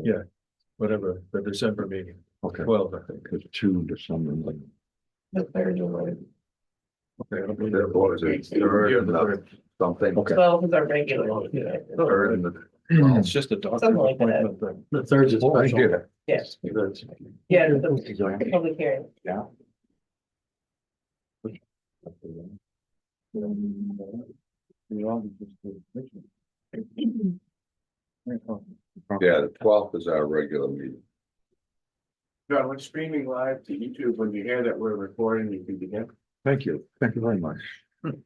Yeah, whatever, the December meeting, Okay, 12, I think. because 2 December, like, The third of July. Okay, I'll be There was a Yeah, third the and third. something. okay. 12 is our regular. Yeah. Third and the. Well, it's just a doctor's Something like that. appointment thing. The third is Oh, I special. get it. Yes, That's- yeah, the public hearing. Yeah. Yeah, the 12th is our regular meeting. John, we're streaming live to YouTube. When you hear that we're recording, you can begin. Thank you. Thank you very much. Okay.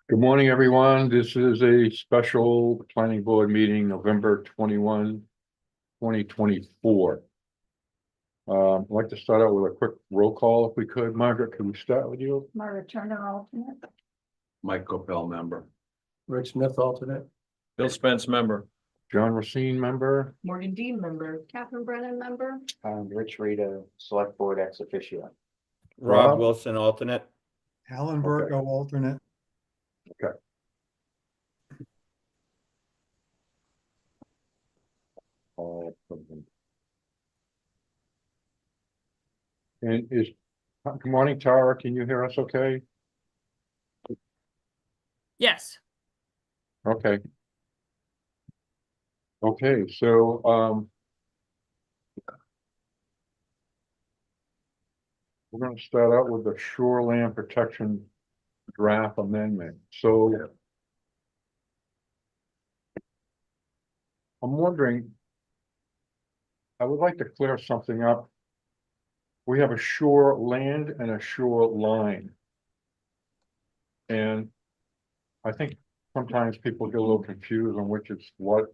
Good morning, everyone. This is a special planning board meeting, November 21, 2024. I'd like to start out with a quick roll call if we could. Margaret, can we start with you? Margaret Turner, alternate. Mike Copel member. Rich Smith alternate. Bill Spence, member. John Racine, member. Morgan Dean member. Catherine Brennan, member. Rich Rita, select board ex officio. Rob? Rob Wilson, alternate. Alan Burko, alternate. And good morning, Tara. Can you hear us okay? Yes. Okay. Okay, so, we're gonna start out with the shoreland protection draft amendment, so. I'm wondering. I would like to clear something up. We have a shore land and a shore line. And I think sometimes people get a little confused on which is what.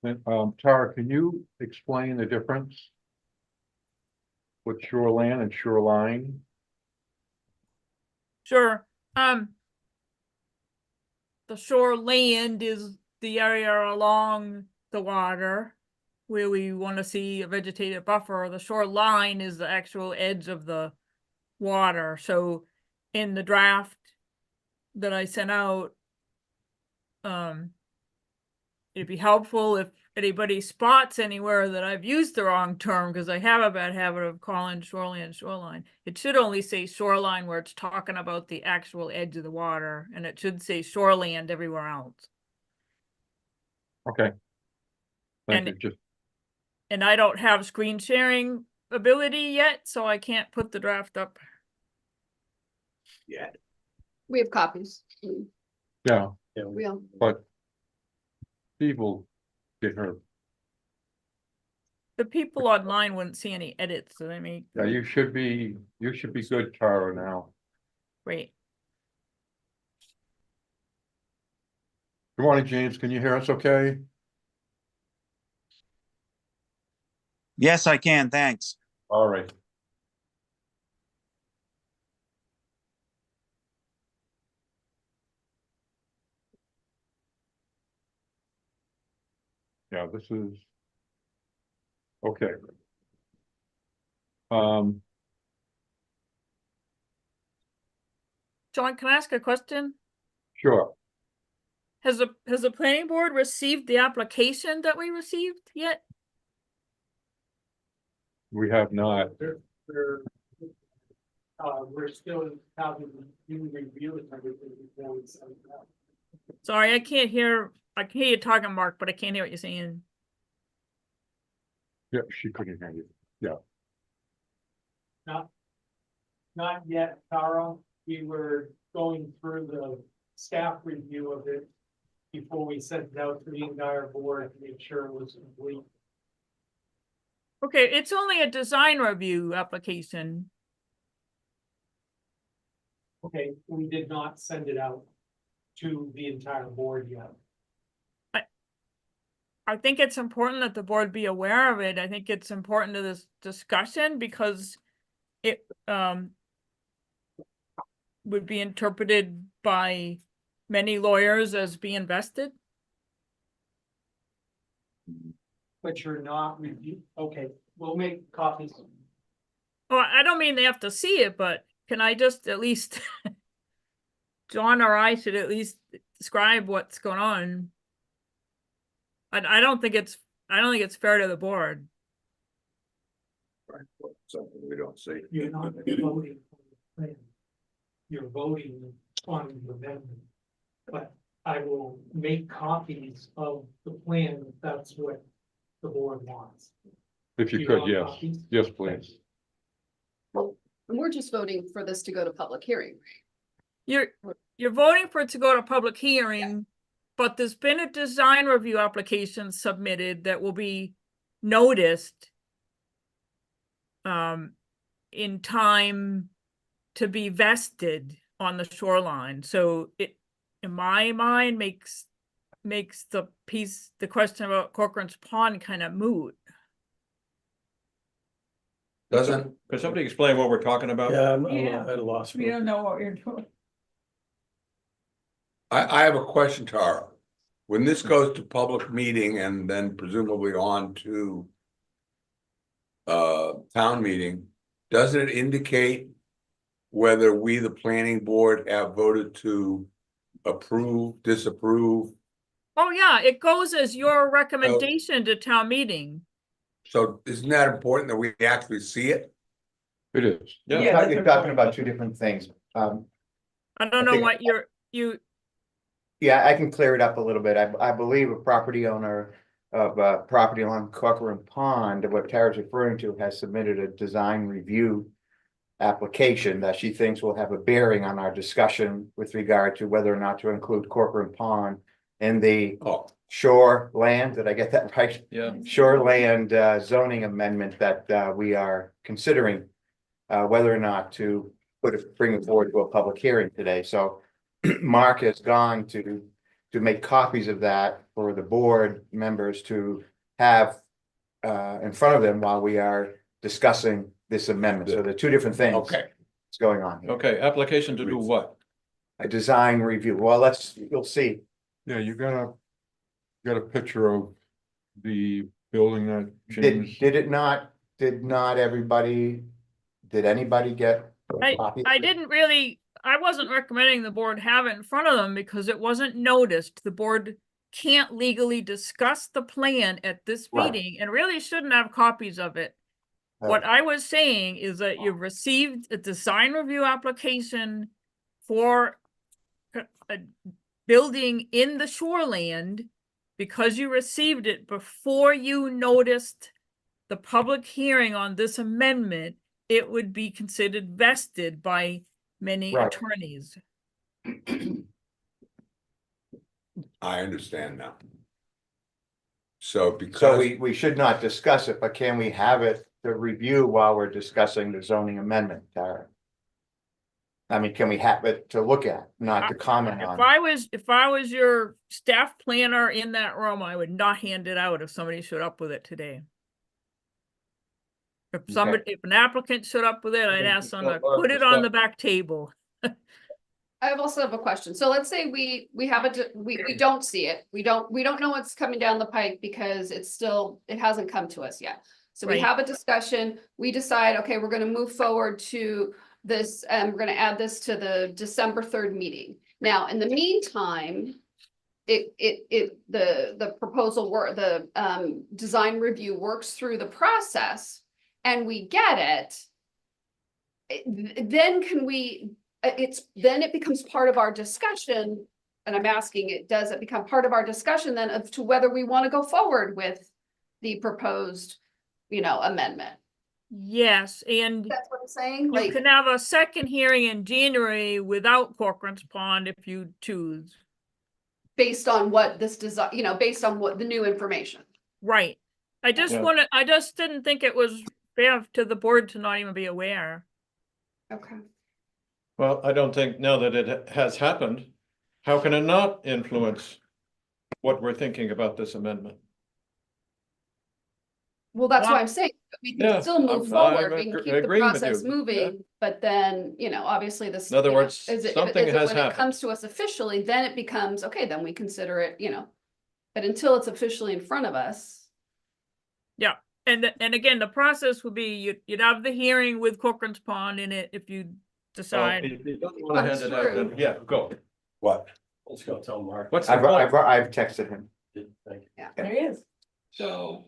Then, Tara, can you explain the difference with shoreland and shoreline? Sure. The shoreland is the area along the water where we want to see a vegetative buffer. The shoreline is the actual edge of the water. So in the draft that I sent out, it'd be helpful if anybody spots anywhere that I've used the wrong term, because I have a bad habit of calling shoreline. It should only say shoreline where it's talking about the actual edge of the water, and it should say shoreland everywhere else. Okay. Thank And- you, just, And I don't have screen sharing ability yet, so I can't put the draft up. We have copies. yeah, We all, but. Steve will get her, The people online wouldn't see any edits that I make. yeah, you should be good, Tara, now. Great. Good morning, James, can you hear us okay? Yes, I can, thanks. All right. Yeah, this is. Okay. John, can I ask a question? Sure, Has the planning board received the application that we received yet? we have not, We're still having you review it, everything before we send it out. Sorry, I can hear you talking, Mark, but I can't hear what you're saying. yeah, she couldn't hear you, Not yet, Tara. We were going through the staff review of it before we sent it out to the entire board to make sure it was complete. Okay, it's only a design review application. Okay, we did not send it out to the entire board yet. I think it's important that the board be aware of it. I think it's important to this discussion because it would be interpreted by many lawyers as being vested. But you're not review, okay, we'll make copies. Well, I don't mean they have to see it, but can I just at least John or I should at least describe what's going on. I don't think it's fair to the board. Right, well, something we don't see. You're not voting on the plan. You're voting on the amendment. But I will make copies of the plan if that's what the board wants. If you Do could, want yes, copies? yes, please. And we're just voting for this to go to public hearing. You're voting for it to go to public hearing, but there's been a design review application submitted that will be noticed in time to be vested on the shoreline. So it, in my mind, makes the question about Corcoran's Pond kind of moot. Doesn't, Could somebody explain what we're talking about? Yeah. at a loss. We don't know what you're doing. I have a question, Tara. When this goes to public meeting and then presumably on to town meeting, doesn't it indicate whether we, the planning board, have voted to approve, disapprove? Oh, yeah, it goes as your recommendation to town meeting. So isn't that important that we actually see it? It is. Yeah, You're talking about two different things. I don't I know think- what Yeah, I can clear it up a little bit. I believe a property owner of property along Corcoran Pond, what Tara's referring to, has submitted a design review application that she thinks will have a bearing on our discussion with regard to whether or not to include Corcoran Pond in the Oh, shore land. Did I get that right? yeah. Shoreland zoning amendment that we are considering whether or not to bring it forward to a public hearing today. So Mark has gone to make copies of that for the board members to have in front of them while we are discussing this amendment. So there are two different things. okay. That's going on here. Okay, application to do what? A design review. Well, you'll see. Yeah, you got a picture of the building that changed. Did anybody get a copy? I wasn't recommending the board have it in front of them because it wasn't noticed. The board can't legally discuss the plan at this Right. meeting and really shouldn't have copies of it. What I was saying is that you've received a design review application for a building in the shoreland. Because you received it before you noticed the public hearing on this amendment, it would be considered vested by many Right. attorneys. I understand now. So So because, we should not discuss it, but can we have it to review while we're discussing the zoning amendment, Tara? I mean, can we have it to look at, not to comment on? If I was your staff planner in that room, I would not hand it out if somebody showed up with it today. If an applicant showed up with it, I'd ask them to put it on the back table. I also have a question. So let's say we have we don't see it. We don't know what's coming down the pike because it hasn't come to us yet. So we Right. have a discussion, we decide, okay, we're gonna move forward to this, and we're gonna add this to the December 3rd meeting. Now, in the meantime, the proposal work, the design review works through the process and we get it. Then can we, then it becomes part of our discussion. And I'm asking it, does it become part of our discussion then of to whether we want to go forward with the proposed, amendment? Yes, and That's what I'm saying, you like, can have a second hearing in January without Corcoran's Pond if you choose. based on what this design, based on what the new information. Right. I just didn't think it was fair to the board to not even be aware. Okay. Well, I don't think now that it has happened, how can it not influence what we're thinking about this amendment? Well, that's Well, what I'm saying. We yeah, can still move I'm forward. We can keep the agreeing with process you. moving, but then, obviously this. In other words, is it something has when it happened. comes to us officially, then it becomes, okay, then we consider it, but until it's officially in front of us. And again, the process would be you'd have the hearing with Corcoran's Pond in it if you So decide. if you don't wanna hand it out, then, yeah, go. what? Let's go tell Mark. What's the I've, point? I've texted him. Thank you. There he is. So,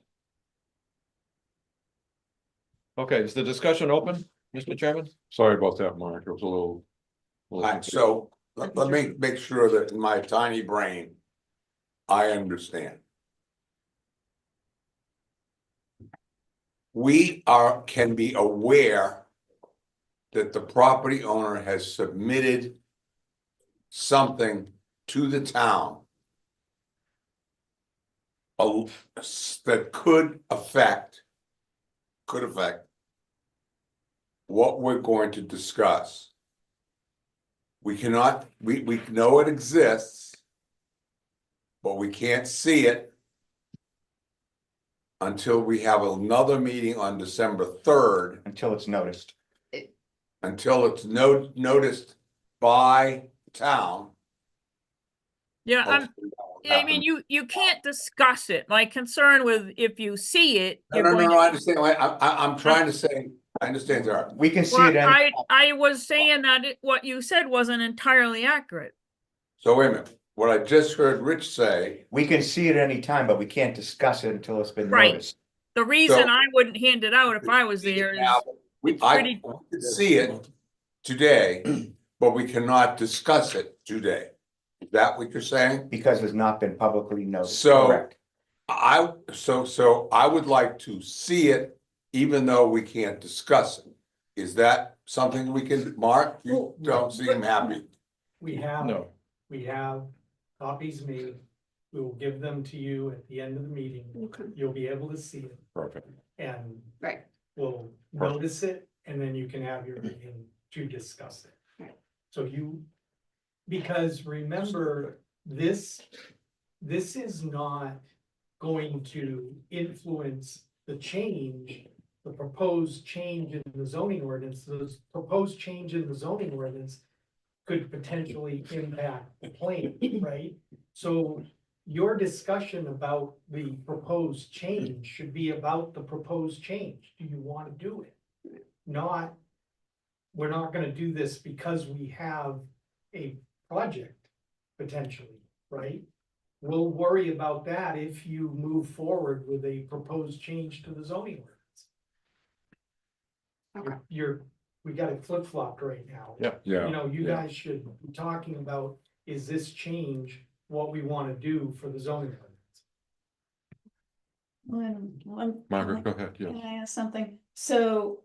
Okay, is the discussion open, Mr. Chairman? Sorry about that, Mark. It was a little. Alright, so let me make sure that in my tiny brain, I understand. We can be aware that the property owner has submitted something to the town that could affect what we're going to discuss. We cannot, we know it exists, but we can't see it until we have another meeting on December 3rd, Until it's noticed. until it's noticed by town. Yeah, Hopefully that will I mean, happen. you can't discuss it. My concern with if you see it, No, you're no, going no, I to. understand, I'm trying to say, I understand, Zara. We can see Well, it any, I was saying that what you said wasn't entirely accurate. So wait a minute, what I just heard Rich say, we can see it any time, but we can't discuss it until it's been Right. noticed. The reason I wouldn't hand it out if I was there is we pretty- can see it today, but we cannot discuss it today. Is that what you're saying? Because it's not been publicly noticed. So- Correct. So I would like to see it, even though we can't discuss it. Is that something we can, Mark? You don't seem happy. We have, No. we have copies made. We will give them to you at the end of the meeting. okay, You'll be able to see it Perfect. and right, we'll notice it and then you can have your meeting to discuss it. Right. So because remember, this is not going to influence the change, the proposed change in the zoning ordinance. The proposed change in the zoning ordinance could potentially impact the plan, right? So your discussion about the proposed change should be about the proposed change. Do you want to do it? Not, we're not gonna do this because we have a project potentially, right? We'll worry about that if you move forward with a proposed change to the zoning ordinance. Okay. We got it flip-flopped right now. Yeah. Yeah. You know, you yeah. guys should be talking about, is this change what we wanna do for the zoning ordinance? Margaret, go ahead, yes. Can I ask something? So,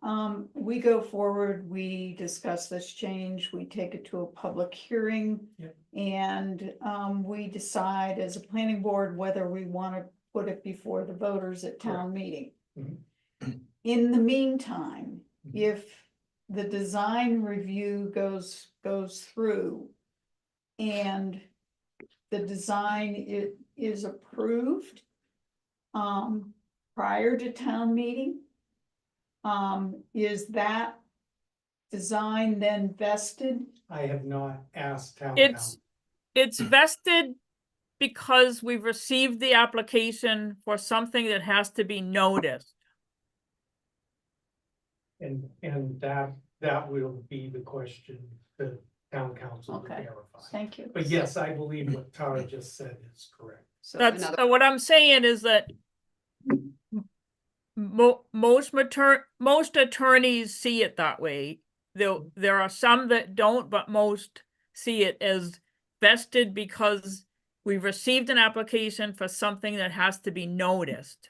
we go forward, we discuss this change, we take it to a public hearing. Yep. And, we decide as a planning board whether we wanna put it before the voters at town meeting. Mhm. In the meantime, Mhm. if the design review goes through and the design is approved prior to town meeting, is that design then vested? I have not asked town council. It's vested because we've received the application for something that has to be noticed. And that will be the question the town council will Okay. verify. Thank you. But yes, I believe what Tara just said is correct. so That's another, what I'm saying is that most attorneys see it that way. There are some that don't, but most see it as vested because we've received an application for something that has to be noticed.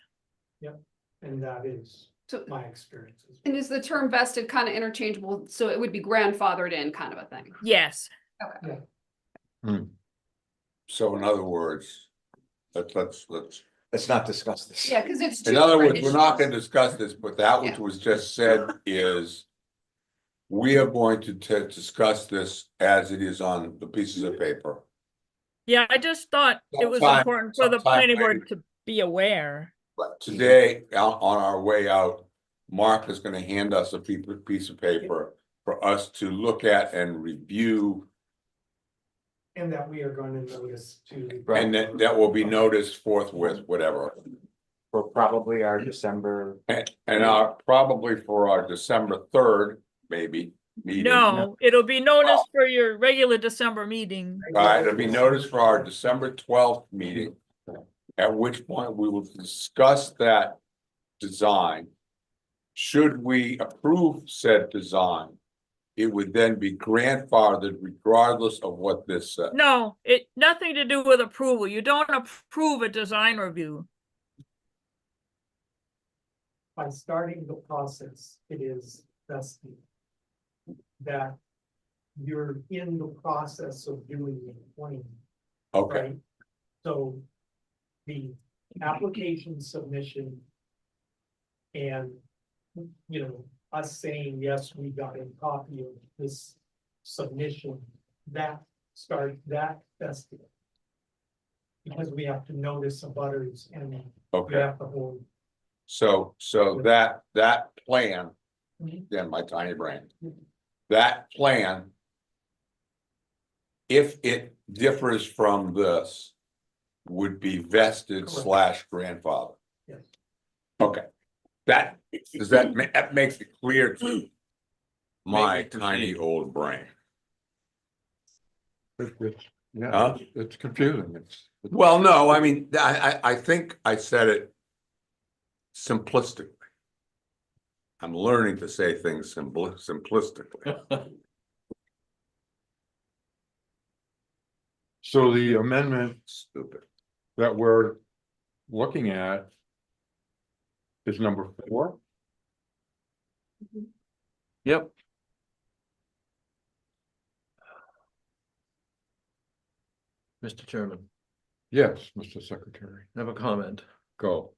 And that is So- my experience as well. and is the term vested kind of interchangeable, so it would be grandfathered in kind of a thing? Yes, So in other words, let's. Let's not discuss this. Yeah, because it's. two In other different words, we're not issues. gonna discuss this, but that which Yeah. was just said is. We are going to discuss this as it is on the pieces of paper. yeah, I just thought it was Sometime- important for the sometime planning later. board to be aware. But today, on our way out, Mark is gonna hand us a piece of paper for us to look at and review. And that we are going to notice to. Right. And that will be noticed forthwith, whatever. For probably our December, And probably for our December 3rd, maybe, meeting. No, it'll be noticed for your regular December meeting. All right, it'll be noticed for our December 12th meeting. At which point we will discuss that design. Should we approve said design, it would then be grandfathered regardless of what this says. No, nothing to do with approval. You don't approve a design review. By starting the process, it is vested that you're in the process of doing the plan, Okay, right? So the application submission and, you know, us saying, yes, we got a copy of this submission, that vested. Because we have to notice abutters and we okay. have to hold. So that plan, again, my tiny brain, that plan. If it differs from this, would be vested Correct. / grandfather. Yes. Okay, that makes it clear to my tiny old brain. Yeah, Huh? it's confusing. Well, no, I mean, I think I said it simplistically. I'm learning to say things simplistically. So the amendment Stupid. that we're looking at is number 4. Yep. Mr. Chairman, Yes, Mr. Secretary, I have a comment. go.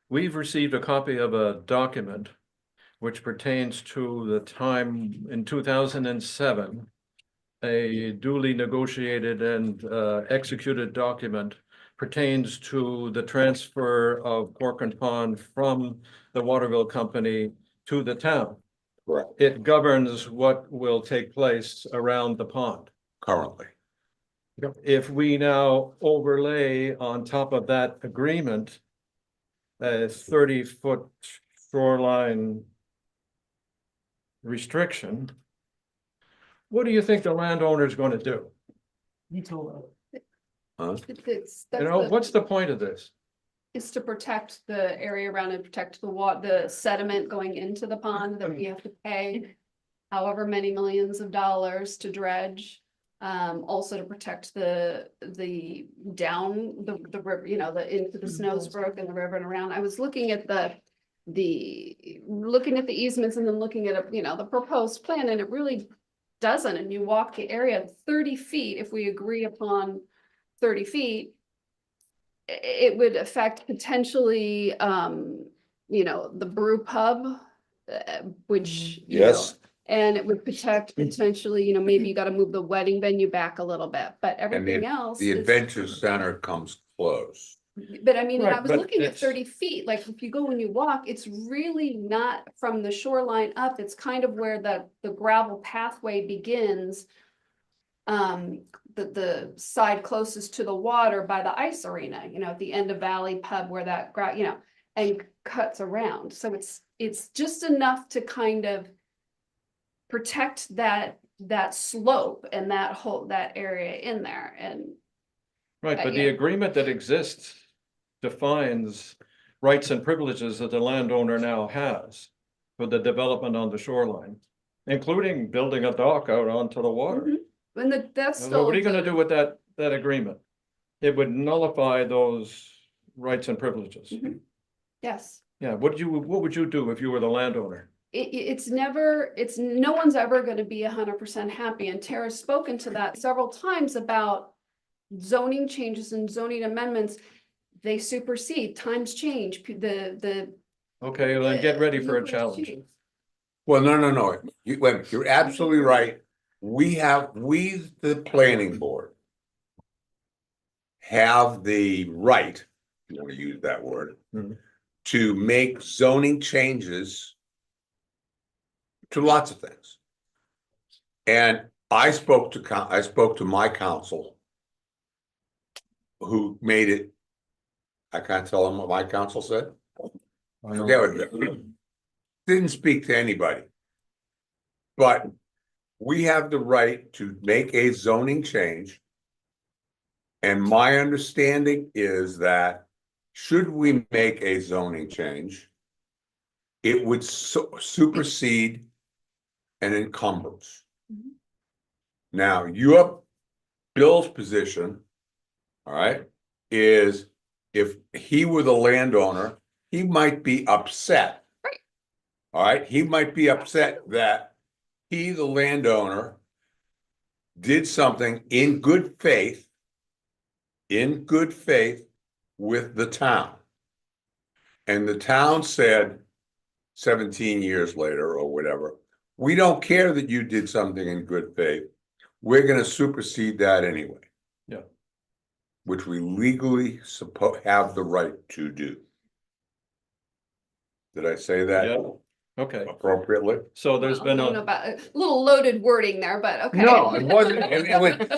We've received a copy of a document which pertains to the time in 2007. A duly negotiated and executed document pertains to the transfer of Cork and Pond from the Waterville Company to the town. Correct. It governs what will take place around the pond. Currently. If we now overlay on top of that agreement a 30-foot shoreline restriction, what do you think the landowner is going to do? Huh? You know, what's the point of this? Is to protect the area around and protect the sediment going into the pond that we have to pay however many millions of dollars to dredge. Also to protect the down the river, you know, into the Snowsbrook and the river and around. I was looking at looking at the easements and then looking at, you know, the proposed plan, and it really doesn't. And you walk the area 30 feet, if we agree upon 30 feet, it would affect potentially, you know, the brew pub, which, you know, Yes, and it would protect potentially, you know, maybe you gotta move the wedding venue back a little bit, but and everything else. the is- Adventure Center comes close. But I mean, I Right, was but looking at it's- 30 feet, like if you go and you walk, it's really not from the shoreline up, it's kind of where the gravel pathway begins. The side closest to the water by the ice arena, you know, at the end of Valley Pub where that, you know, and cuts around. So it's just enough to kind of protect that slope and that area in there. And Right, but the yeah. agreement that exists defines rights and privileges that the landowner now has for the development on the shoreline, including building a dock out onto the water. when that's So still. what are you gonna do with that agreement? It would nullify those rights and privileges. Yes. Yeah, what would you do if you were the landowner? No one's ever gonna be 100% happy, and Tara's spoken to that several times about zoning changes and zoning amendments. They supersede, times change, Okay, well, then get ready for a challenge. Well, no. You're absolutely right. We, the planning board, have the right, if you want to use that word, Mhm. to make zoning changes to lots of things. And I spoke to my counsel, who made it. I can't tell them what my counsel said. I Forget what, didn't speak to anybody. But we have the right to make a zoning change. And my understanding is that should we make a zoning change, it would supersede an encumbrance. Mhm. Now, your Bill's position, all right, is if he were the landowner, he might be upset. Right. All right, he might be upset that he, the landowner, did something in good faith with the town. And the town said 17 years later or whatever, we don't care that you did something in good faith. We're gonna supersede that anyway. Yeah. Which we legally have the right to do. Did I say that Yeah. Okay, appropriately? so there's I been don't know a, about a little loaded wording there, but okay. No, it wasn't.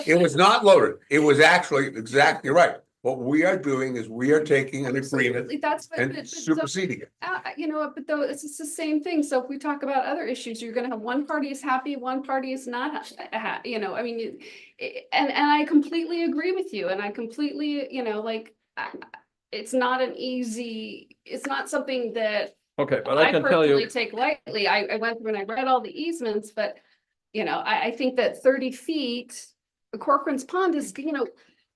It was not loaded. It was actually exactly right. What we are doing is we are taking an agreement Absolutely, that's what. and superseding it. You know, but though it's the same thing. So if we talk about other issues, you're gonna have one party is happy, one party is not, you know, I mean, and I completely agree with you, and I completely, you know, like, it's not an easy, it's not something that okay, but I can tell personally you, take lightly. I went through and I read all the easements, but, you know, I think that 30 feet, Corcoran's Pond is, you know,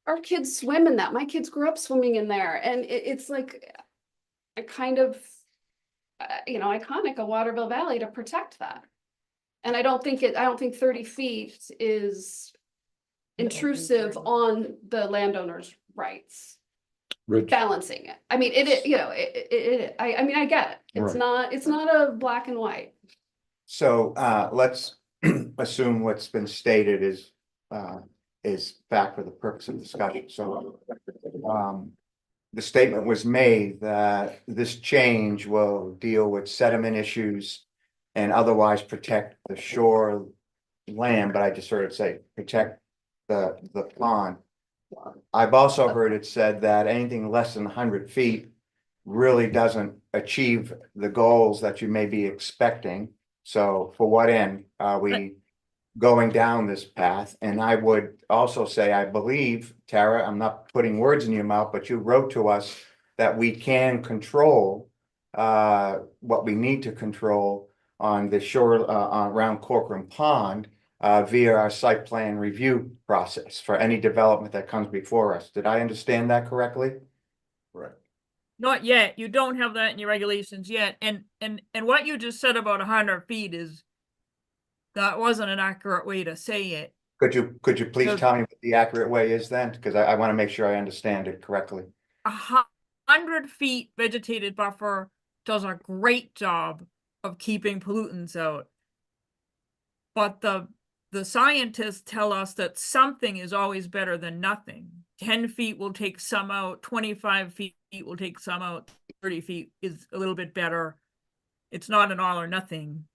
our kids swim in that. My kids grew up swimming in there, and it's like a kind of, you know, iconic of Waterville Valley to protect that. And I don't think 30 feet is intrusive on the landowner's rights. Rich, Balancing it. I mean, you know, I mean, I get it. It's not a black and white. So let's assume what's been stated is fact for the purpose of discussion. So the statement was made that this change will deal with sediment issues and otherwise protect the shore land, but I just heard it say protect the pond. I've also heard it said that anything less than 100 feet really doesn't achieve the goals that you may be expecting. So for what end are we going down this path? And I would also say, I believe, Tara, I'm not putting words in your mouth, but you wrote to us that we can control what we need to control on the shore around Corcoran Pond via our site plan review process for any development that comes before us. Did I understand that correctly? Right. Not yet. You don't have that in your regulations yet. And what you just said about 100 feet is, that wasn't an accurate way to say it. Could you please So- tell me what the accurate way is then? Because I want to make sure I understand it correctly. 100 feet vegetated buffer does a great job of keeping pollutants out. But the scientists tell us that something is always better than nothing. 10 feet will take some out, 25 feet will take some out, 30 feet is a little bit better. It's not an all or nothing.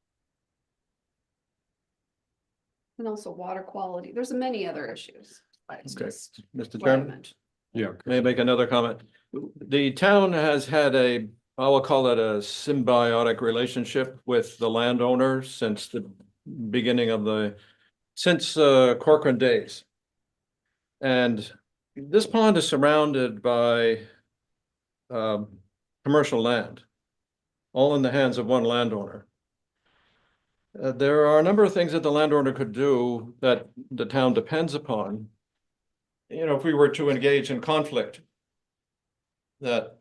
And also water quality. There's many other issues. But it's Okay. just Mr. what I Chairman, mentioned. yeah. may I make another comment? The town has had I will call it a symbiotic relationship with the landowner since the beginning of since Corcoran days. And this pond is surrounded by commercial land, all in the hands of one landowner. There are a number of things that the landowner could do that the town depends upon. You know, if we were to engage in conflict that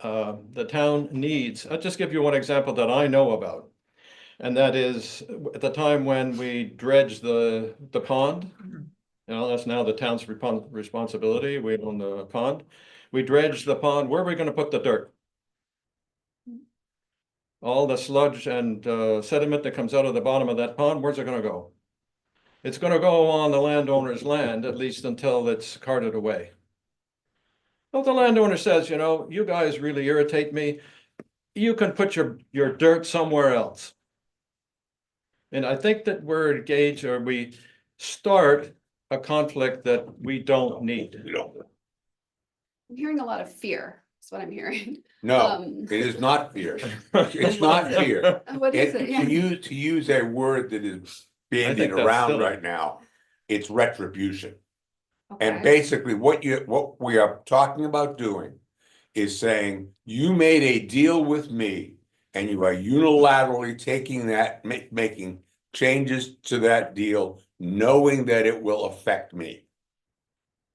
the town needs. I'll just give you one example that I know about. And that is at the time when we dredged the pond. You know, that's now the town's responsibility. We own the pond. We dredged the pond. Where are we going to put the dirt? All the sludge and sediment that comes out of the bottom of that pond, where's it going to go? It's going to go on the landowner's land, at least until it's carted away. Well, the landowner says, you know, you guys really irritate me. You can put your dirt somewhere else. And I think that we're engaged, or we start a conflict that we don't need. You know, I'm hearing a lot of fear. That's what I'm hearing. no, it is not fear. It's not fear. What is it? Yeah. To use a word that is bandied that's around silly. right now. It's retribution. And Okay. basically what we are talking about doing is saying, you made a deal with me and you are unilaterally taking that, making changes to that deal, knowing that it will affect me.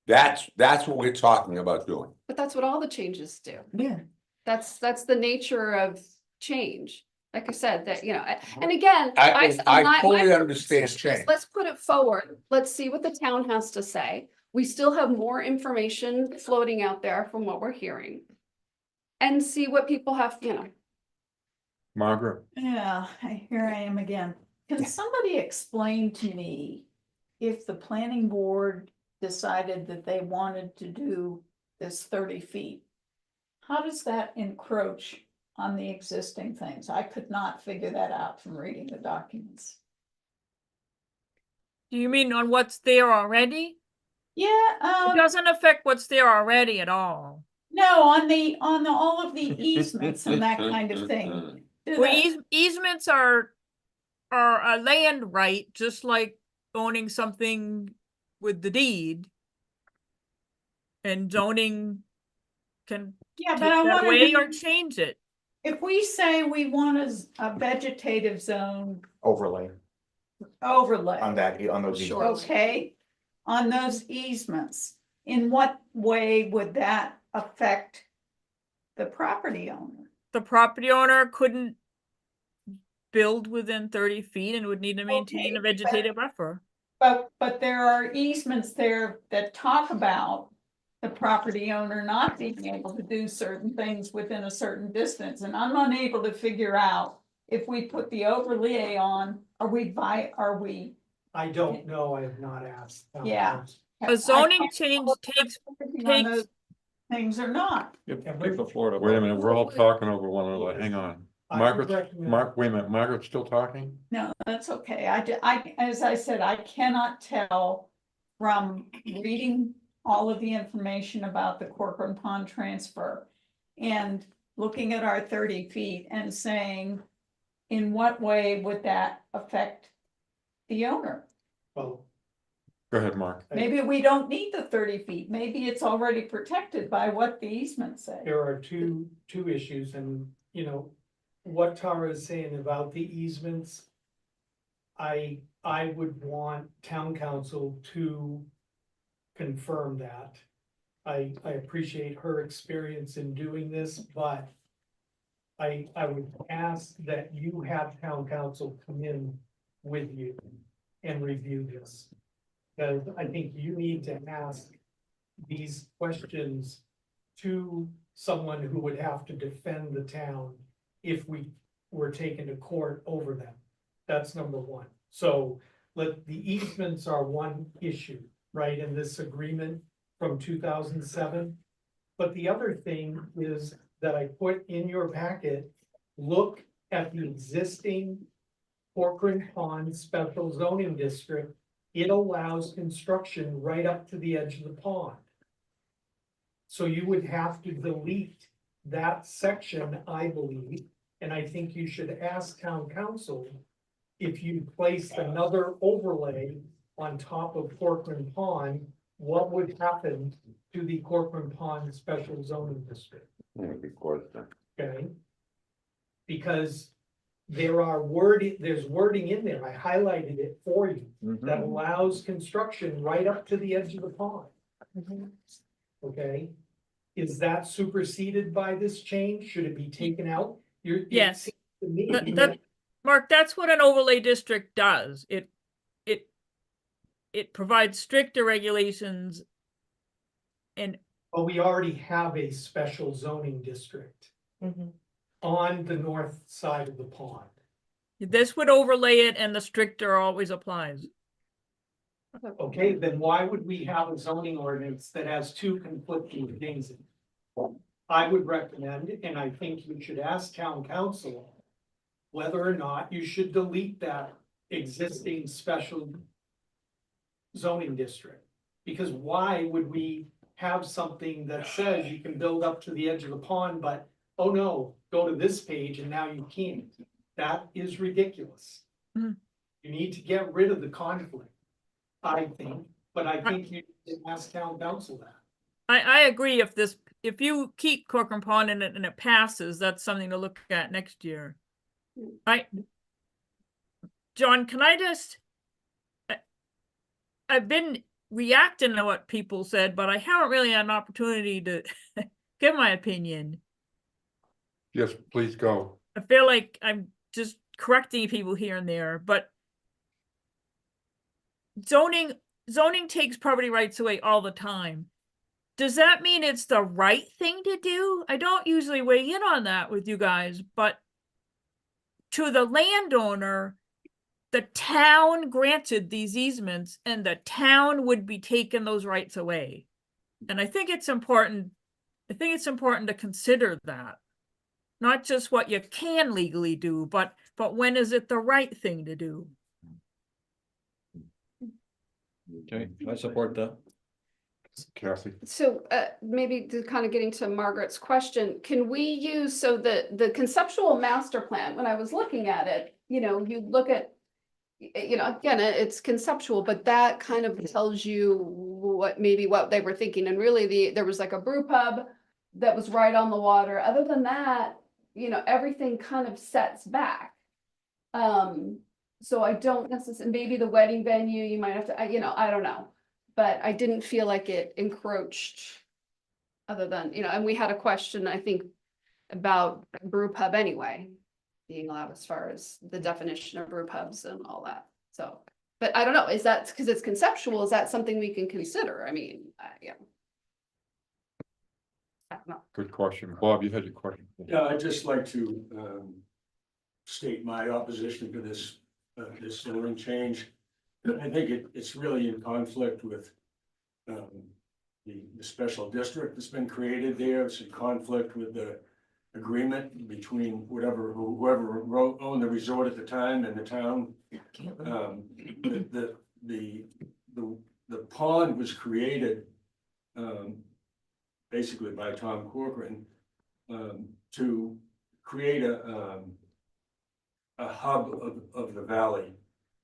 That's what we're talking about doing. But that's what all the changes do. Yeah. That's the nature of change. Like I said, that, you know, and again, my I fully my understand position is, change. let's put it forward. Let's see what the town has to say. We still have more information floating out there from what we're hearing. And see what people have, you know. Margaret, Yeah, here I am again. Can somebody explain to me if the planning board decided that they wanted to do this 30 feet? How does that encroach on the existing things? I could not figure that out from reading the documents. Do you mean on what's there already? Yeah, It doesn't affect what's there already at all. no, on all of the easements and that kind of thing. Do Well, that- easements are a land right, just like owning something with the deed. And zoning can Yeah, take but I that want away or to, change it. if we say we want a vegetative zone Overlay overlay. on that, on those. Sure. easements. Okay, on those easements, in what way would that affect the property owner? The property owner couldn't build within 30 feet and would need to maintain a Okay, vegetative buffer. But there are easements there that talk about the property owner not being able to do certain things within a certain distance, and I'm unable to figure out if we put the overlay on, are we? I don't know, I have not asked. Yeah. A zoning I can't change tell if takes everything on takes- those Things or not. Give the floor to. wait a Mark. minute, we're all talking over one another, hang on. I would Margaret, recommend- wait a minute, Margaret's still talking? No, that's okay. As I said, I cannot tell from reading all of the information about the Corcoran Pond transfer and looking at our 30 feet and saying, in what way would that affect the owner? Well, Go ahead, Mark. Maybe we don't need the 30 feet. Maybe it's already protected by what the easements say. there are two issues and, you know, what Tara is saying about the easements. I would want town council to confirm that. I appreciate her experience in doing this, but I would ask that you have town council come in with you and review this. Because I think you need to ask these questions to someone who would have to defend the town if we were taken to court over them. That's number one. So the easements are one issue, right, in this agreement from 2007. But the other thing is that I put in your packet, look at the existing Corcoran Pond Special Zoning District. It allows construction right up to the edge of the pond. So you would have to delete that section, I believe, and I think you should ask town council if you placed another overlay on top of Corcoran Pond, what would happen to the Corcoran Pond Special Zoning District? Okay? Because there's wording in there, I highlighted it for you, that allows construction right up to the edge of the pond. Okay? Is that superseded by this change? Should it be taken out? It Yes. seems to me Mark, that's what an overlay district does. It provides stricter regulations and But we already have a special zoning district on the north side of the pond. this would overlay it and the stricter always applies. Okay, then why would we have a zoning ordinance that has two conflicting things in it? I would recommend, and I think you should ask town council whether or not you should delete that existing special zoning district. Because why would we have something that says you can build up to the edge of the pond, but, oh no, go to this page and now you can't? That is ridiculous. You need to get rid of the conflict, I think, but I think you should ask town council that. I agree, if you keep Corcoran Pond in it and it passes, that's something to look at next year. John, can I just? I've been reacting to what people said, but I haven't really had an opportunity to give my opinion. Yes, please go. I feel like I'm just correcting people here and there, but zoning takes property rights away all the time. Does that mean it's the right thing to do? I don't usually weigh in on that with you guys, but to the landowner, the town granted these easements and the town would be taking those rights away. And I think it's important to consider that. Not just what you can legally do, but when is it the right thing to do? Okay, I support that. Kathy. So maybe to kind of getting to Margaret's question, can we use, so the conceptual master plan, when I was looking at it, you know, you look at, you know, again, it's conceptual, but that kind of tells you what they were thinking. And really there was like a brew pub that was right on the water. Other than that, you know, everything kind of sets back. So I don't necessarily, maybe the wedding venue, you might have to, you know, I don't know. But I didn't feel like it encroached other than, you know, and we had a question, I think, about brew pub anyway, being allowed as far as the definition of brew pubs and all that. So, but I don't know, is that, because it's conceptual, is that something we can consider? I mean, yeah. I don't know. Good question. Bob, you had your question. Yeah, I'd just like to state my opposition to this zoning change. I think it's really in conflict with the special district that's been created there. It's in conflict with the agreement between whoever owned the resort at the time and the town. The pond was created basically by Tom Corcoran to create a hub of the valley.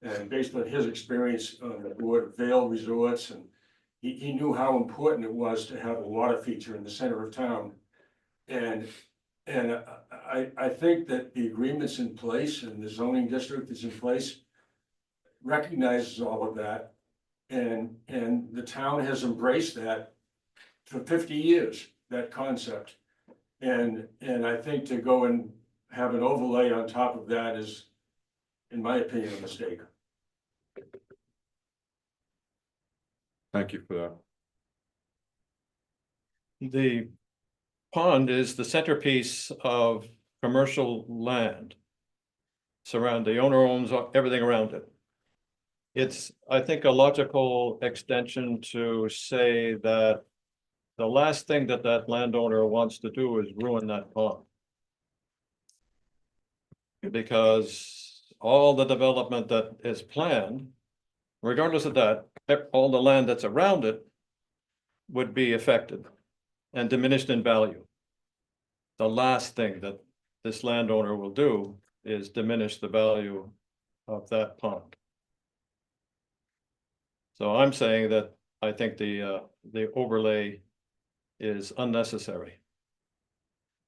And based on his experience on the board of Vail Resorts, and he knew how important it was to have a water feature in the center of town. And I think that the agreements in place and the zoning district that's in place recognizes all of that. And the town has embraced that for 50 years, that concept. And I think to go and have an overlay on top of that is, in my opinion, a mistake. Thank you for that. The pond is the centerpiece of commercial land. The owner owns everything around it. It's, I think, a logical extension to say that the last thing that landowner wants to do is ruin that pond. Because all the development that is planned, regardless of that, all the land that's around it would be affected and diminished in value. The last thing that this landowner will do is diminish the value of that pond. So I'm saying that I think the overlay is unnecessary.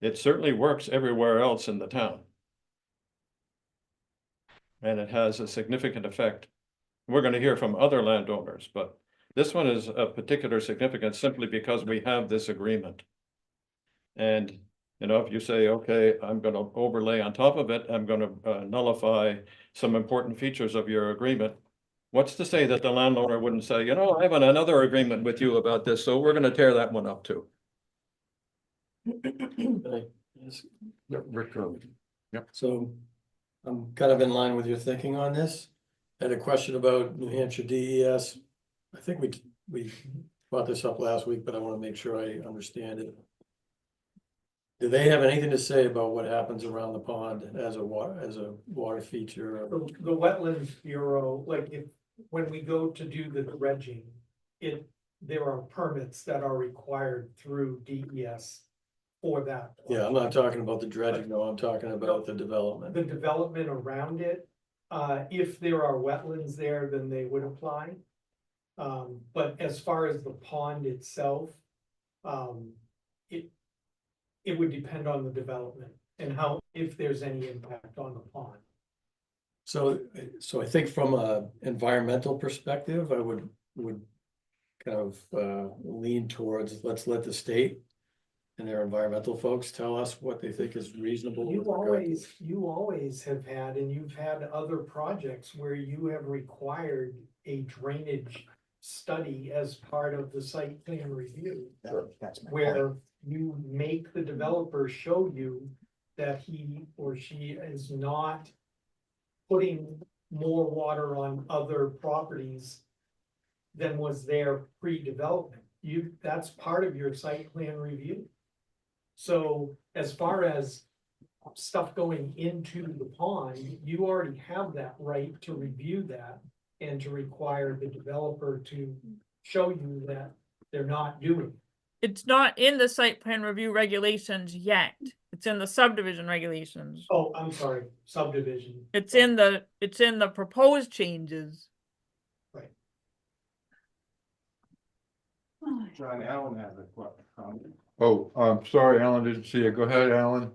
It certainly works everywhere else in the town. And it has a significant effect. We're going to hear from other landowners, but this one is of particular significance simply because we have this agreement. And, you know, if you say, okay, I'm going to overlay on top of it, I'm going to nullify some important features of your agreement. What's to say that the landowner wouldn't say, you know, I have another agreement with you about this, so we're going to tear that one up too. Yep, Rick. So I'm kind of in line with your thinking on this. I had a question about New Hampshire DES. I think we brought this up last week, but I want to make sure I understand it. Do they have anything to say about what happens around the pond as a water feature? The Wetlands Bureau, like when we go to do the dredging, there are permits that are required through DES for that. Yeah, I'm not talking about the dredging, no, I'm talking about the development. The development around it, If there are wetlands there, then they would apply. But as far as the pond itself, it would depend on the development and how, if there's any impact on the pond. So I think from a environmental perspective, I would kind of lean towards, let's let the state and their environmental folks tell us what they think is reasonable. with regard to- You always have had, and you've had other projects where you have required a drainage study as part of the site plan review. That's my point. Where you make the developer show you that he or she is not putting more water on other properties than was there pre-development. That's part of your site plan review. So as far as stuff going into the pond, you already have that right to review that and to require the developer to show you that they're not doing it. It's not in the site plan review regulations yet. It's in the subdivision regulations. Oh, I'm sorry, subdivision. It's in the proposed changes. John Allen has a comment. Oh, sorry, Alan, didn't see you. Go ahead, Alan.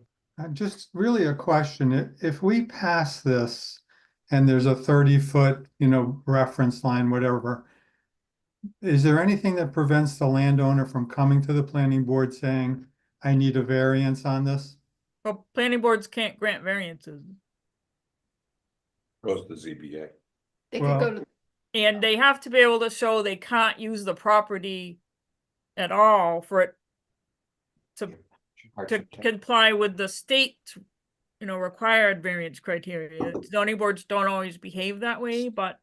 Just really a question. If we pass this and there's a 30-foot, reference line, whatever, is there anything that prevents the landowner from coming to the planning board saying, I need a variance on this? Well, planning boards can't grant variances. Goes to ZBA. They Well- could go to, And they have to be able to show they can't use the property at all for it Hard to to check. comply with the state, required variance criteria. Zoning boards don't always behave that way, but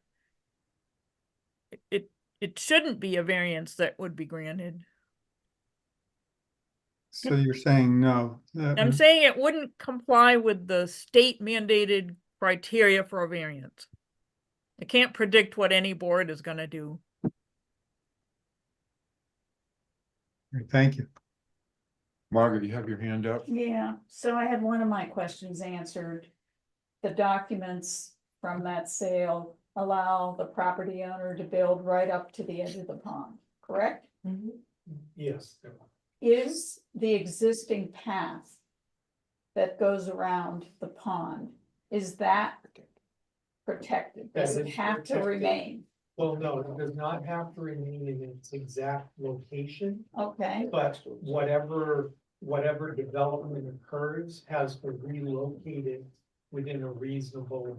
it shouldn't be a variance that would be granted. So you're saying no? I'm saying it wouldn't comply with the state mandated criteria for a variance. I can't predict what any board is gonna do. Thank you. Margaret, you have your hand up? Yeah, so I had one of my questions answered. The documents from that sale allow the property owner to build right up to the edge of the pond, correct? Yes. Is the existing path that goes around the pond, is that protected? Does That it is have to protected. remain? Well, no, it does not have to remain in its exact location, Okay, but whatever development occurs has to relocate it within a reasonable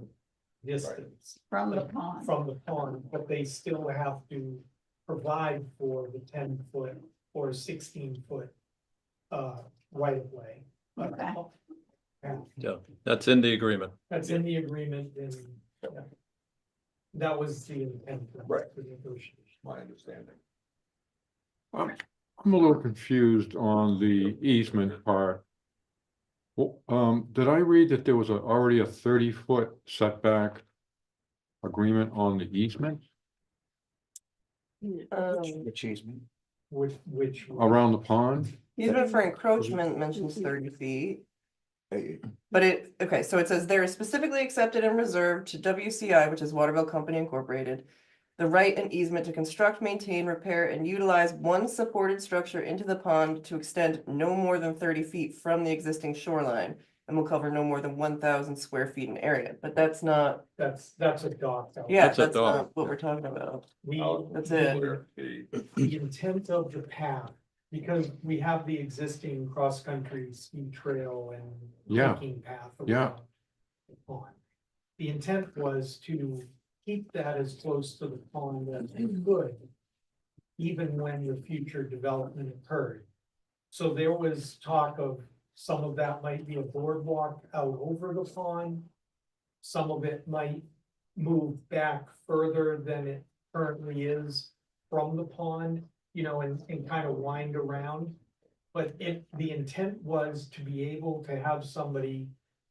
distance. from the pond. From the pond, but they still have to provide for the 10-foot or 16-foot right of way. Okay. Yeah, that's in the agreement. That's in the agreement and yeah. That was the intent of Right. the negotiation. My understanding. I'm a little confused on the easement part. Well, did I read that there was already a 30-foot setback agreement on the easement Which easement? Which. around the pond? Easement for encroachment mentions 30 feet. But so it says there is specifically accepted and reserved to WCI, which is Waterville Company Incorporated, the right and easement to construct, maintain, repair, and utilize one supported structure into the pond to extend no more than 30 feet from the existing shoreline and will cover no more than 1,000 square feet in area, but that's not, That's a dock. yeah, That's a that's dock. not what we're talking about. That's The it. intent of the path, because we have the existing cross-country ski trail and Yeah. hiking path. Yeah. around the pond. The intent was to keep that as close to the pond as we could, even when the future development occurred. So there was talk of some of that might be a boardwalk out over the pond. Some of it might move back further than it currently is from the pond, and kind of wind around. But the intent was to be able to have somebody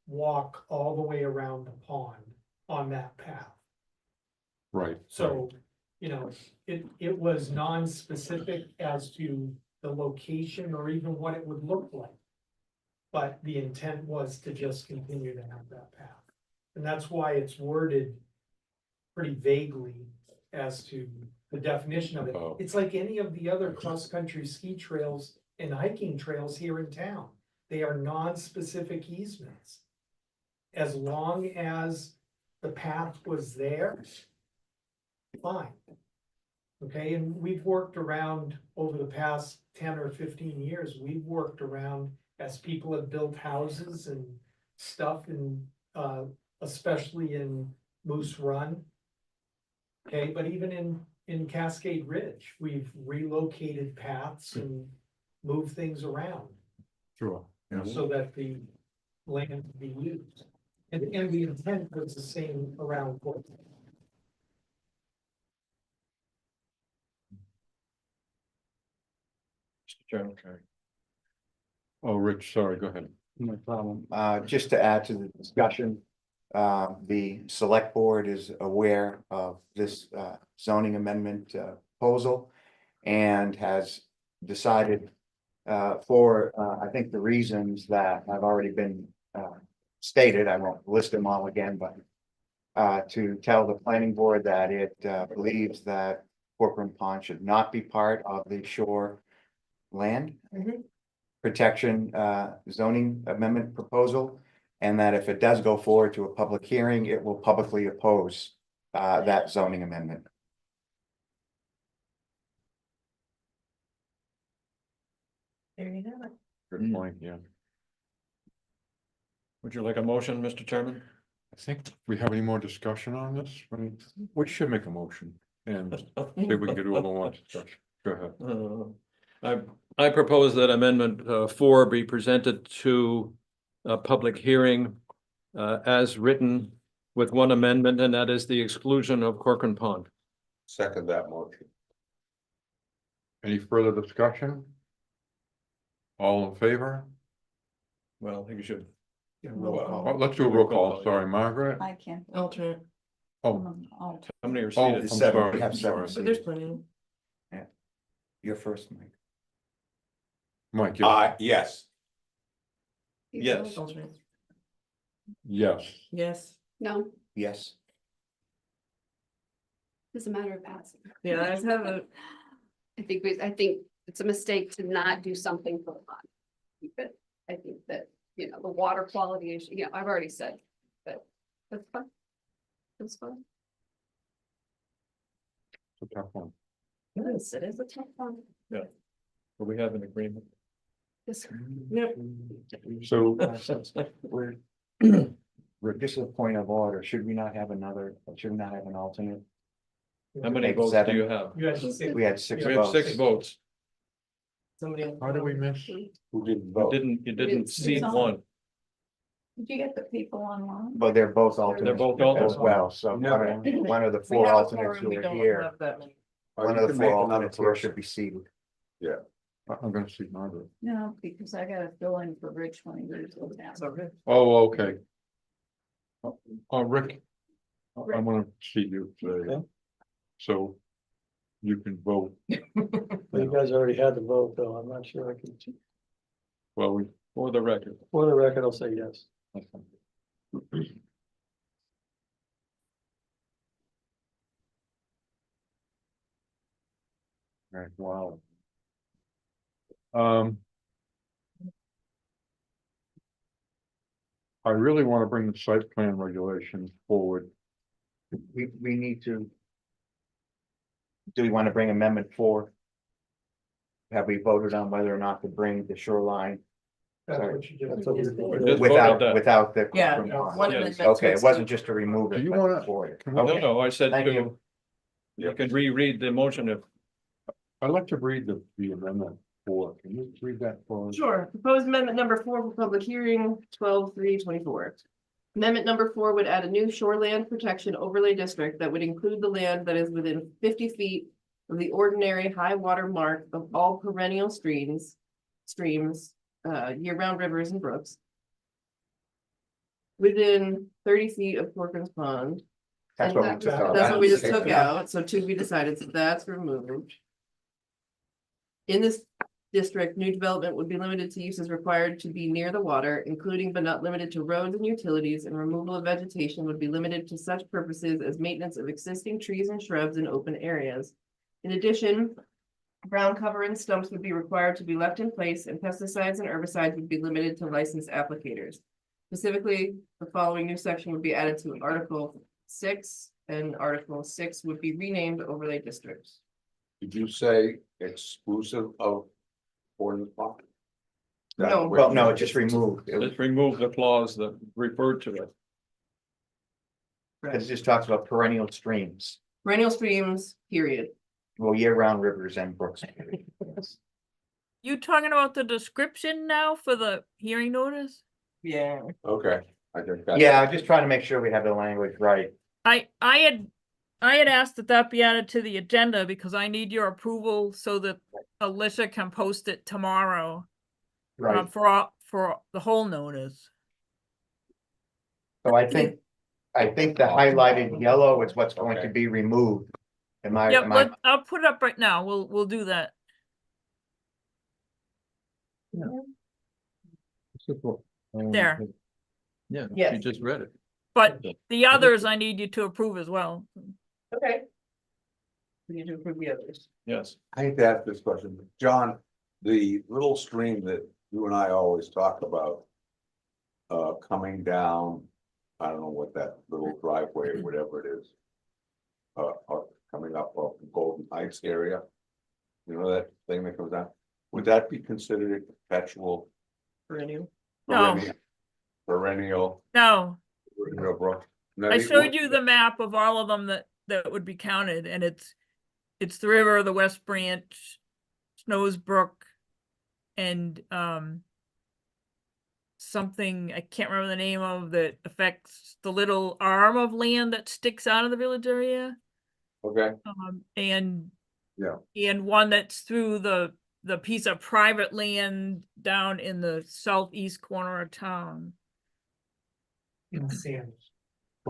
walk all the way around the pond on that path. Right. So, it was non-specific as to the location or even what it would look like. But the intent was to just continue to have that path. And that's why it's worded pretty vaguely as to the definition of it. Oh. It's like any of the other cross-country ski trails and hiking trails here in town. They are non-specific easements. As long as the path was there, fine. Okay, and we've worked around over the past 10 or 15 years, we've worked around as people have built houses and stuff and especially in Moose Run. Okay, but even in Cascade Ridge, we've relocated paths and moved things around Sure. Yeah. so that the land can be used. And the intent was the same around Portland. Mr. Chairman. Oh, Rich, sorry, go ahead. No problem. Just to add to the discussion, the select board is aware of this zoning amendment proposal and has decided for, I think, the reasons that have already been stated, I won't list them all again, but to tell the planning board that it believes that Corcoran Pond should not be part of the shore land protection zoning amendment proposal, and that if it does go forward to a public hearing, it will publicly oppose that zoning amendment. There you have it. Good point, yeah. Would you like a motion, Mr. Chairman? I think we have any more discussion on this? I mean, we should make a motion and see if we can do a little more discussion. Go ahead. I propose that amendment 4 be presented to a public hearing as written with one amendment, and that is the exclusion of Corcoran Pond. Second that motion. Any further discussion? All in favor? Well, I think you should. Oh, let's do a roll call. Sorry, Margaret. I can. Alternate, Oh, How many are oh, I'm seated? sorry, We have I'm seven. sorry. but there's plenty. You're first, Mike. Mike, yes. Yes. Yes. Alternate, Yes. yes. No, Yes. it's a matter of passing. Yeah, I just have a, I think it's a mistake to not do something for the pond. But I think that, the water quality issue, I've already said, but that's fine. That's fine. It's a tough one. yes, it is a tough one. But we have an agreement. This- Yep. So, We're just a point of order. Should we not have an alternate? How many Make votes do seven. you have? You had six. We had six We have votes. 6 votes. Somebody else. how do we miss? Who didn't You vote? didn't seat one. Did you get the people online? But they're both alternates both as alternates. well, so one of the We four have a alternates quorum, we who are don't here, have that many. one of the four alternates here should be seated. I'm gonna see Margaret. No, because I gotta fill in for Rich when he goes to town. So good. Oh, okay. Rick, I'm gonna see you today. Okay. So you can vote. Well, you guys already had the vote, though. I'm not sure I can, Well, we. For the record. for the record, I'll say yes. Right, wow. I really want to bring the site plan regulations forward. We need to. Do we want to bring amendment 4? Have we voted on whether or not to bring the shoreline That's Sorry. what you just. That's what we- Just voted without, that. without the? Yeah, Corcoran one Pond? amendment. to Okay, it wasn't exclude- just to remove it. Do you but wanna- for it. Can we- No, no, I said Thank you. you can reread the motion if. I'd like to read the amendment for, can you read that for us? Sure, proposed amendment number 4 for public hearing, 12/3/24. Amendment number 4 would add a new shoreland protection overlay district that would include the land that is within 50 feet of the ordinary high water mark of all perennial streams, year-round rivers and brooks. Within 30 feet of Corcoran's Pond. That's what we took out. That's what we just took out, so to be decided, so that's removed. In this district, new development would be limited to uses required to be near the water, including but not limited to roads and utilities, and removal of vegetation would be limited to such purposes as maintenance of existing trees and shrubs in open areas. In addition, ground cover and stumps would be required to be left in place, and pesticides and herbicides would be limited to licensed applicators. Specifically, the following new section would be added to Article 6, and Article 6 would be renamed overlay districts. Did you say exclusive of Gordon Pond? No. Well, no, it just removed. Let's remove the clause that referred to it. It just talks about perennial streams, Perennial streams, period. well, year-round rivers and brooks. You talking about the description now for the hearing notice? Yeah. Okay, I think that. Yeah, I'm just trying to make sure we have the language right. I had asked that that be added to the agenda because I need your approval so that Alicia can post it tomorrow. Right. For the whole notice. So I think the highlighted yellow is what's going to be removed. Yep, I'll put it up right now. We'll do that. There. Yeah, Yes. you just read it. But the others I need you to approve as well. Okay. We need to approve the others. Yes. I hate to ask this question, but John, the little stream that you and I always talk about. Coming down, I don't know what that little driveway or whatever it is. Coming up off the Golden Heights area. You know that thing that comes down, would that be considered a perpetual? Perennial. No. Perennial No, brook? I showed you the map of all of them that would be counted, and it's the river, the West Branch, Snows Brook, and something I can't remember the name of that affects the little arm of land that sticks out of the village area. Okay, And yeah, and one that's through the piece of private land down in the southeast corner of town.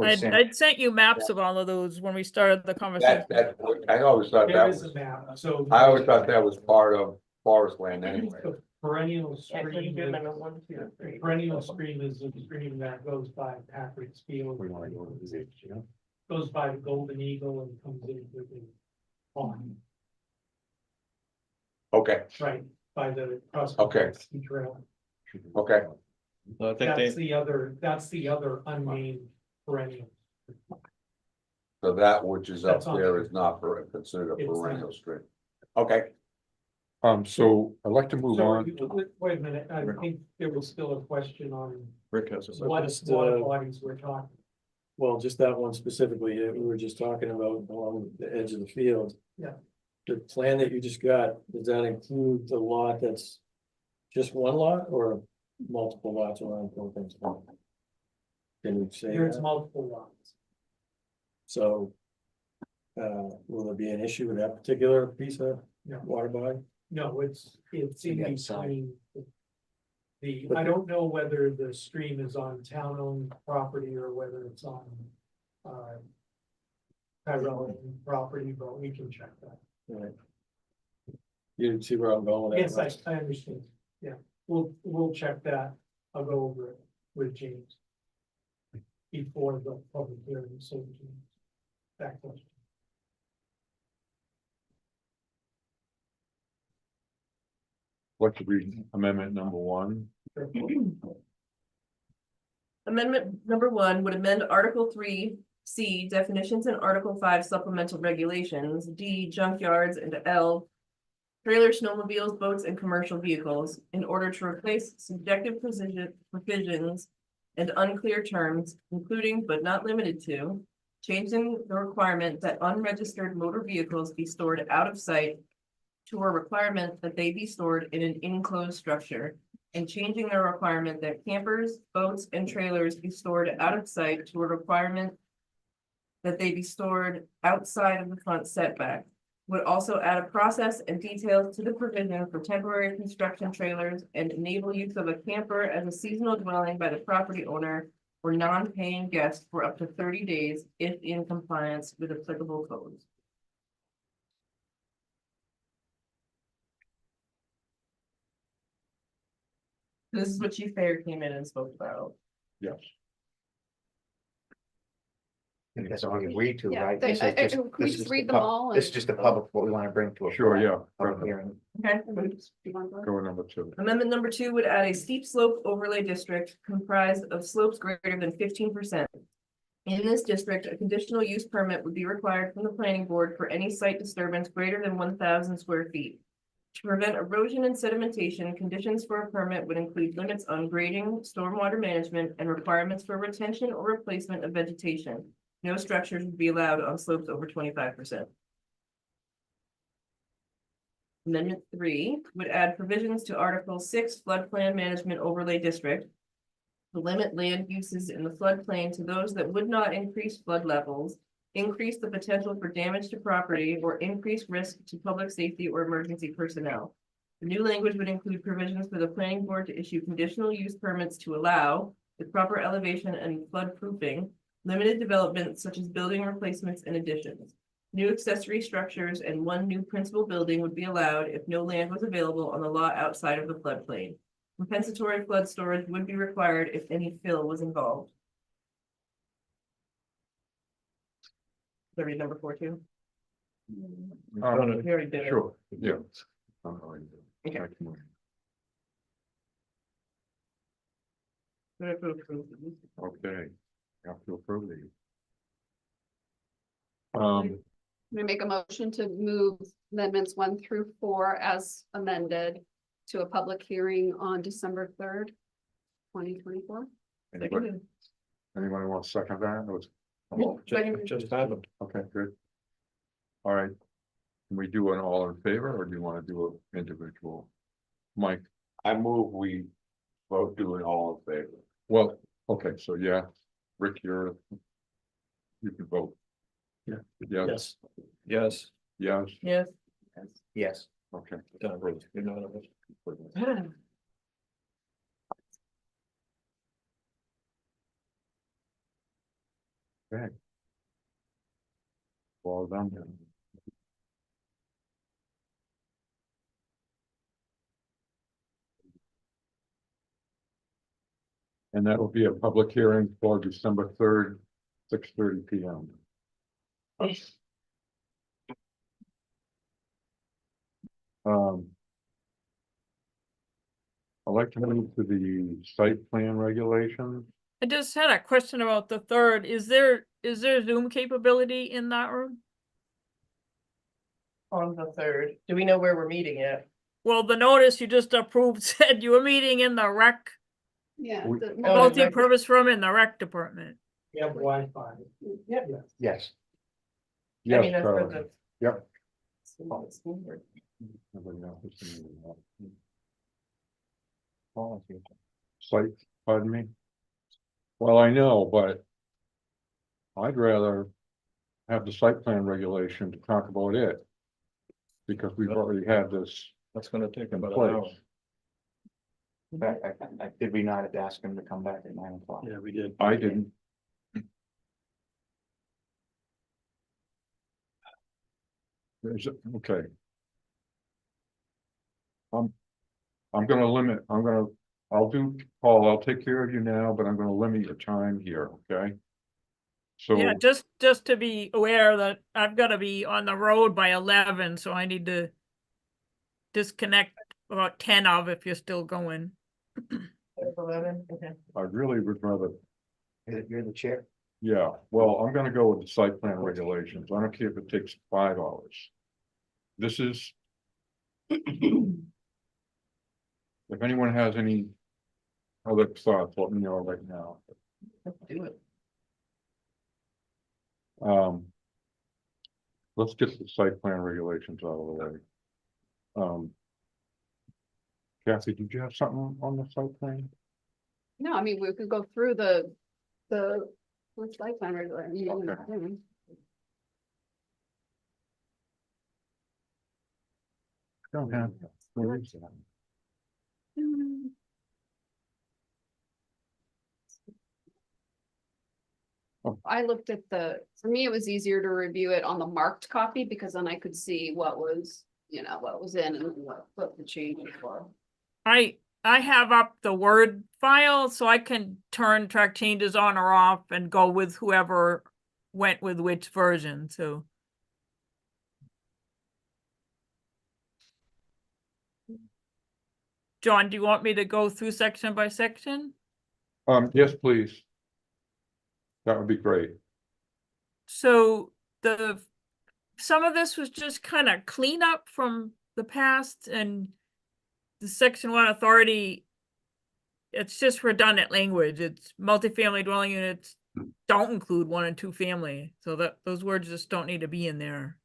I'd sent you maps of all of those when we started the conversation. that, I always thought There that is was, a map, so. I always thought that was part of forest land anyway. The perennial Yeah, so you stream, do amendment 1, 2, the 3. perennial stream is a stream that goes by Patrick's Field. Goes by the Golden Eagle and comes into the pond, Okay, right, by the. Okay. Trail. okay, So I think That's they, the other unnamed perennial. so that which is up That's on there there. is not considered a It's not. perennial stream. Okay, So I'd like to move So, on. wait a minute, I think there was still a question on Rick has it. what Just, water bodies we're talking. Well, just that one specifically, we were just talking about along the edge of the field. Yeah. The plan that you just got, does that include the lot that's just one lot or multiple lots around Pilgrim's Pond? Can you say There's that? multiple lots. So, will there be an issue with that particular piece of No. water body? No, it's in Yeah, sorry. between. I don't know whether the stream is on town-owned property or whether it's on. Tyrone property, but we can check that. Right. You see where I'm going with that? Yes, I understand. Yeah, we'll check that. I'll go over it with James. Before the public hearing, so we can. That question. What to read amendment number 1? Amendment number 1 would amend Article 3C definitions and Article 5 supplemental regulations, D junkyards, and L trailers, snowmobiles, boats, and commercial vehicles in order to replace subjective provisions and unclear terms, including but not limited to changing the requirement that unregistered motor vehicles be stored out of sight to a requirement that they be stored in an enclosed structure, and changing the requirement that campers, boats, and trailers be stored out of sight to a requirement that they be stored outside of the front setback. Would also add a process and details to the provision for temporary construction trailers and enable use of a camper as a seasonal dwelling by the property owner or non-paying guest for up to 30 days if in compliance with applicable codes. This is what Chief Fair came in and spoke about. Yes. I think that's all we agreed to, Yeah, right? they- This is just- can we this just is read the them pub- all This is and- just the public, what we want to bring to a. Sure, yeah. Public hearing. Okay. Go with number 2. Amendment number 2 would add a steep slope overlay district comprised of slopes greater than 15%. In this district, a conditional use permit would be required from the planning board for any site disturbance greater than 1,000 square feet. To prevent erosion and sedimentation, conditions for a permit would include limits on grading, stormwater management, and requirements for retention or replacement of vegetation. No structures would be allowed on slopes over 25%. Amendment 3 would add provisions to Article 6 floodplain management overlay district. To limit land uses in the floodplain to those that would not increase flood levels, increase the potential for damage to property, or increase risk to public safety or emergency personnel. The new language would include provisions for the planning board to issue conditional use permits to allow, with proper elevation and flood proofing, limited development such as building replacements and additions. New accessory structures and 1 new principal building would be allowed if no land was available on the lot outside of the floodplain. Compensatory flood storage would be required if any fill was involved. Should I read number 4 too? We already did it. Sure, yeah. Okay. Should I approve these? Okay, have to approve these. I'm gonna make a motion to move amendments 1 through 4 as amended to a public hearing on December 3rd, 2024. Anybody want to second that? Or Just had them. Okay, good. All right. Can we do an all in favor, or do you want to do an individual? Mike, I move we vote do it all in favor. well, okay, so yeah, Rick, you can vote. Yeah. Yes, Yes. yes, Yes. Yes. okay. Done. Unanimous. Okay. Well done. then. And that will be a public hearing for December 3rd, 6:30 PM. I'd like to move to the site plan regulations. I just had a question about the 3rd. Is there Zoom capability in that room? On the 3rd. Do we know where we're meeting yet? Well, the notice you just approved said you were meeting in the rec, Yeah. We- the- Oh, multi-purpose room in the rec department. You have Wi-Fi. Yep. Yes. I mean, Yes, that's for Carolyn. the. Yep. School board. Nobody else is in the- Site, pardon me? Well, I know, but I'd rather have the site plan regulation to talk about it. Because we've already had this That's gonna take in about an hour. place. Did we not ask him to come back at 9 o'clock? Yeah, we did. I didn't. Okay. I'm gonna limit, Paul, I'll take care of you now, but I'm gonna limit your time here, okay? So, Yeah, just to be aware that I've gotta be on the road by 11, so I need to disconnect about 10 of if you're still going. 11, okay. I really would rather, You're the chair. yeah, well, I'm gonna go with the site plan regulations. I don't care if it takes 5 hours. This is. If anyone has any other thoughts, let me know right now. Let's do it. Let's get the site plan regulations out of the way. Kathy, did you have something on the site plan? No, I mean, we could go through the site plan regulation. Okay. Don't have. Where is that? I looked at for me, it was easier to review it on the marked copy because then I could see what was in and what the changes were. I I have up the Word file, so I can turn track changes on or off and go with whoever went with which version, so. John, do you want me to go through section by section? Yes, please. That would be great. So some of this was just kind of cleanup from the past, and the section 1 authority, it's just redundant language. It's multifamily dwelling units don't include 1 and 2 family, so that those words just don't need to be in there.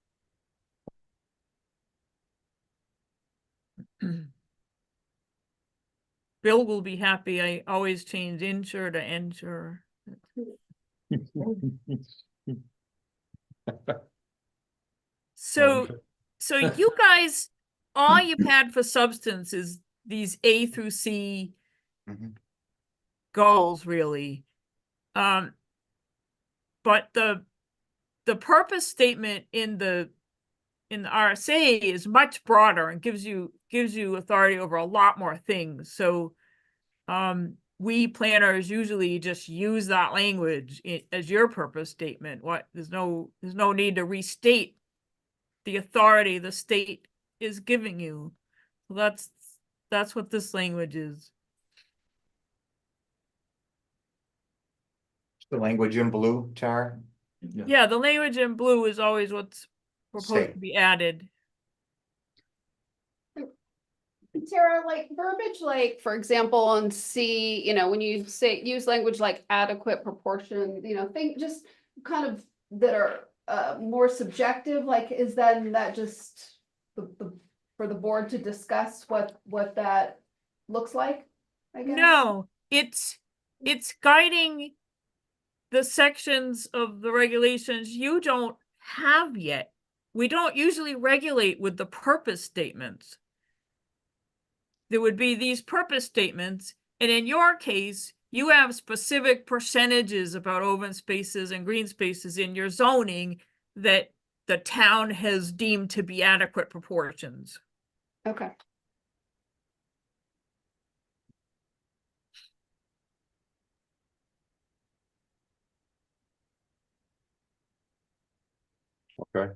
Bill will be happy. I always change insure to ensure. So you guys, all you've had for substance is these A through C Mhm. goals, really. But the purpose statement in the RSA is much broader and gives you authority over a lot more things. So we planners usually just use that language as your purpose statement. There's no need to restate the authority the state is giving you. So that's what this language is. The language in blue, Tara? Yeah, the language in blue is always what's proposed Same. to be added. Sarah, like verbiage, like, for example, on C, you know, when you say, use language like adequate proportion, you know, think just kind of that are more subjective, like, is then that just for the board to discuss what that looks like, I guess? No, it's guiding the sections of the regulations you don't have yet. We don't usually regulate with the purpose statements. There would be these purpose statements, and in your case, you have specific percentages about open spaces and green spaces in your zoning that the town has deemed to be adequate proportions. Okay. Okay.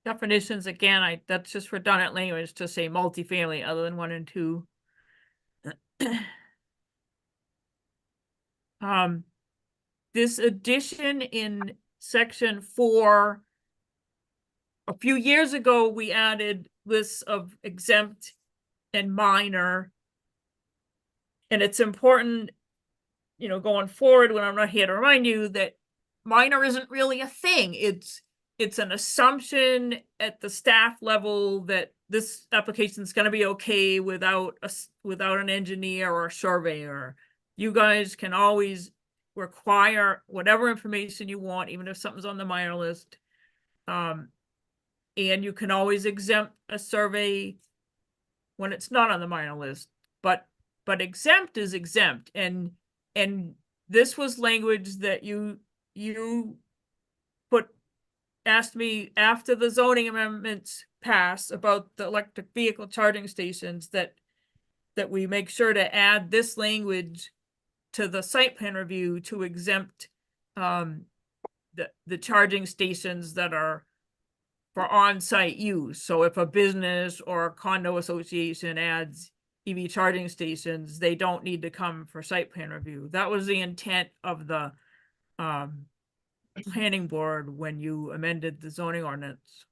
Definitions, again, that's just redundant language to say multifamily other than 1 and 2. This addition in section 4, a few years ago, we added lists of exempt and minor. And it's important, you know, going forward, when I'm not here to remind you that minor isn't really a thing. It's an assumption at the staff level that this application is going to be okay without an engineer or a surveyor. You guys can always require whatever information you want, even if something's on the minor list. And you can always exempt a survey when it's not on the minor list. But exempt is exempt, and this was language that you asked me after the zoning amendments passed about the electric vehicle charging stations, that we make sure to add this language to the site plan review to exempt the charging stations that are for on-site use. So if a business or a condo association adds EV charging stations, they don't need to come for site plan review. That was the intent of the planning board when you amended the zoning ordinance.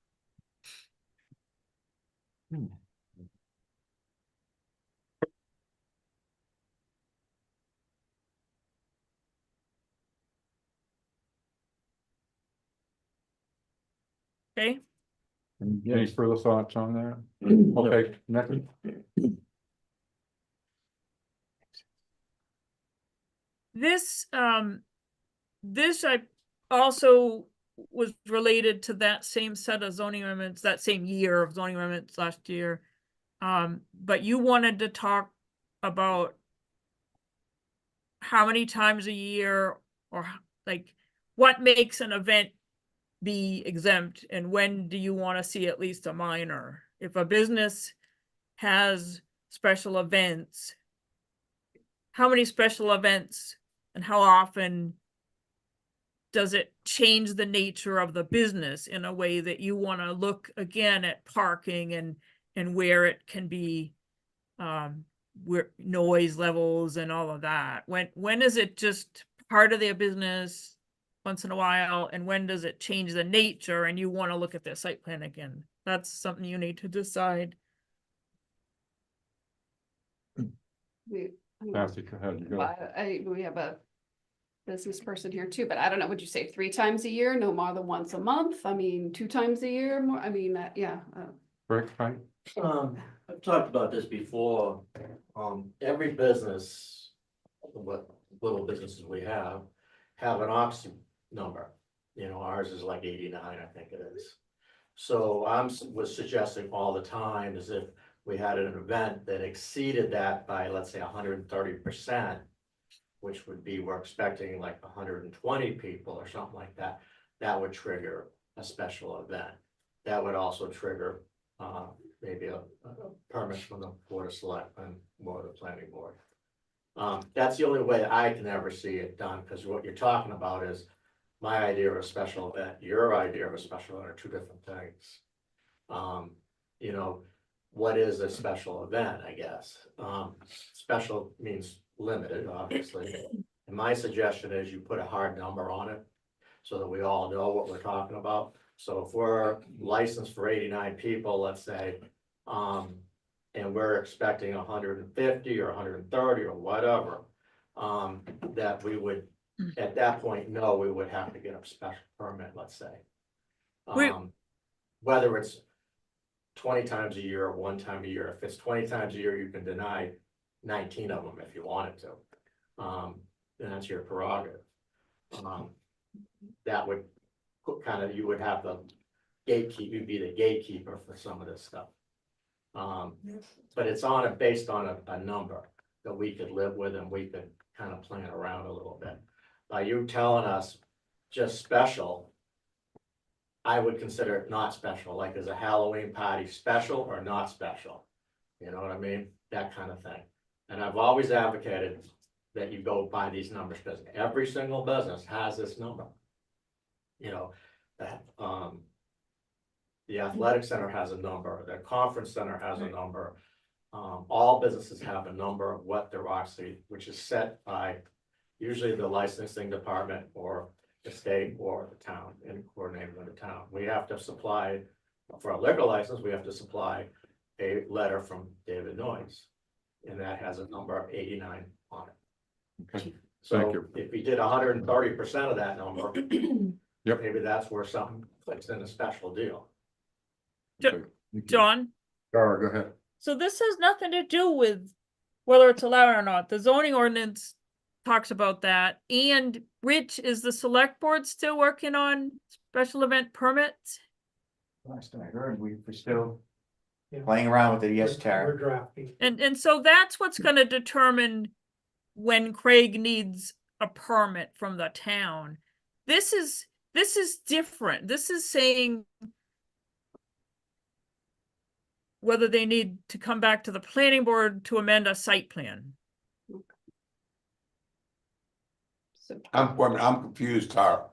Okay. Any further thoughts on that? Okay, next. This I also was related to that same set of zoning amendments, that same year of zoning amendments last year. But you wanted to talk about how many times a year, or like what makes an event be exempt, and when do you want to see at least a minor? If a business has special events, how many special events and how often does it change the nature of the business in a way that you want to look again at parking and where it can be, where noise levels and all of that? When is it just part of their business once in a while, and when does it change the nature and you want to look at their site plan again? That's something you need to decide. Kathy, go ahead, you go. We have a business person here too, but I don't know, would you say 3 times a year, no more than once a month? I mean, 2 times a year more, I mean, yeah. Rick, hi. I've talked about this before, every business, what little businesses we have an ox number. You know, ours is like 89, I think it is. So was suggesting all the time is if we had an event that exceeded that by, let's say, 130%, which would be, we're expecting like 120 people or something like that, that would trigger a special event. That would also trigger maybe a permit from the Board of Selectmen or the Planning Board. That's the only way I can ever see it done, because what you're talking about is my idea of a special event, your idea of a special event are 2 different things. You know, what is a special event, I guess? Special means limited, obviously. And my suggestion is you put a hard number on it so that we all know what we're talking about. So if we're licensed for 89 people, let's say, and we're expecting 150 or 130 or whatever, that we would, at that point, know we would have to get a special permit, let's say. Whether it's 20 times a year or 1 time a year. If it's 20 times a year, you can deny 19 of them if you wanted to. Then that's your prerogative. That would kind of, you would have the gatekeeper, you'd be the gatekeeper for some of this stuff. But it's based on a number that we could live with and we could kind of plan around a little bit. By you telling us just special, I would consider it not special, like is a Halloween party special or not special? You know what I mean? That kind of thing. And I've always advocated that you go by these numbers, because every single business has this number. You know, that the athletic center has a number, the conference center has a number. All businesses have a number of what they're actually, which is set by usually the licensing department or the state or the town, and coordinated with the town. We have to supply, for a liquor license, we have to supply a letter from David Noyes, and that has a number of 89 on it. Okay. So Thank you. if we did 130% of that number, Yep. maybe that's where something clicks in a special deal. John? Dara, go ahead. So this has nothing to do with whether it's allowed or not. The zoning ordinance talks about that. And Rich, is the select board still working on special event permits? Last I heard, we're still Yeah. playing around with it. Yes, We're Tara. drafting. And so that's what's gonna determine when Craig needs a permit from the town. This is different. This is saying whether they need to come back to the planning board to amend a site plan. So I'm confused, Tara.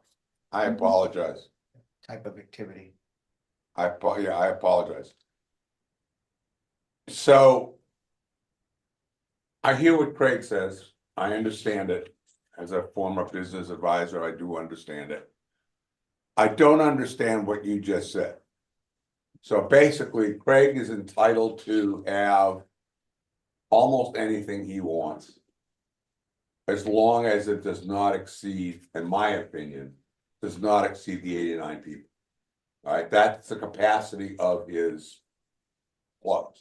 I apologize. Type of activity. I apologize. So I hear what Craig says. I understand it. As a former business advisor, I do understand it. I don't understand what you just said. So basically, Craig is entitled to have almost anything he wants, as long as it does not exceed, in my opinion, does not exceed the 89 people. All right, that's the capacity of his club.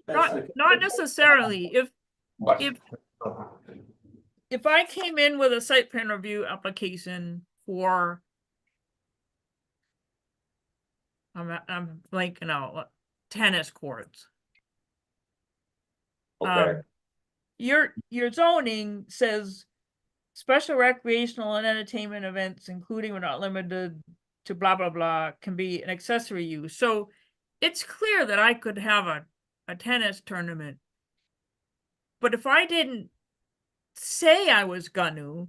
Not necessarily. But If I came in with a site plan review application for I'm blanking out, tennis courts. okay, Your zoning says special recreational and entertainment events, including but not limited to blah, blah, blah, can be an accessory use. So it's clear that I could have a tennis tournament. But if I didn't say I was gonna,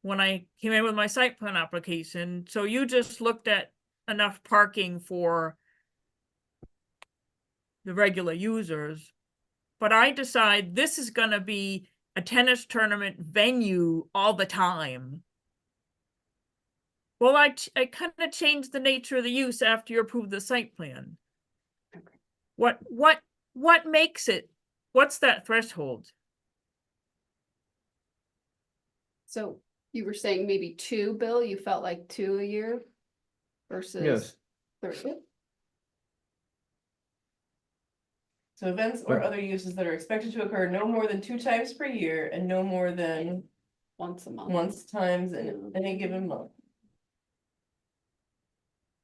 when I came in with my site plan application, so you just looked at enough parking for the regular users, but I decide this is gonna be a tennis tournament venue all the time. Well, I kind of changed the nature of the use after you approved the site plan. What makes it, what's that threshold? So you were saying maybe two, Bill, you felt like 2 a year versus Yes. 30? So events or other uses that are expected to occur no more than 2 times per year and no more than Once a month. once times in any given month.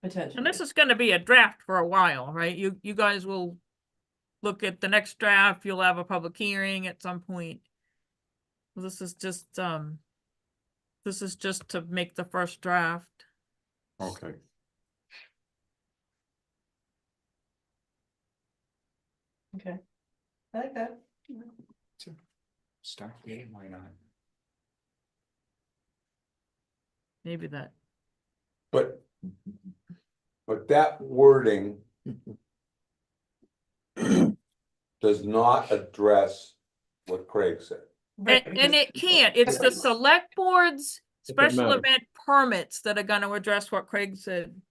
Potentially. And this is gonna be a draft for a while, right? You guys will look at the next draft, you'll have a public hearing at some point. This is just to make the first draft. Okay. Okay. I like that. Start game, why not? Maybe that. But that wording does not address what Craig said. And it can't, it's the select board's It doesn't special matter. event permits that are gonna address what Craig said.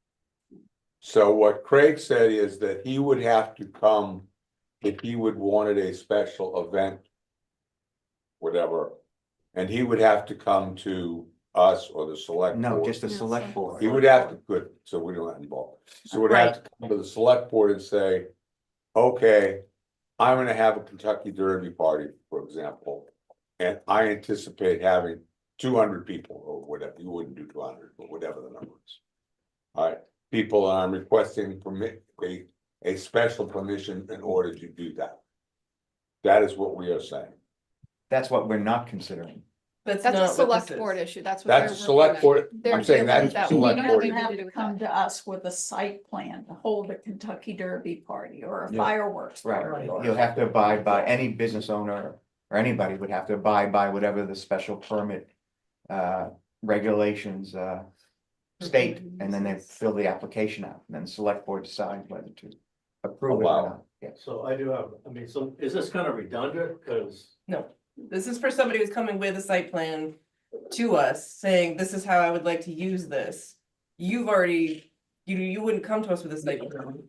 So what Craig said is that he would have to come if he would wanted a special event. Whatever, and he would have to come to us or the select No, board. just the select board. He would have to, good, so we don't have involved, so would have to come to the select board and say, okay. I'm gonna have a Kentucky Derby party, for example, and I anticipate having 200 people or whatever, you wouldn't do 200, but whatever the number is. All right, people, I'm requesting a special permission in order to do that. That is what we are saying. That's what we're not considering. That's a not what this select is. board issue, that's what That's they're a select working on. board, They're I'm saying dealing that's with that. a We select don't board. have have to do to with come that. to us with a site plan to hold a Kentucky Derby party or a Yeah. fireworks party. Right, or- you'll have to abide by, any business owner or anybody would have to abide by whatever the special permit. Regulations state, and then they fill the application out, and then the select board decides whether to approve it or Allow. not. Yes. So I do have, I mean, so is this kind of redundant? Because No, this is for somebody who's coming with a site plan to us, saying, this is how I would like to use this. You've already, you wouldn't come to us with a site plan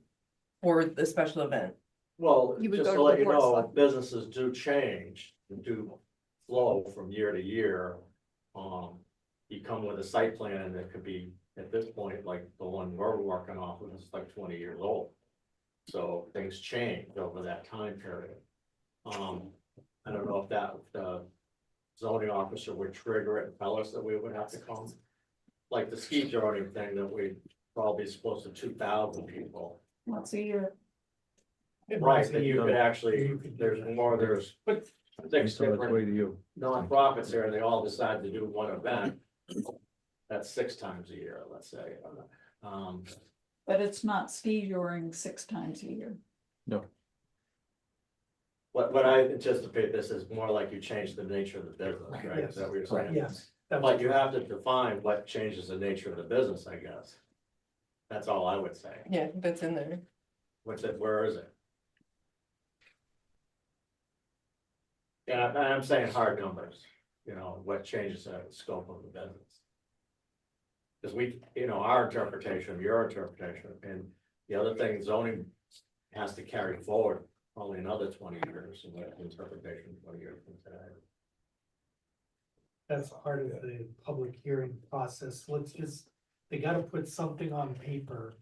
for the special event. well, You would just go to to let the you board of know, selectmen. businesses do change, and do flow from year to year. You come with a site plan and it could be, at this point, like the one we're working off of is like 20 years old. So things change over that time period. I don't know if the zoning officer would trigger it and tell us that we would have to come. Like the ski joining thing that we probably supposed to 2,000 people. Once a year. Right, that you could actually, there's six So it's way different to you. nonprofits here, and they all decide to do one event. That's 6 times a year, let's say. But it's not ski touring 6 times a year. What I anticipate this is more like you change the nature of the business, right? Is that what you're saying? Yes. But you have to define what changes the nature of the business, I guess. That's all I would say. Yeah, that's in there. What's it, where is it? Yeah, and I'm saying hard numbers, what changes the scope of the business. Because our interpretation, your interpretation, and the other thing, zoning has to carry forward probably another 20 years, and that interpretation 20 years from today. That's part of the public hearing process. They gotta put something on paper.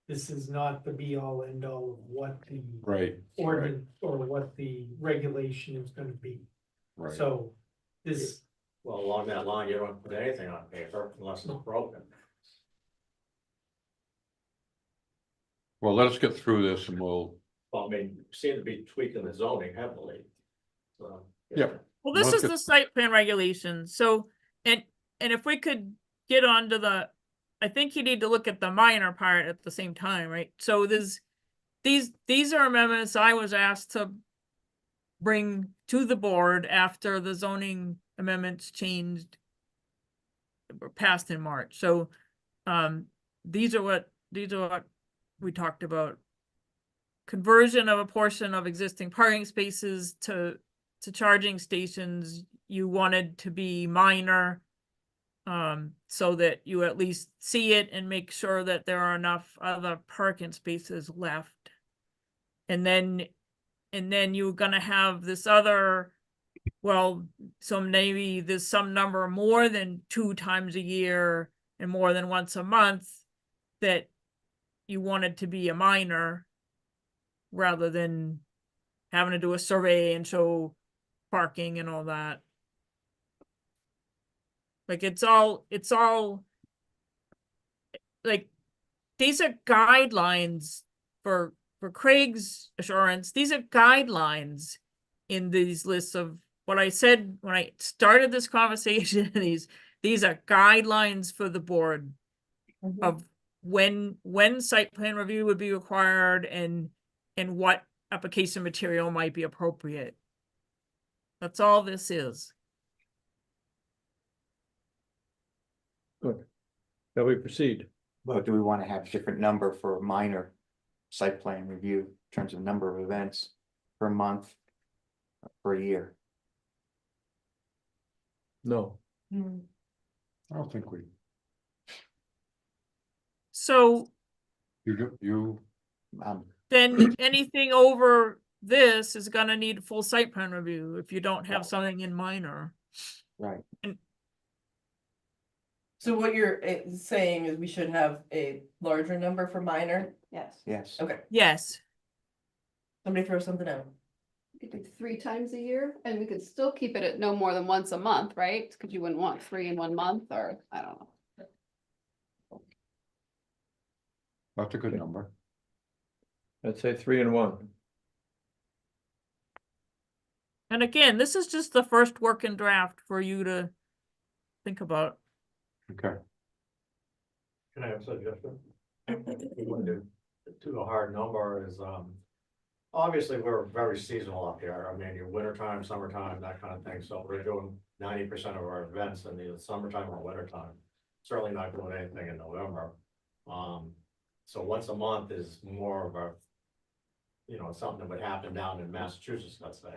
This is not the be all end all of what the Right. ordinance or what the regulation is gonna be. Right. So this, Well, along that line, you don't put anything on paper unless it's broken. Well, let us get through this and we'll, Well, I mean, you seem to be tweaking the zoning heavily. So. Yeah. Well, this Let's is get- the site plan regulations, so And if we could get onto I think you need to look at the minor part at the same time, right? So these are amendments I was asked to bring to the board after the zoning amendments changed or passed in March. So these are what we talked about. Conversion of a portion of existing parking spaces to charging stations you wanted to be minor, so that you at least see it and make sure that there are enough other parking spaces left. And then you're gonna have this other, well, so maybe there's some number more than 2 times a year and more than once a month that you wanted to be a minor, rather than having to do a survey and show parking and all that. Like it's all like, these are guidelines for Craig's assurance. These are guidelines in these lists of what I said when I started this conversation. These are guidelines for the board of when site plan review would be required and what application material might be appropriate. That's all this is. Good. Shall we proceed? Well, do we want to have a different number for a minor site plan review in terms of number of events per month, per year? No. I don't think we, So you, then anything over this is gonna need a full site plan review if you don't have something in minor. Right. So what you're saying is we should have a larger number for minor? Yes. Yes. Okay, Yes. somebody throw something out. We could do 3 times a year, and we could still keep it at no more than once a month, right? Because you wouldn't want 3 in 1 month, or I don't know. that's a good number. Let's say 3 and 1. And again, this is just the first working draft for you to think about. Okay. Can I have a suggestion? To the hard number is, obviously, we're very seasonal up here. I mean, your wintertime, summertime, that kind of thing. So we're doing 90% of our events in the summertime or wintertime. Certainly not doing anything in November. So once a month is more of a, something that would happen down in Massachusetts, let's say,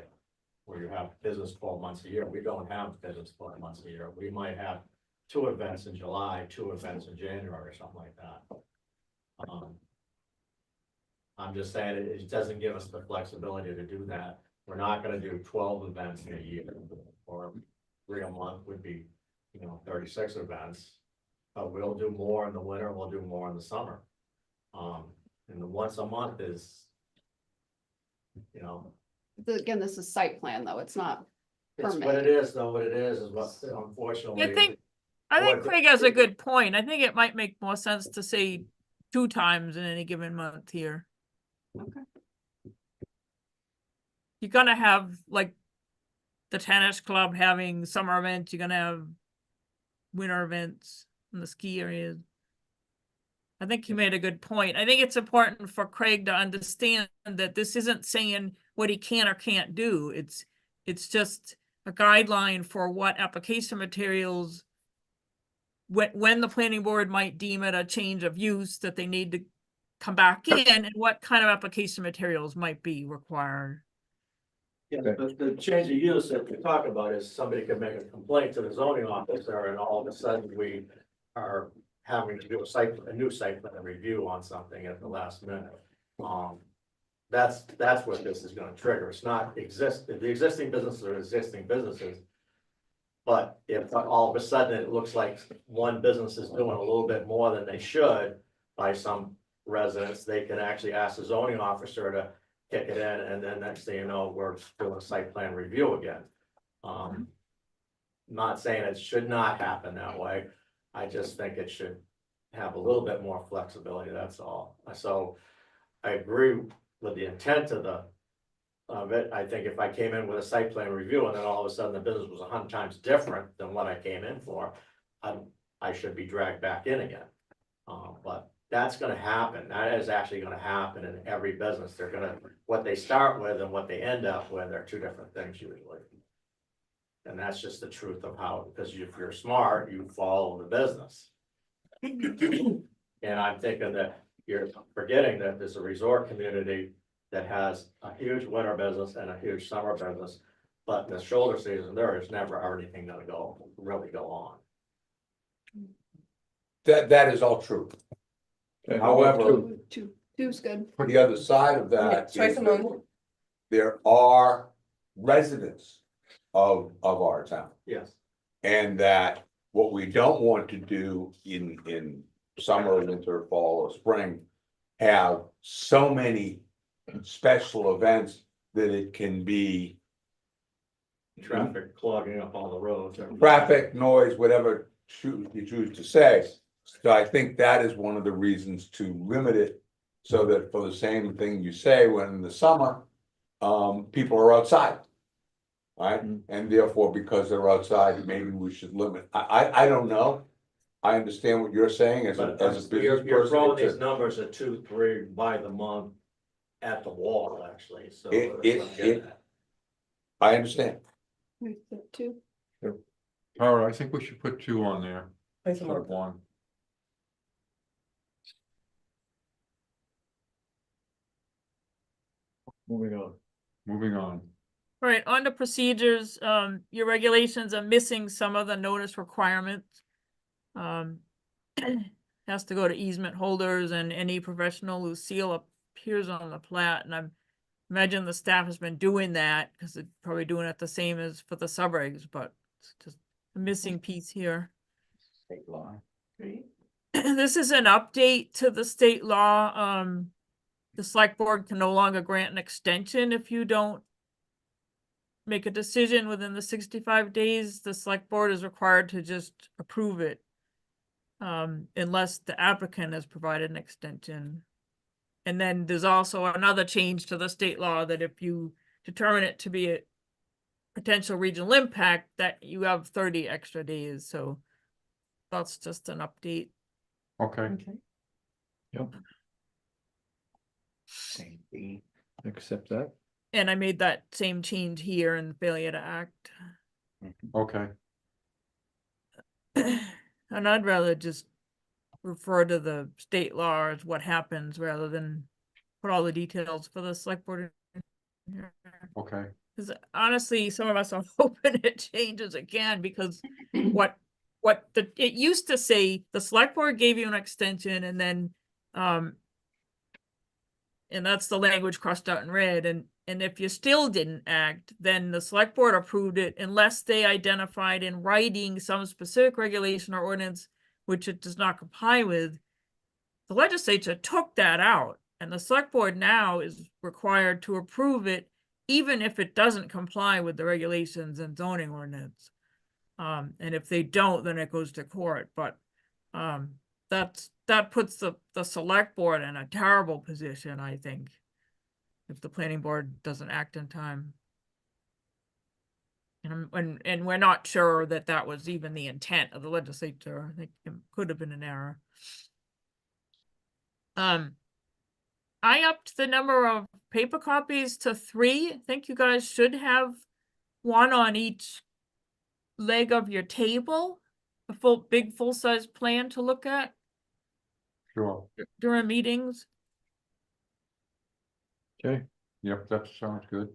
where you have business 12 months a year. We don't have business 12 months a year. We might have 2 events in July, 2 events in January, or something like that. I'm just saying it doesn't give us the flexibility to do that. We're not gonna do 12 events in a year, or 3 a month would be, 36 events. But we'll do more in the winter, we'll do more in the summer. And the once a month is, Again, this is site plan, though. It's not it's permit. what it is, though, what it is what unfortunately. I think Or the- Craig has a good point. I think it might make more sense to say 2 times in any given month here. Okay. You're gonna have like the tennis club having summer events, you're gonna have winter events in the ski areas. I think you made a good point. I think it's important for Craig to understand that this isn't saying what he can or can't do. It's just a guideline for what application materials, when the planning board might deem it a change of use that they need to come back in, and what kind of application materials might be required. Yeah, the change of use that we're talking about is somebody could make a complaint to the zoning officer, and all of a sudden we are having to do a new site plan review on something at the last minute. That's what this is gonna trigger. It's not the existing businesses are existing businesses. But if all of a sudden it looks like one business is doing a little bit more than they should by some residents, they can actually ask the zoning officer to kick it in, and then next thing you know, we're doing a site plan review again. Not saying it should not happen that way. I just think it should have a little bit more flexibility, that's all. So I agree with the intent of the of it. I think if I came in with a site plan review and then all of a sudden the business was 100 times different than what I came in for, I should be dragged back in again. But that's gonna happen. That is actually gonna happen in every business. They're gonna, what they start with and what they end up with are two different things usually. And that's just the truth of how, because if you're smart, you follow the business. And I'm thinking that you're forgetting that there's a resort community that has a huge winter business and a huge summer business. But the shoulder season, there is never anything gonna really go on. That is all true. However, Two's good. for the other side of that, Choice is among- there are residents of our town. Yes. And that what we don't want to do in summer, winter, fall, or spring, have so many special events that it can be Traffic clogging up all the roads. traffic, noise, whatever you choose to say. So I think that is one of the reasons to limit it, so that for the same thing you say, when in the summer, people are outside. Right, and therefore, because they're outside, maybe we should limit, I don't know. I understand what you're saying as a But business you're throwing person. these numbers at 2, 3 by the month at the wall, actually, so. It- that's what I'm getting at. I understand. Two. All right, I think we should put 2 on there, Choice instead of among- 1. Moving on. Moving on. All right, on to procedures, your regulations are missing some of the notice requirements. Has to go to easement holders and any professional whose seal appears on the plat, and I imagine the staff has been doing that, because they're probably doing it the same as for the subregs, but it's just a missing piece here. State law. This is an update to the state law, the select board can no longer grant an extension if you don't make a decision within the 65 days. The select board is required to just approve it. Unless the applicant has provided an extension. And then there's also another change to the state law that if you determine it to be a potential regional impact, that you have 30 extra days, so that's just an update. Okay, Yep, Same thing. accept that. And I made that same change here in failure to act. okay, And I'd rather just refer to the state law as what happens rather than put all the details for the select board. okay. Because honestly, some of us are hoping it changes again, because what it used to say, the select board gave you an extension and then, and that's the language crossed out in red, and if you still didn't act, then the select board approved it unless they identified in writing some specific regulation or ordinance which it does not comply with. The legislature took that out, and the select board now is required to approve it even if it doesn't comply with the regulations and zoning ordinance. And if they don't, then it goes to court, but that puts the select board in a terrible position, I think, if the planning board doesn't act in time. And we're not sure that that was even the intent of the legislature. I think it could have been an error. I upped the number of paper copies to 3. I think you guys should have one on each leg of your table, a big full-size plan to look at Sure. during meetings. Okay, Yep, that sounds good.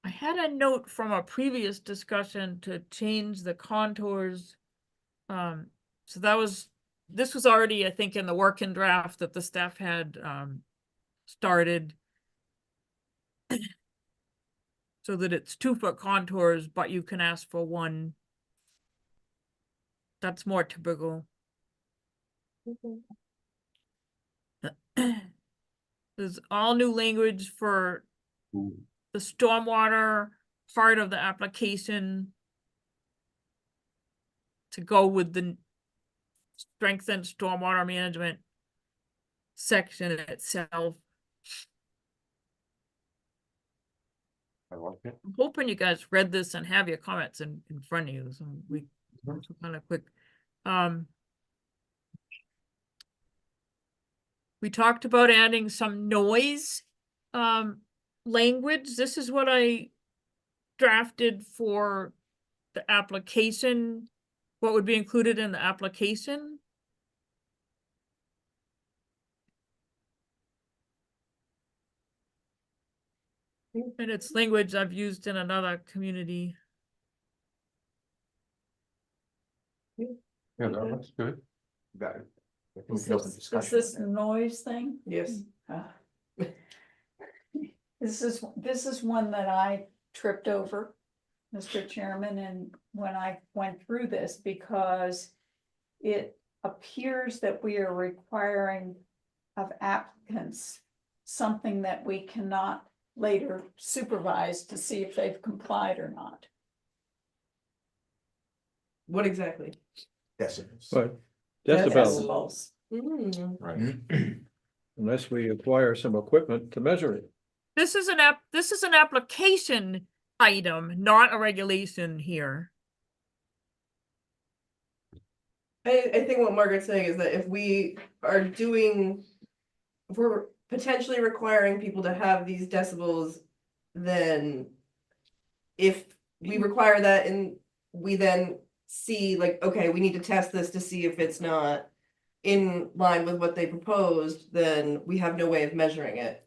I had a note from a previous discussion to change the contours. So this was already, I think, in the working draft that the staff had started. So that it's 2-foot contours, but you can ask for 1. That's more typical. There's all new language for the stormwater part of the application to go with the strengthened stormwater management. section itself. I like it. I'm hoping you guys read this and have your comments in front of you, so we kind of quick. We talked about adding some noise language. This is what I drafted for the application, what would be included in the application. And it's language I've used in another community. Yeah, that looks good. Got it. Is this noise thing? Yes. Ah. This is one that I tripped over, Mr. Chairman, and when I went through this, because it appears that we are requiring of applicants something that we cannot later supervise to see if they've complied or not. What exactly? Decibels. But decibels, Decibels. Hmm. Right. unless we acquire some equipment to measure it. This is an application item, not a regulation here. I think what Margaret's saying is that if we are doing, if we're potentially requiring people to have these decibels, then if we require that and we then see like, okay, we need to test this to see if it's not in line with what they proposed, then we have no way of measuring it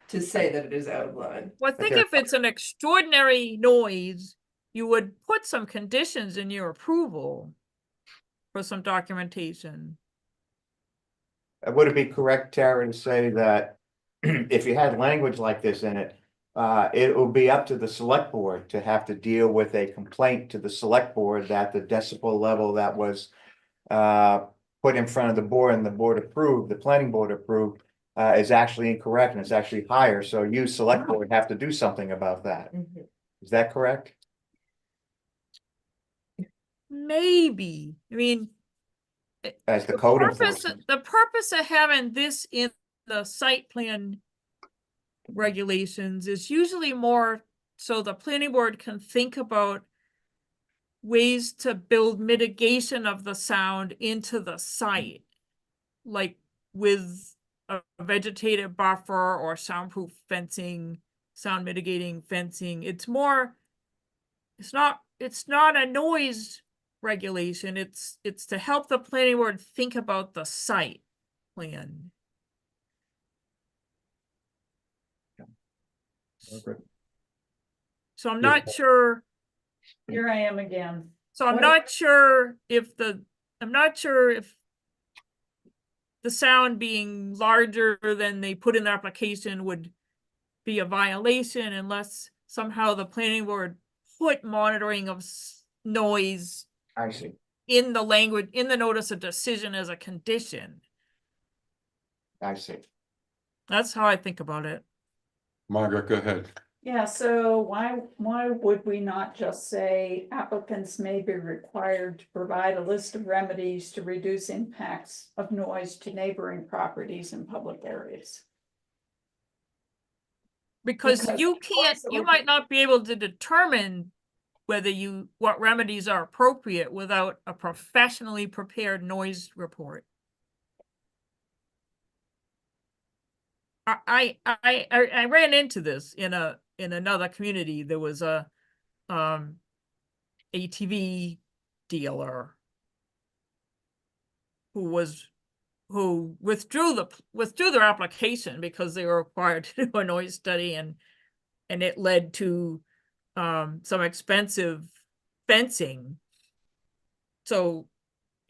to say that it is out of line. Well, I think Okay. if it's an extraordinary noise, you would put some conditions in your approval for some documentation. Would it be correct, Tara, to say that if you had language like this in it, it will be up to the select board to have to deal with a complaint to the select board that the decibel level that was put in front of the board and the board approved, the planning board approved, is actually incorrect and it's actually higher. So you select board have to do something about that. Is that correct? Maybe, I mean, As the code purpose, enforcement. the purpose of having this in the site plan regulations is usually more so the planning board can think about ways to build mitigation of the sound into the site, like with a vegetative buffer or soundproof fencing, sound mitigating fencing. It's more, it's not a noise regulation. It's to help the planning board think about the site plan. So I'm not sure. Here I am again. So I'm What- not sure if I'm not sure if the sound being larger than they put in the application would be a violation unless somehow the planning board put monitoring of noise I see. in the language, in the notice of decision as a condition. I see. That's how I think about it. Margaret, go ahead. Yeah, so why would we not just say applicants may be required to provide a list of remedies to reduce impacts of noise to neighboring properties and public areas? Because Because you of course can't, it you would might be- not be able to determine whether what remedies are appropriate without a professionally prepared noise report. I ran into this in another community. There was a ATV dealer who withdrew their application because they were required to do a noise study, and it led to some expensive fencing. So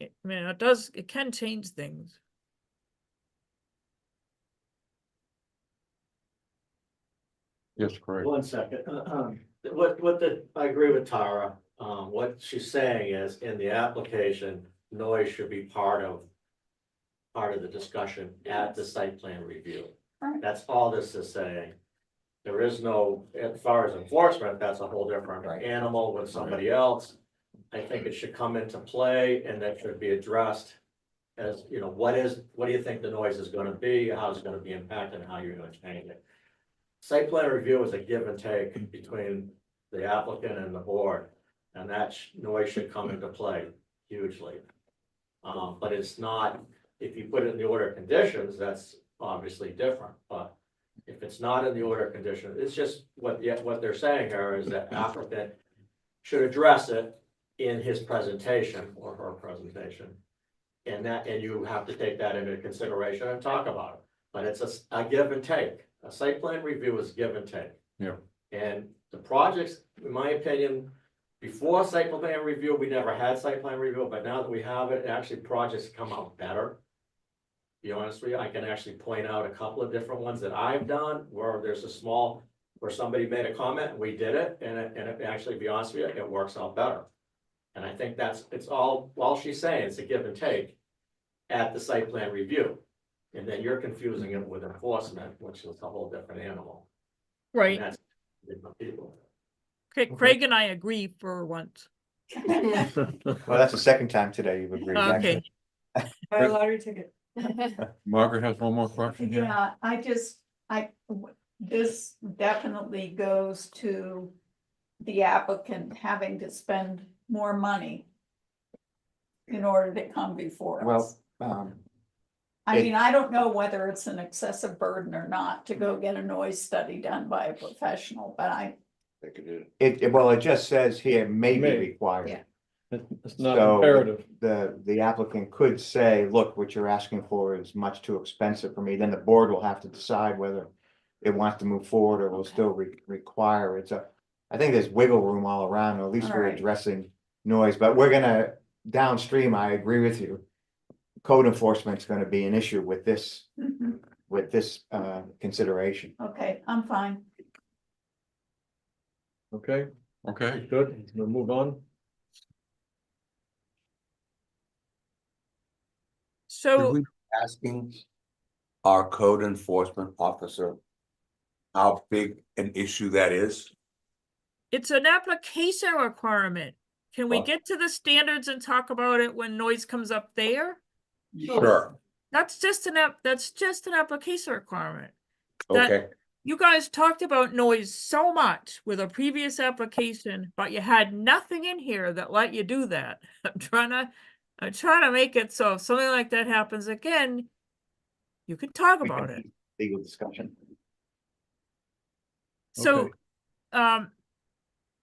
I mean, it can change things. Yes, correct. 1 second, I agree with Tara, what she's saying is, in the application, noise should be part of the discussion at the site plan review. Right. That's all this is saying. There is no, as far as enforcement, that's a whole different animal with somebody else. I think it should come into play and that should be addressed as, you know, what do you think the noise is gonna be, how's it gonna be impacted, and how you're gonna change it. Site plan review is a give and take between the applicant and the board, and that noise should come into play hugely. But it's not, if you put it in the order of conditions, that's obviously different, but if it's not in the order of conditions, it's just what they're saying here is that applicant should address it in his presentation or her presentation. And you have to take that into consideration and talk about it, but it's a give and take. A site plan review is give and take. Yeah. And the projects, in my opinion, before site plan review, we never had site plan review, but now that we have it, actually projects come out better. To be honest with you, I can actually point out a couple of different ones that I've done where there's where somebody made a comment and we did it, and it actually, to be honest with you, it works out better. And I think it's all she's saying, it's a give and take at the site plan review. And then you're confusing it with enforcement, which is a whole different animal. Right. And that's different people. Okay, Craig and I agree for once. Well, that's the second time today you've agreed. Okay. actually. Buy a lottery ticket. Margaret has one more question here. Yeah, this definitely goes to the applicant having to spend more money in order to come before us. Well, I mean, I don't know whether it's an excessive burden or not to go get a noise study done by a professional, but it just says here may be May. required. Yeah. It's not So imperative. the applicant could say, look, what you're asking for is much too expensive for me, then the board will have to decide whether it wants to move forward or will still require it. So I think there's wiggle room all around, or at least All we're right. addressing noise, but we're gonna downstream, I agree with you. Code enforcement's gonna be an issue with this Mhm. consideration. Okay, I'm fine. Okay, Okay, good. We'll move on. Should So we be asking our code enforcement officer how big an issue that is? it's an application requirement. Can we What? get to the standards and talk about it when noise comes up there? Sure, That's just an application requirement. That- okay, You guys talked about noise so much with a previous application, but you had nothing in here that let you do that. I'm trying to make it so if something like that happens again, you can talk We about can it. Legal discussion. So, Okay.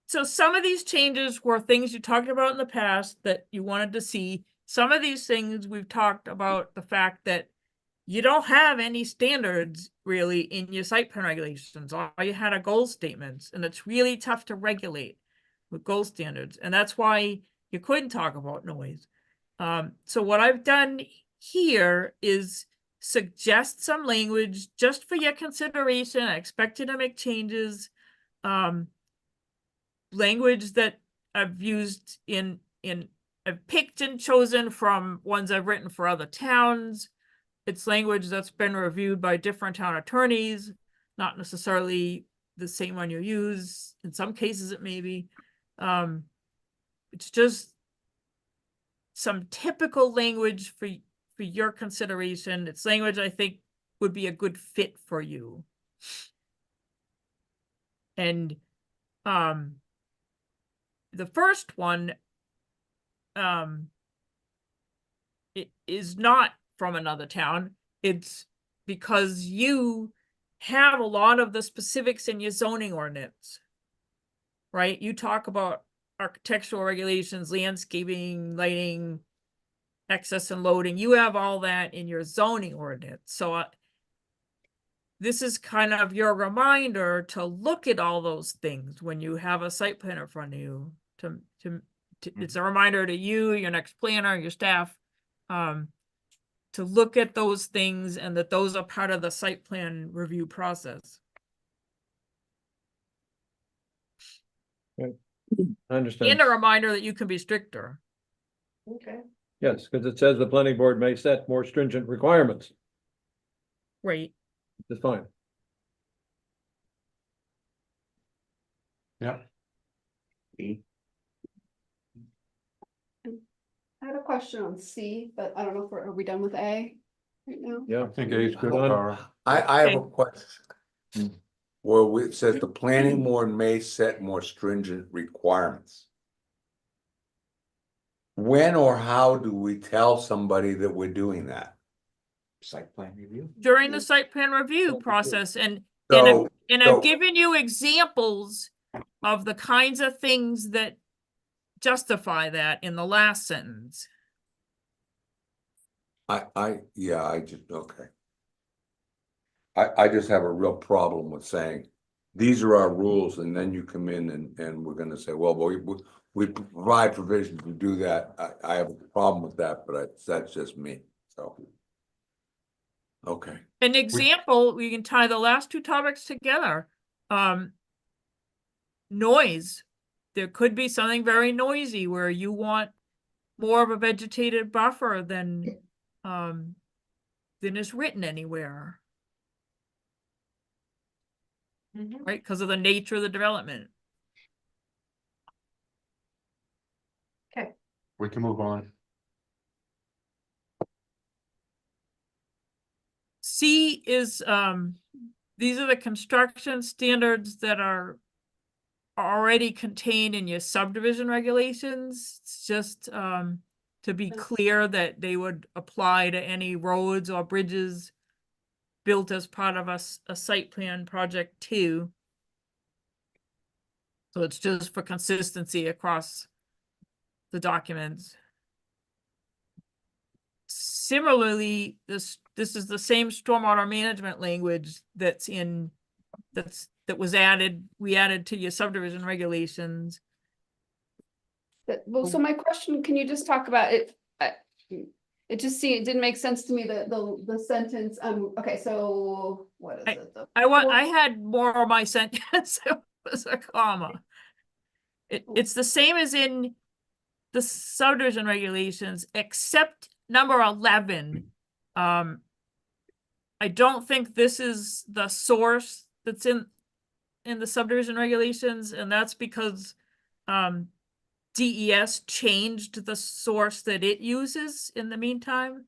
So some of these changes were things you talked about in the past that you wanted to see. Some of these things we've talked about the fact that you don't have any standards really in your site plan regulations. All you had are goal statements, and it's really tough to regulate with goal standards. And that's why you couldn't talk about noise. So what I've done here is suggest some language just for your consideration. I expect you to make changes. Language that I've used I've picked and chosen from ones I've written for other towns. It's language that's been reviewed by different town attorneys, not necessarily the same one you use. In some cases, it may be. It's just some typical language for your consideration. It's language I think would be a good fit for you. And the first one it is not from another town. It's because you have a lot of the specifics in your zoning ordinance, right? You talk about architectural regulations, landscaping, lighting, access and loading. You have all that in your zoning ordinance. So this is kind of your reminder to look at all those things when you have a site plan in front of you. It's a reminder to you, your next planner, your staff, to look at those things and that those are part of the site plan review process. I understand. And a reminder that you can be stricter. Okay. Yes, because it says the planning board may set more stringent requirements. Right. That's fine. yeah, I had a question on C, but I don't know if are we done with A right now? Yeah. I think A is good, Hold on. Tara. I have a Okay. question. Where it says the planning board may set more stringent requirements. When or how do we tell somebody that we're doing that? Site plan review. During the site plan review process, and So, and I've given you examples of the kinds of things that justify that in the last sentence. yeah, I just, okay. I just have a real problem with saying, these are our rules, and then you come in and we're gonna say, well, we provide provisions to do that. I have a problem with that, but that's just me, so. Okay, An example, we can tie the last two topics together. Noise. There could be something very noisy where you want more of a vegetated buffer than is written anywhere, right? Because of the nature of the development. We can move on. C is, these are the construction standards that are already contained in your subdivision regulations. It's just, to be clear that they would apply to any roads or bridges built as part of a site plan project too. So it's just for consistency across the documents. Similarly, this is the same stormwater management language that's in, that was added, we added to your subdivision regulations. Well, so my question, can you just talk about it? It just it didn't make sense to me that the sentence, okay, so what is it? I had more of my sentence, it was a comma. It's the same as in the subdivision regulations, except number 11. I don't think this is the source that's in the subdivision regulations, and that's because DES changed the source that it uses in the meantime.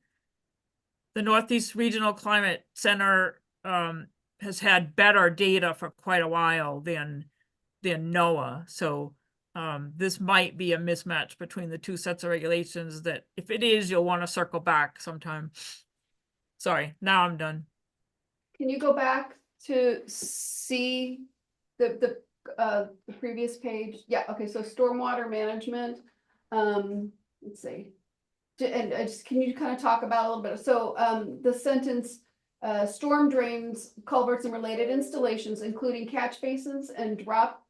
The Northeast Regional Climate Center has had better data for quite a while than NOAA. So this might be a mismatch between the two sets of regulations that, if it is, you'll want to circle back sometime. Sorry, now I'm done. Can you go back to see the previous page? Yeah, okay, so stormwater management, let's see. And just, can you kind of talk about a little bit, so the sentence, storm drains, culverts and related installations, including catch basins and drop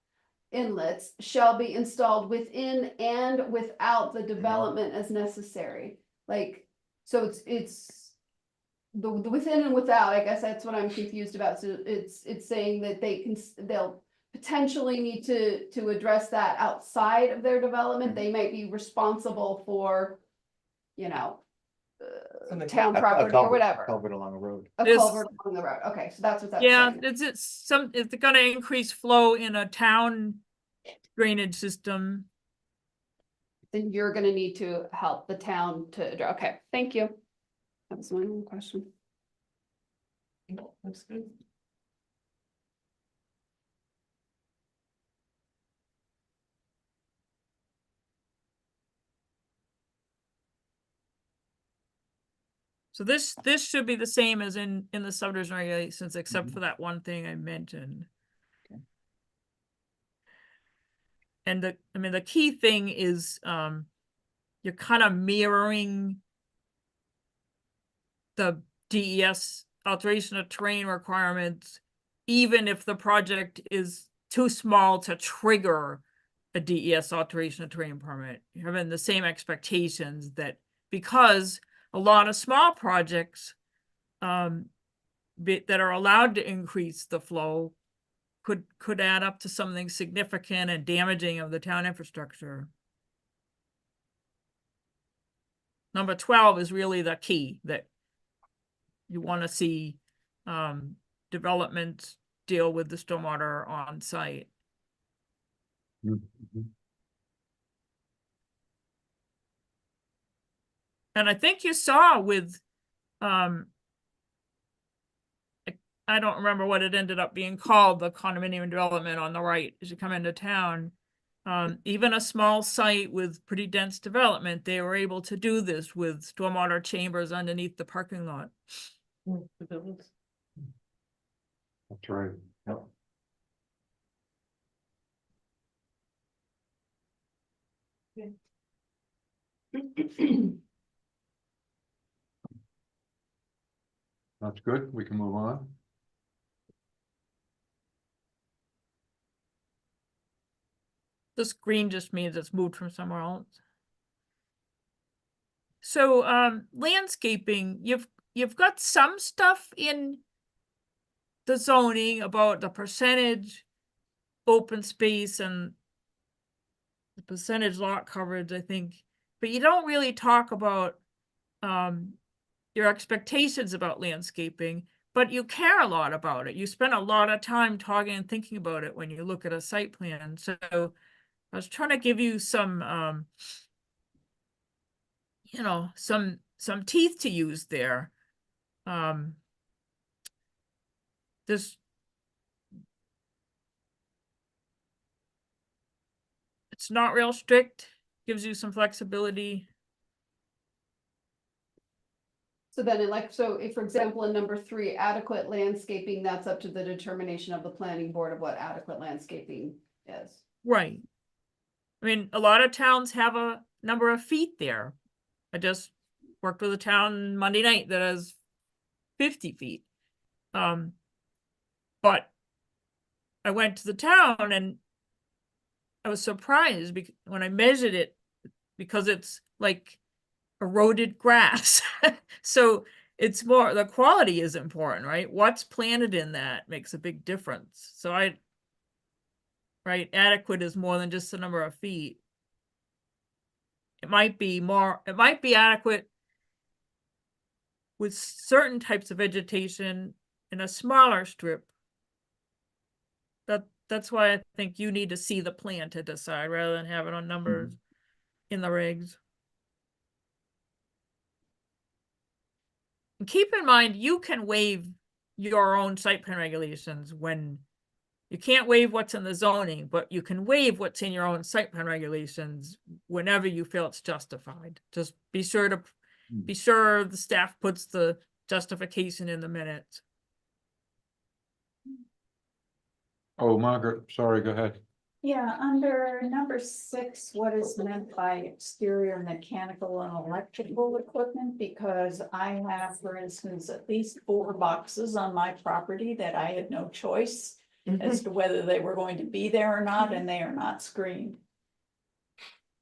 inlets, shall be installed within and without the development as necessary. Like, so it's the within and without, I guess that's what I'm confused about. So it's saying that they'll potentially need to address that outside of their development. They might be responsible for, you know, town property or whatever. Culvert along a road. A culvert along the road. Okay, so that's what that's Yeah, saying. it's gonna increase flow in a town drainage system. Then you're gonna need to help the town to address. Okay, thank you. That was my only question. Looks good. So this should be the same as in the subdivision regulations, except for that one thing I mentioned. Okay. And the key thing is, you're kind of mirroring the DES alteration of terrain requirements, even if the project is too small to trigger a DES alteration of terrain permit. You're having the same expectations that, because a lot of small projects that are allowed to increase the flow could add up to something significant and damaging of the town infrastructure. Number 12 is really the key, that you want to see development deal with the stormwater on site. And I think you saw with, I don't remember what it ended up being called, the condominium development on the right as you come into town. Even a small site with pretty dense development, they were able to do this with stormwater chambers underneath the parking lot. That's right. Yep. That's good. We can move on. This green just means it's moved from somewhere else. So, landscaping, you've got some stuff in the zoning about the percentage open space and the percentage lot coverage, I think, but you don't really talk about, your expectations about landscaping, but you care a lot about it. You spend a lot of time talking and thinking about it when you look at a site plan. So I was trying to give you some, you know, some teeth to use there. This, it's not real strict, gives you some flexibility. So then so if, for example, in number 3, adequate landscaping, that's up to the determination of the planning board of what adequate landscaping is. Right. I mean, a lot of towns have a number of feet there. I just worked with a town Monday night that has 50 feet. But I went to the town and I was surprised when I measured it, because it's like eroded grass. So it's more, the quality is important, right? What's planted in that makes a big difference. So right, adequate is more than just the number of feet. It might be adequate with certain types of vegetation in a smaller strip. That's why I think you need to see the plan to decide rather than have it on numbers in the regs. And keep in mind, you can waive your own site plan regulations when you can't waive what's in the zoning, but you can waive what's in your own site plan regulations whenever you feel it's justified. Just be sure the staff puts the justification in the minutes. Oh, Margaret, sorry, go ahead. Yeah, under number 6, what is meant by exterior mechanical and electrical equipment? Because I have, for instance, at least 4 boxes on my property that I had no choice as to whether they were going to be there or not, and they are not screened.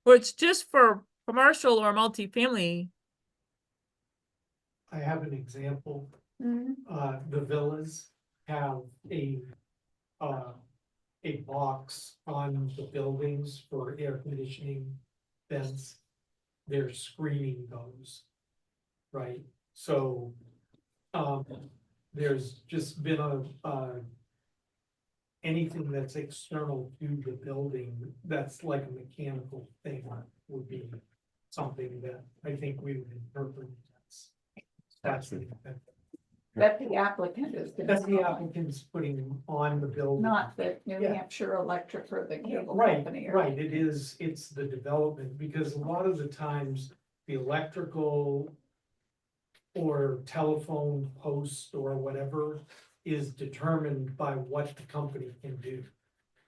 Well, it's just for commercial or multifamily. I have an example. Mm-hmm. The villas have a box on the buildings for air conditioning vents. They're screening those, right? So, there's just been anything that's external to the building, that's like a mechanical thing, would be something that I think we would interpret as. That the applicant is. That's the applicant's putting on the building. Not the New Yeah. Hampshire Electric or the cable Right, company. or- right, it's the development, because a lot of the times, the electrical or telephone post or whatever is determined by what the company can do.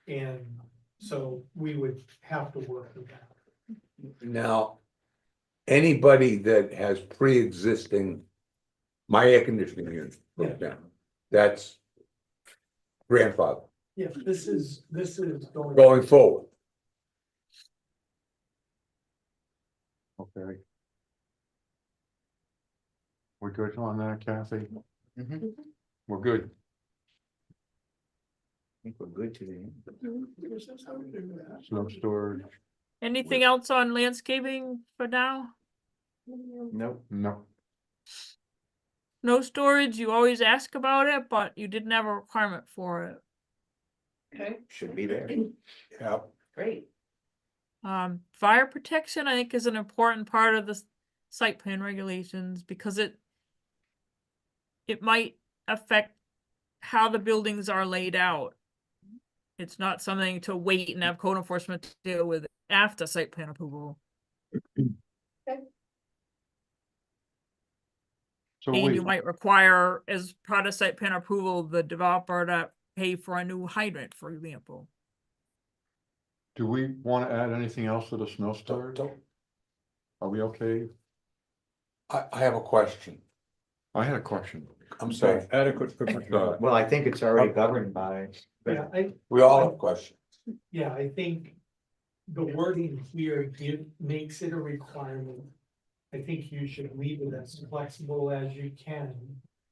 And so we would have to work with that. Now, anybody that has pre-existing, my air conditioning unit, for Yeah. example, that's grandfather Yeah, this is going. going forward. Okay. We're good on that, Kathy? Mhm. We're good. I think we're good today. Snow storage, Anything else on landscaping for now? Nope. no. No storage, you always ask about it, but you didn't have a requirement for it. Okay, Should be there. Yeah. great. Fire protection, I think, is an important part of this, site plan regulations because it might affect how the buildings are laid out. It's not something to wait and have code enforcement deal with after site plan approval. So And wait, you might require, as part of site plan approval, the developer to pay for a new hydrant, for example. do we want to add anything else to the snow storage? Are we okay? I have a question. I had a question. I'm sorry. Adequate. Well, I think it's already governed by. Yeah, We all have questions. yeah, I think the wording here makes it a requirement. I think you should leave it as flexible as you can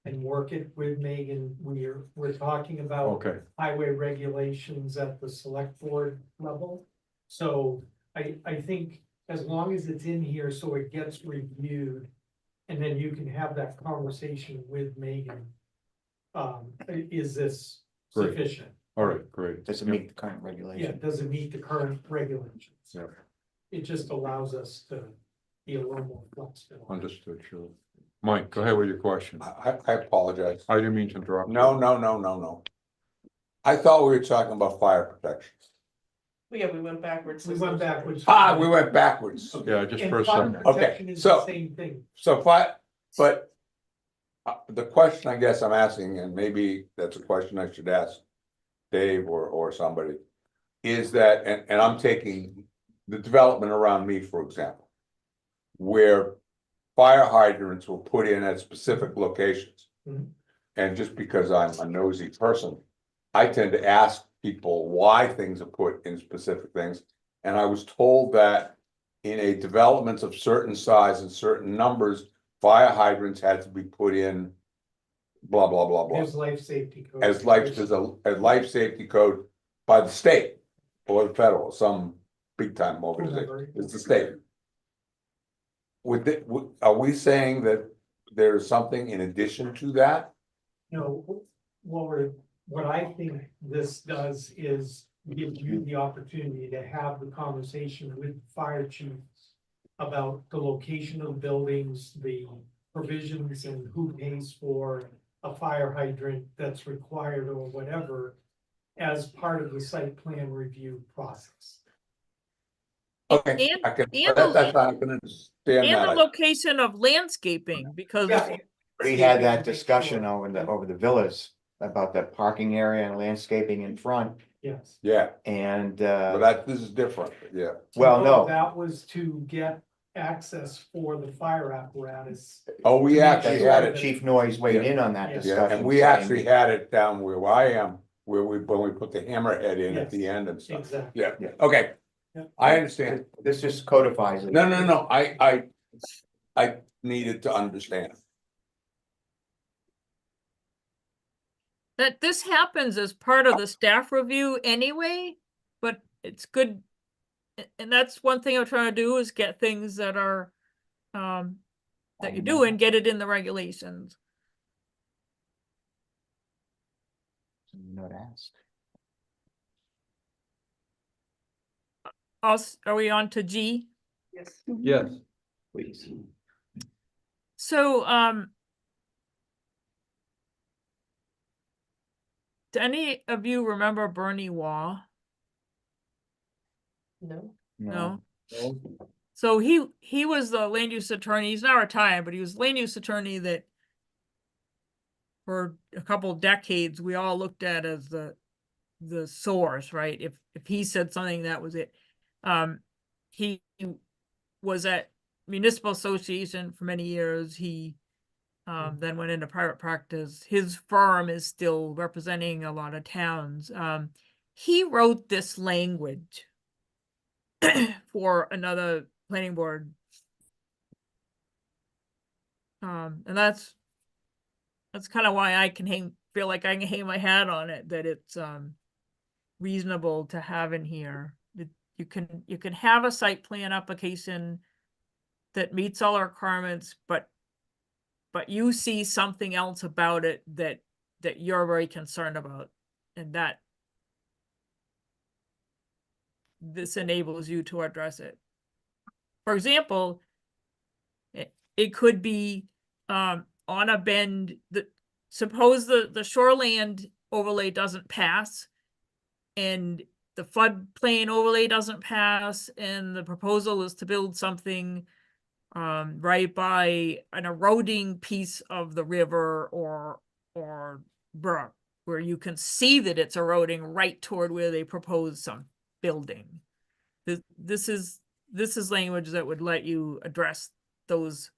and work it with Megan. We're talking about Okay, highway regulations at the select board level. So I think as long as it's in here, so it gets reviewed, and then you can have that conversation with Megan. Is this Great. sufficient? all right, great. Does it Yep. meet the current Yeah, regulation? does it meet the current regulations? Yeah. It just allows us to be a little more flexible. Understood, sure. Mike, go ahead with your question. I apologize. I didn't mean to interrupt. you. No. I thought we were talking about fire protection. Yeah, we went backwards. We went backwards. We went backwards. Yeah, just And for a fire second. protection Okay, is so- the same thing. So but the question I guess I'm asking, and maybe that's a question I should ask Dave or somebody, is that, and I'm taking the development around me, for example, where fire hydrants were put in at specific locations. Mhm. And just because I'm a nosy person, I tend to ask people why things are put in specific things. And I was told that in a development of certain size and certain numbers, fire hydrants had to be put in blah, blah, blah, blah. There's life safety code. There's a life safety code by the state or the federal, some big time organization, it's the state. Are we saying that there's something in addition to that? No, what I think this does is give you the opportunity to have the conversation with the fire chiefs about the location of buildings, the provisions and who pays for a fire hydrant that's required or whatever as part of the site plan review process. Okay, And- I can, and that's not gonna understand And the that. location of landscaping, because Yeah. We had that discussion over the villas about that parking area and landscaping in front Yes. Yeah, and, but this is different, yeah. well, no. That was to get access for the fire apparatus. Oh, we actually had it, Chief Noyes weighed in on that Yeah. yeah, discussion. and we saying- actually had it down where I am, when we put the hammerhead in at the Yes. end and stuff. Exactly. Yeah, Yeah. okay, Yeah. I understand. This just codifies it. No, I needed to understand. that this happens as part of the staff review anyway, but it's good. And that's one thing I'm trying to do is get things that are, that you do and get it in the regulations. Not asked. Are we on to G? Yes. Yes, Please. So, do any of you remember Bernie Waugh? No. No. So he was the land use attorney. He's now retired, but he was land use attorney that for a couple decades we all looked at as the source, right? If he said something, that was it. He was at Municipal Association for many years. He then went into private practice. His firm is still representing a lot of towns. He wrote this language for another planning board. And that's kind of why I can feel like I can hang my hat on it, that it's reasonable to have in here. You can have a site plan application that meets all our requirements, but you see something else about it that you're very concerned about, and that this enables you to address it. For example, It could be, on a bend that, suppose the shoreland overlay doesn't pass. And the floodplain overlay doesn't pass, and the proposal is to build something right by an eroding piece of the river or brook, where you can see that it's eroding right toward where they propose some building. This is language that would let you address those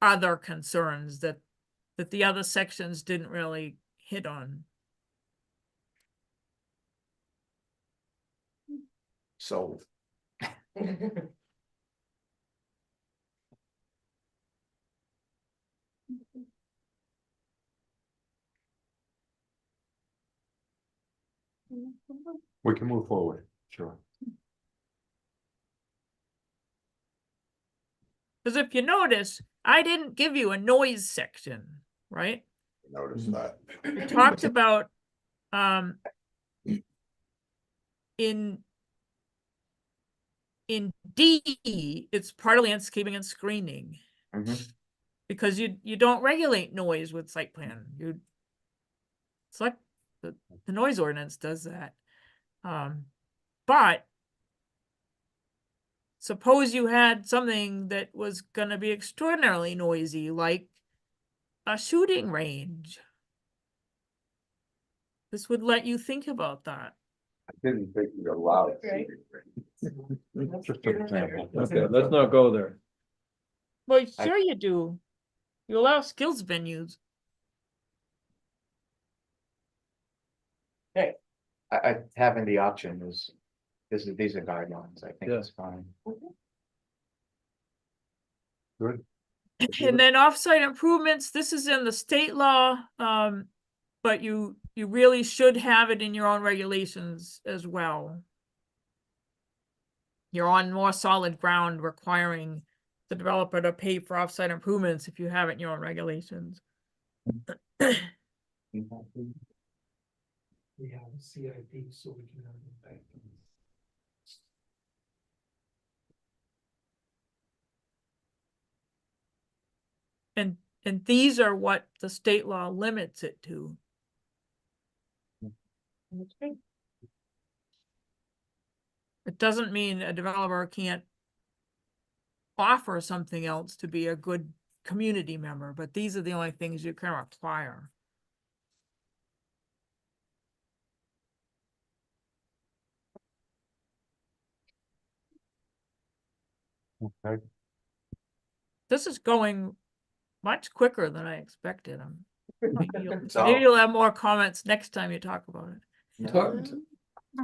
other concerns that the other sections didn't really hit on. So We can move forward, sure. Because if you notice, I didn't give you a noise section, right? Notice that. We talked about, in D, it's part of landscaping and screening. Mhm. Because you don't regulate noise with site plan, it's like the noise ordinance does that. But suppose you had something that was gonna be extraordinarily noisy, like a shooting range. This would let you think about that. I didn't think we allowed. Right. Just an example. Okay, let's not go there. Well, sure you do. You allow skills venues. Having the option is, these are guidelines, I think Yeah. it's fine. Good. And then offsite improvements, this is in the state law, but you really should have it in your own regulations as well. You're on more solid ground requiring the developer to pay for offsite improvements if you have it in your own regulations. We have a CIP, so we can have it back. And these are what the state law limits it to. It doesn't mean a developer can't offer something else to be a good community member, but these are the only things you can require. Okay. This is going much quicker than I expected. Maybe So- you'll have more comments next time you talk about it.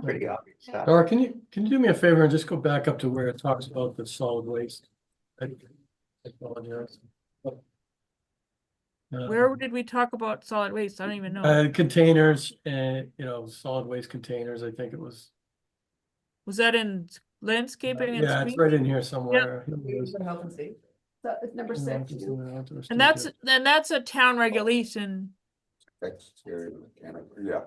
Pretty obvious stuff. Dara, can you do me a favor and just go back up to where it talks about the solid waste? I apologize. Where did we talk about solid waste? I don't even know. Containers and, solid waste containers, I think it was. Was that in landscaping and Yeah, it's screening? right in here somewhere. Health and safety. So it's number 6. And that's a town regulation. Exterior mechanical, yeah.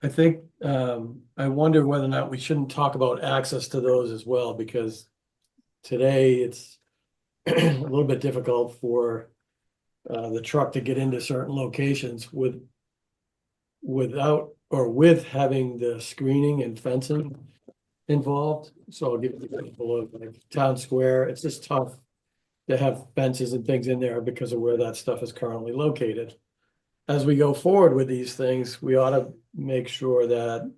I think, I wonder whether or not we shouldn't talk about access to those as well, because today it's a little bit difficult for the truck to get into certain locations without or with having the screening and fencing involved. So I'll give you an example of like Town Square. It's just tough to have fences and things in there because of where that stuff is currently located. As we go forward with these things, we ought to make sure that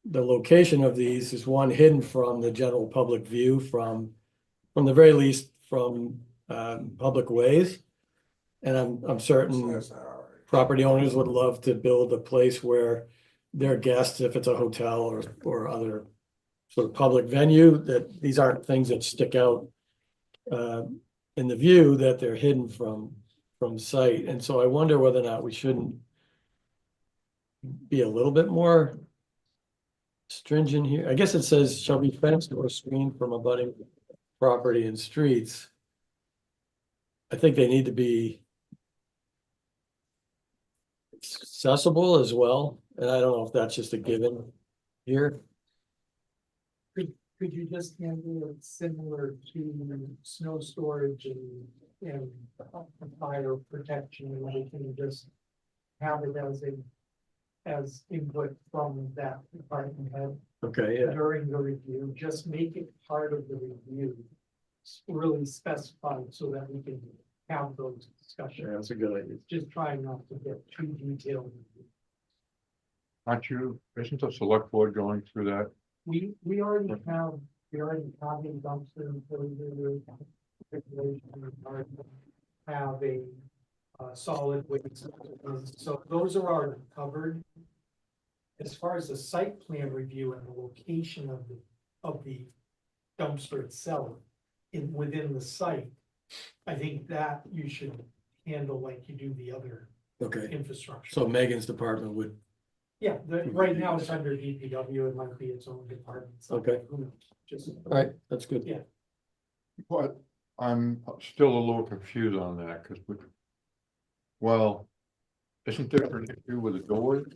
the location of these is one hidden from the general public view, from the very least from public ways. And I'm certain property owners would love to build a place where their guests, if it's a hotel or other sort of public venue, that these aren't things that stick out in the view, that they're hidden from sight. And so I wonder whether or not we shouldn't be a little bit more stringent here. I guess it says shall be fenced or screened from abutting property and streets. I think they need to be accessible as well. And I don't know if that's just a given here. could you just handle it similar to snow storage and fire protection, and we can just have it as input from that department head Okay, yeah, during the review, just make it part of the review. Really specified so that we can have those yeah, discussions, that's a good idea. just try not to get too detailed. Aren't you, isn't the select board going through that? We already have the dumpster and regulation, have a solid waste. So those are already covered. As far as the site plan review and the location of the dumpster itself within the site, I think that you should handle like you do the other Okay, infrastructure. so Megan's department would, Yeah, right now it's under DPW, it might be its own department. so Okay. who knows? Just. all right, that's good. Yeah. But I'm still a little confused on that, because well, isn't there an issue with the doors?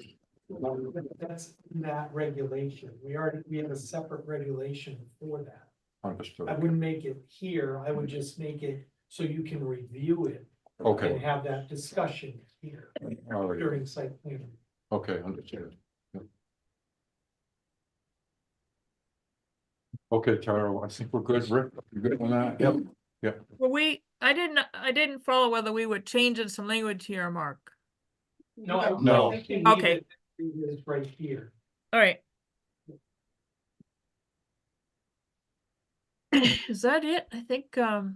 That's that regulation. We have a separate regulation for that. Understood. I wouldn't make it here. I would just make it so you can review it and Okay, have that discussion here all right, during site plan. okay, understood. Yep. Okay, Tara, I think we're good. Rick, you good on that? Yep. Well, I didn't follow whether we were changing some language here, Mark. No. No. I think you need Okay. it is right here. All right. Is that it? I think, the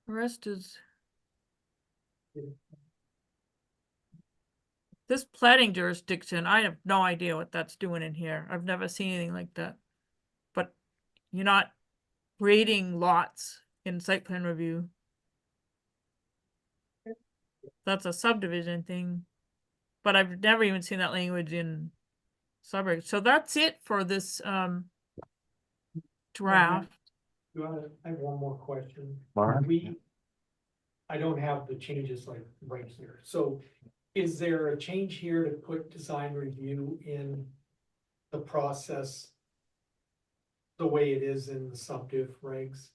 rest is. This planning jurisdiction, I have no idea what that's doing in here. I've never seen anything like that. But you're not creating lots in site plan review. That's a subdivision thing. But I've never even seen that language in suburbs. So that's it for this draft. I have one more question. Mark? I don't have the changes like right here. So is there a change here to put design review in the process the way it is in the subdiv regs?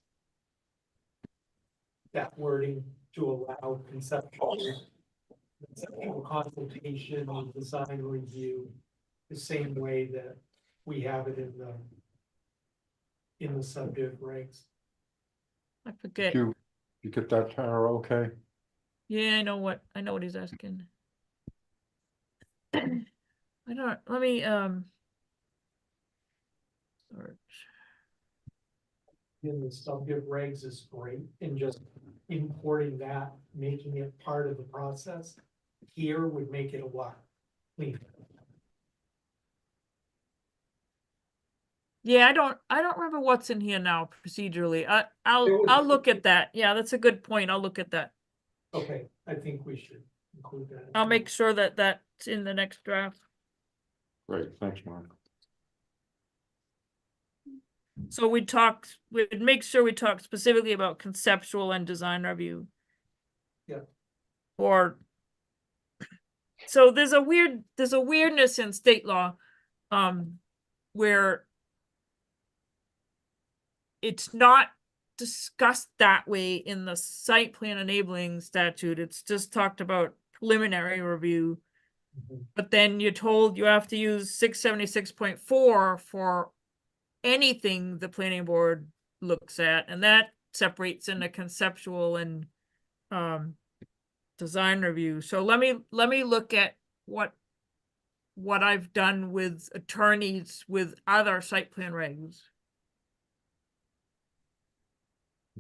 That wording to allow conceptual consultation on design review, the same way that we have it in the subdiv regs. I forget. You get that, Tara, okay? Yeah, I know what he's asking. I don't, let me, search. In the subdiv regs is great, and just importing that, making it part of the process here would make it a lot cleaner. Yeah, I don't remember what's in here now procedurally. I'll look at that. Yeah, that's a good point. I'll look at that. Okay, I think we should include that. I'll make sure that that's in the next draft. Great, thanks, Mark. So we'd make sure we talk specifically about conceptual and design review. Yeah. Or, so there's a weirdness in state law, where it's not discussed that way in the site plan enabling statute. It's just talked about preliminary review. But then you're told you have to use 676.4 for anything the planning board looks at, and that separates into conceptual and design review. So let me look at what I've done with attorneys with other site plan regs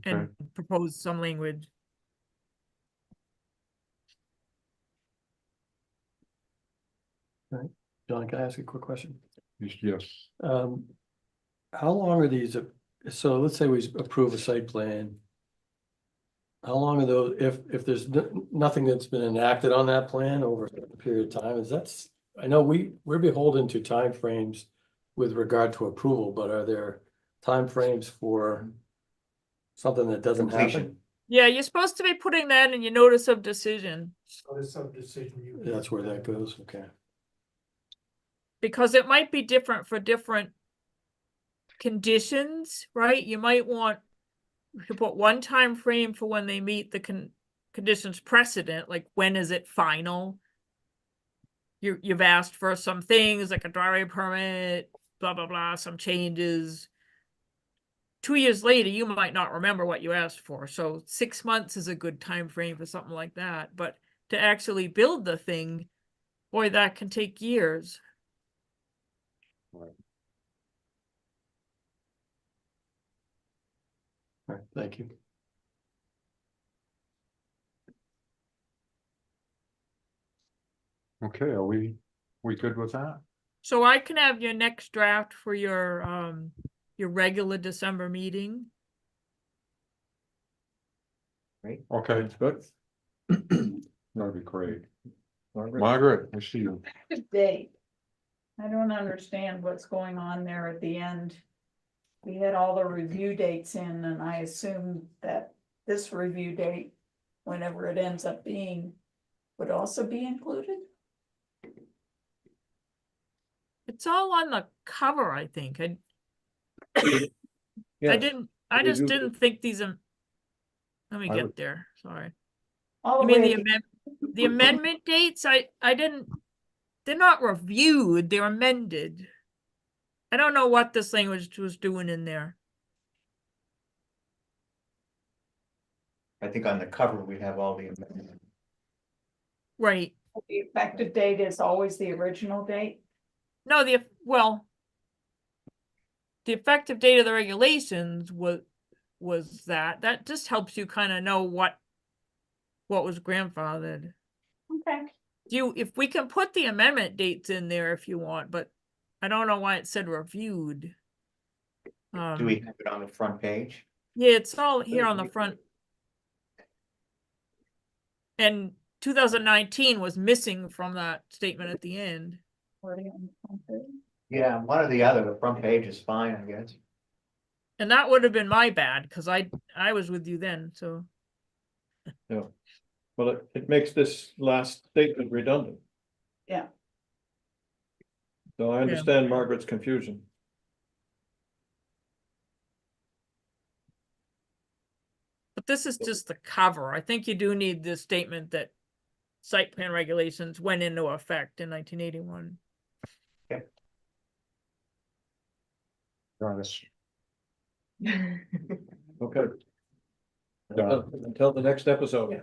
and propose some language. John, can I ask a quick question? Yes. How long are these, so let's say we approve a site plan. How long are those, if there's nothing that's been enacted on that plan over a period of time, I know we're beholden to timeframes with regard to approval, but are there timeframes for something that doesn't happen? Completion. Yeah, you're supposed to be putting that in your notice of decision, Notice of decision. That's where that goes, okay. because it might be different for different conditions, right? You might want to put one time frame for when they meet the conditions precedent, like when is it final? You've asked for some things like a driveway permit, blah, blah, blah, some changes. 2 years later, you might not remember what you asked for, so 6 months is a good time frame for something like that, but to actually build the thing, boy, that can take years. Thank you. Okay, are we good with that? So I can have your next draft for your regular December meeting. Okay, Good. that'd be great. Margaret? Margaret, I see you. Good date. I don't understand what's going on there at the end. We had all the review dates in, and I assumed that this review date, whenever it ends up being, would also be included? It's all on the cover, I think. I Yes. just Review didn't think these, let me I get would- there, sorry. All You the mean way the at amendment, the amendment dates? I didn't, they're not reviewed, they're amended. I don't know what this language was doing in there. I think on the cover, we have all the amendments. Right. the effective date is always the original date. No, the effective date of the regulations was that just helps you kind of know what was grandfathered. Okay. If we can put the amendment dates in there if you want, but I don't know why it said reviewed. Do we have it on the front page? Yeah, it's all here on the front. And 2019 was missing from that statement at the end. Already on the front page. Yeah, one or the other, the front page is fine, I guess. And that would have been my bad, because I was with you then, so. Yeah. Well, it makes this last statement redundant. Yeah. So I understand Margaret's confusion. But this is just the cover. I think you do need this statement that site plan regulations went into effect in 1981. Got us. Okay. Yeah. Until the next episode. Yeah.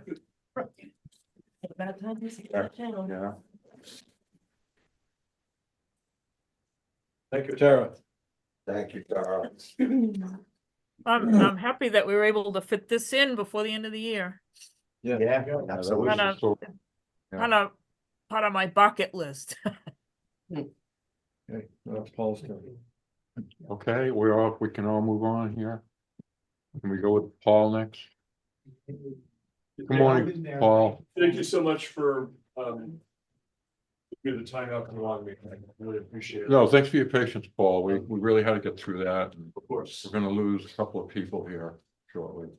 Thank you, Tara. Thank you, Tara. I'm happy that we were able to fit this in before the end of the year. Yeah. Yeah, That absolutely. was Kind of- so- Yeah. Part of my bucket list. Okay, that's Paul's turn. Okay, we can all move on here. Can we go with Paul next? Good morning, Paul. Thank you so much for, giving the time out and along me. I really appreciate it. No, thanks for your patience, Paul. We really had to get through that. And Of course. we're gonna lose a couple of people here shortly.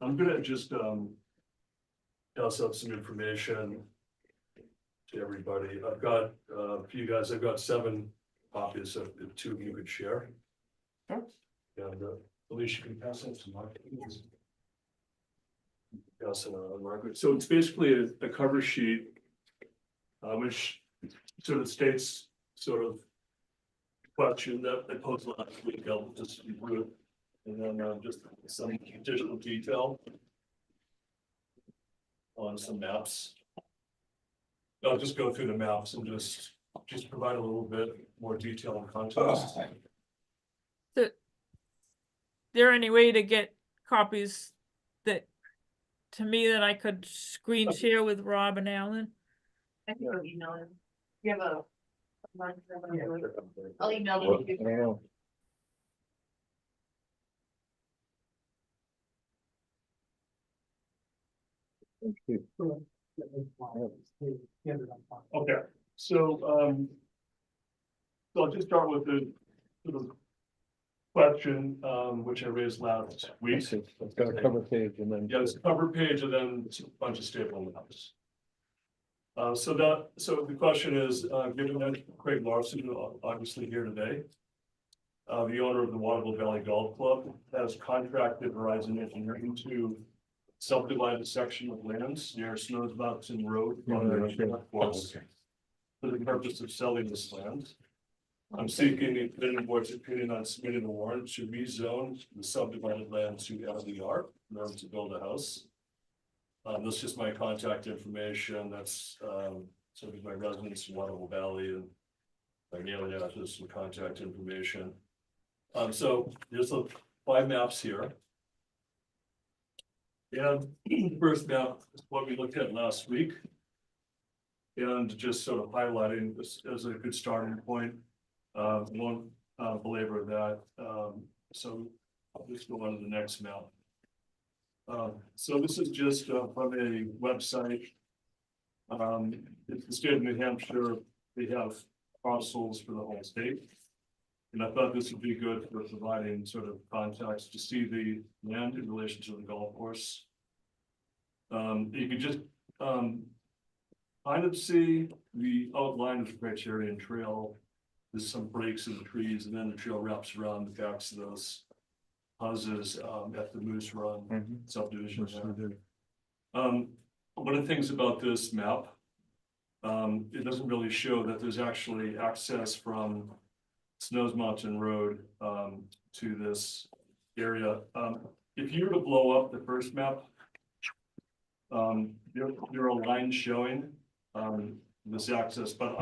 I'm gonna just, pass out some information to everybody. I've got, for you guys, I've got 7 copies of the 2 you could share. Sure. And, Alicia can pass that to Mark. Pass it on, Margaret. So it's basically a cover sheet, which sort of states sort of question that I posed last week. I'll just do it. And then, just some additional detail on some maps. I'll just go through the maps and just provide a little bit more detail and context. There any way to get copies that, to me, that I could screen share with Rob and Alan? I can email him. You have a. I'll email you. Okay, so I'll just start with the sort of question, which I raised last week. It's got a cover page and then. Yeah, it's a cover page and then a bunch of staple maps. So the question is, given that Craig Larson is obviously here today, the owner of the Waterville Valley Golf Club has contracted Horizon Engineering to subdivide a section of lands near Snows Mountain Road on the golf course for the purpose of selling this land. I'm seeking the planning board's opinion on submitting a warrant to rezone the subdivided land to LDR in order to build a house. This is just my contact information. That's sort of my residence in Waterville Valley and my mailing address and contact information. So there's 5 maps here. And the first map is what we looked at last week. And just sort of highlighting this as a good starting point. Won't belabor that. So I'll just go on to the next map. So this is just from a website. It's the state of New Hampshire. They have parcels for the whole state. And I thought this would be good for providing sort of context to see the land in relation to the golf course. You can just kind of see the outline of the Criterion Trail. There's some breaks in the trees, and then the trail wraps around the backs of those houses at the Moose Run subdivision. One of the things about this map, it doesn't really show that there's actually access from Snows Mountain Road to this area. If you were to blow up the first map, there are lines showing this access, but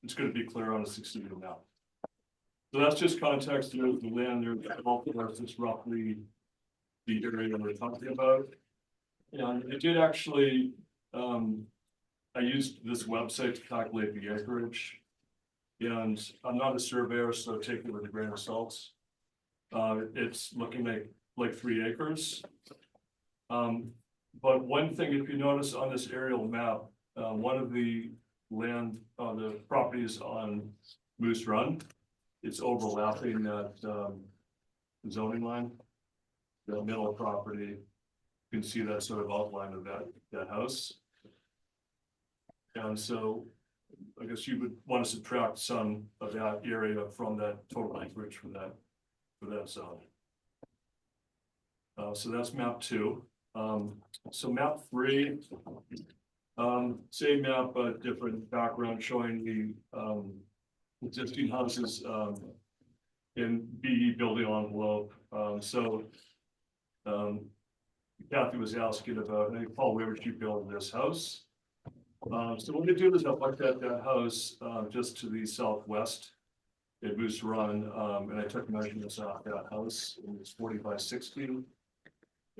it's gonna be clear on a 60-year map. So that's just context. There's the land, there's the golf course, it's roughly the area that we're talking about. And it did actually, I used this website to calculate the acreage. And I'm not a surveyor, so take it with a grain of salt. It's looking like 3 acres. But one thing, if you notice on this aerial map, one of the the properties on Moose Run, it's overlapping that zoning line. The middle property, you can see that sort of outline of that house. And so I guess you would want to subtract some of that area from that total acreage for that zone. So that's map 2. So map 3, same map, but different background showing the existing houses in BE building envelope. Kathy was asking about, hey, Paul, where would you build this house? So what I did is I looked at that house just to the southwest at Moose Run, and I took measurements off that house. It was 40 by 60, and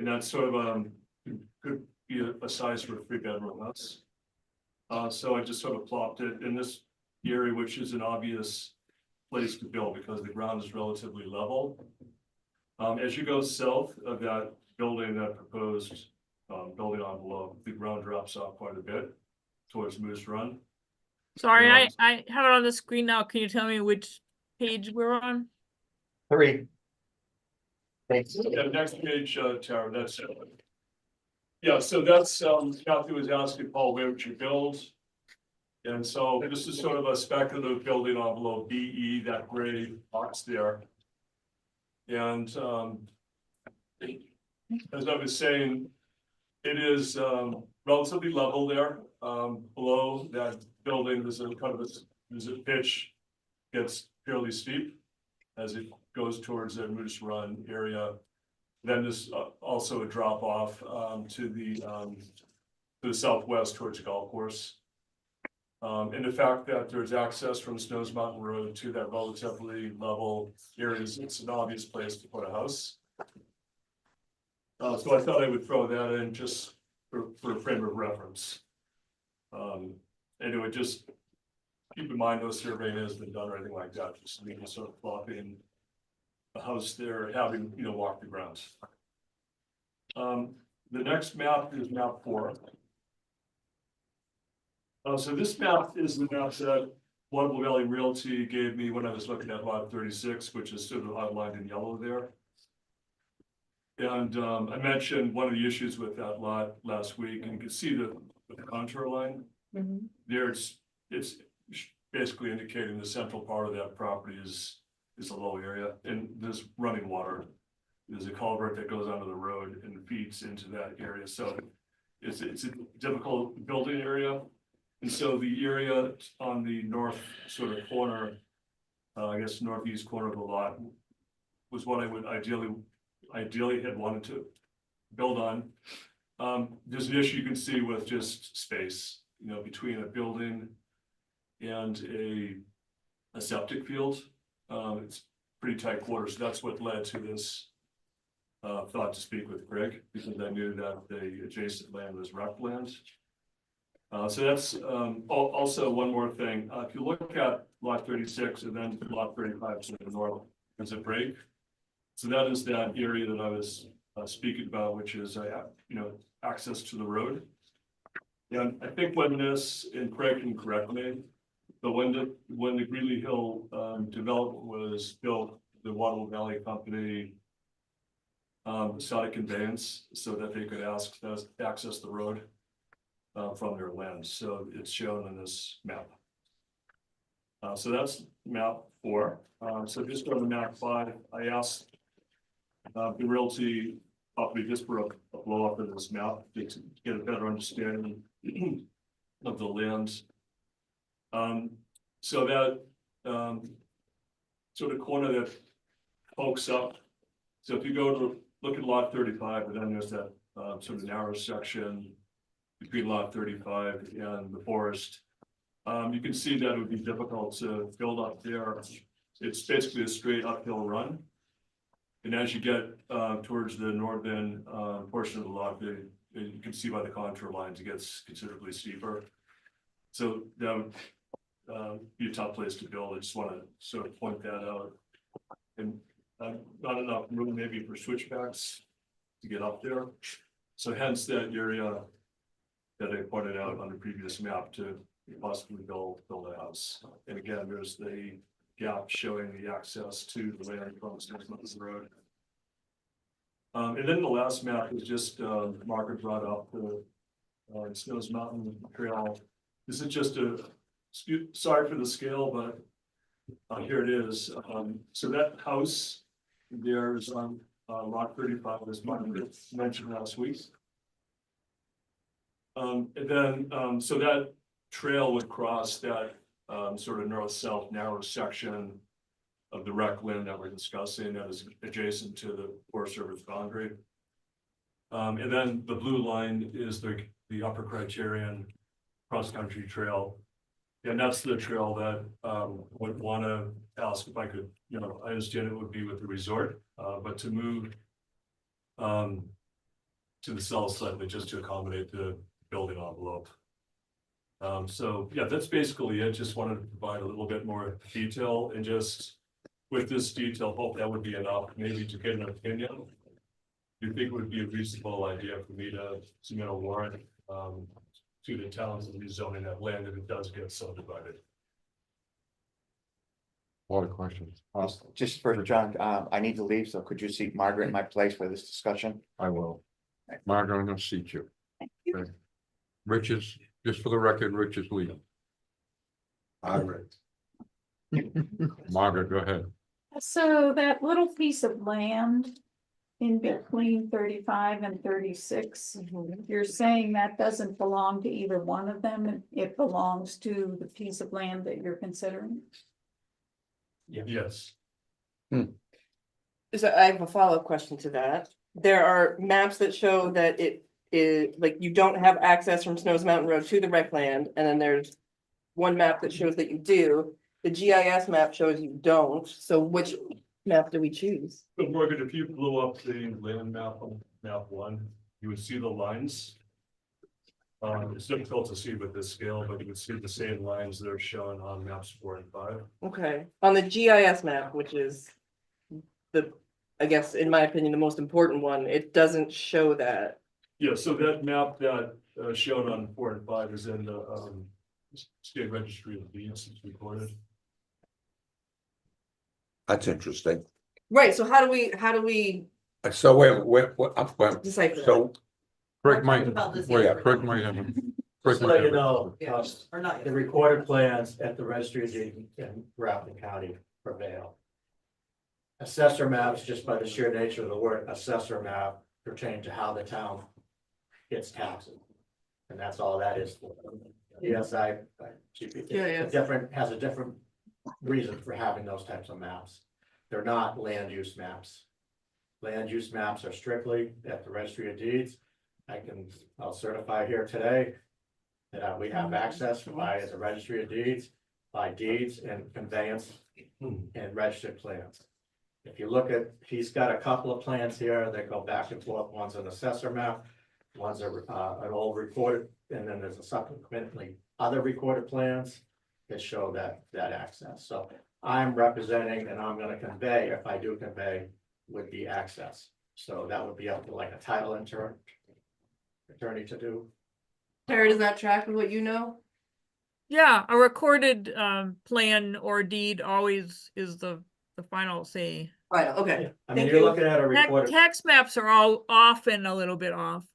that's sort of could be a size for a 3-bedroom house. So I just sort of plopped it in this area, which is an obvious place to build because the ground is relatively level. As you go south of that building, that proposed building envelope, the ground drops off quite a bit towards Moose Run. Sorry, I have it on the screen now. Can you tell me which page we're on? 3. Thanks. Yeah, next page, Tara, that's it. Yeah, so that's, Kathy was asking, Paul, where would you build? And so this is sort of a speculative building envelope, BE, that gray box there. And as I was saying, it is relatively level there. Below that building, there's a pitch, gets fairly steep as it goes towards the Moose Run area. Then there's also a drop off to the southwest towards the golf course. And the fact that there's access from Snows Mountain Road to that relatively level areas, it's an obvious place to put a house. So I thought I would throw that in just for a frame of reference. Anyway, just keep in mind no surveying has been done or anything like that. Just sort of plopping a house there, having walk the grounds. The next map is map 4. So this map is the map that Waterville Valley Realty gave me when I was looking at lot 36, which is sort of outlined in yellow there. And I mentioned one of the issues with that lot last week, and you can see the contour line. There, it's basically indicating the central part of that property is is a low area, and there's running water. There's a culvert that goes under the road and feeds into that area, so it's a difficult building area. And so the area on the north sort of corner, I guess northeast corner of the lot, was what I would ideally had wanted to build on. There's an issue you can see with just space, you know, between a building and a septic field. It's pretty tight quarters. That's what led to this thought to speak with Greg, because I knew that the adjacent land was rec land. So that's also one more thing. If you look at lot 36 and then lot 35 to the north, there's a break. So that is that area that I was speaking about, which is access to the road. And I think when this, and Craig can correct me, but when the Greeley Hill development was built, the Waterloo Valley Company sought a conveyance so that they could access the road from their land. So it's shown in this map. So that's map 4. So just go to map 5. I asked the realty company just for a blow up of this map to get a better understanding of the land. So that sort of corner that pokes up. So if you go to look at lot 35, and then there's that sort of narrow section between lot 35 and the forest. You can see that it would be difficult to build up there. It's basically a straight uphill run. And as you get towards the northern portion of the lot, you can see by the contour lines, it gets considerably steeper. So that would be a tough place to build. I just want to sort of point that out. And not enough room maybe for switchbacks to get up there. So hence that area that I pointed out on the previous map to possibly build a house. And again, there's the gap showing the access to the land from Snows Mountain Road. And then the last map is just Margaret brought up the Snows Mountain Trail. This is just sorry for the scale, but here it is. So that house there is on lot 35, as Margaret mentioned last week. And then so that trail would cross that sort of north-south narrow section of the rec land that we're discussing that is adjacent to the Forest Service boundary. And then the blue line is the Upper Criterion cross-country trail. And that's the trail that would want to ask if I could, I understand it would be with the resort, but to move to the south slightly just to accommodate the building envelope. So yeah, that's basically it. Just wanted to provide a little bit more detail, and just with this detail, hope that would be enough maybe to get an opinion. Do you think it would be a reasonable idea for me to submit a warrant to the towns and rezoning that land if it does get subdivided? A lot of questions. Just for John, I need to leave, so could you seat Margaret in my place for this discussion? I will. Margaret, I'm gonna seat you. Thank you. Okay. Rich is, just for the record, Rich is leaving. Margaret. Margaret, go ahead. So that little piece of land in between 35 and 36, you're saying that doesn't belong to either one of them? It belongs to the piece of land that you're considering? Yes. So I have a follow-up question to that. There are maps that show that it is like you don't have access from Snows Mountain Road to the rec land, and then there's one map that shows that you do. The GIS map shows you don't. So which map do we choose? But Morgan, if you blew up the land map on map 1, you would see the lines. It's difficult to see with this scale, but you would see the same lines that are shown on maps 4 and 5. Okay, on the GIS map, which is I guess, in my opinion, the most important one, it doesn't show that. Yeah, so that map that shown on 4 and 5 is in the state registry of deeds. It's recorded. That's interesting. Right, so how do we So wait, I'm decipher that? so Craig might, About this well, yeah, yesterday. Craig might have. Just to let you know, Yeah, or not the yet. recorded plans at the registry of deeds in Grafton County prevail. Assessor maps, just by the sheer nature of the word assessor map, pertain to how the town gets taxes. And that's all that is. Yes, has a different reason for having those types of maps. They're not land use maps. Land use maps are strictly at the registry of deeds. I'll certify here today that we have access by the registry of deeds, by deeds and conveyance and registered plans. If you look at, he's got a couple of plans here that go back and forth. One's an assessor map, one's an old recorded, and then there's a subsequently other recorded plans that show that access. So I'm representing, and I'm gonna convey, if I do convey, would be access. So that would be up to like a title attorney to do. Tara, does that track with what you know? Yeah, a recorded plan or deed always is the final say. Right, okay. I mean, Thank you're you. looking at a recorded. Tax maps are all often a little bit off.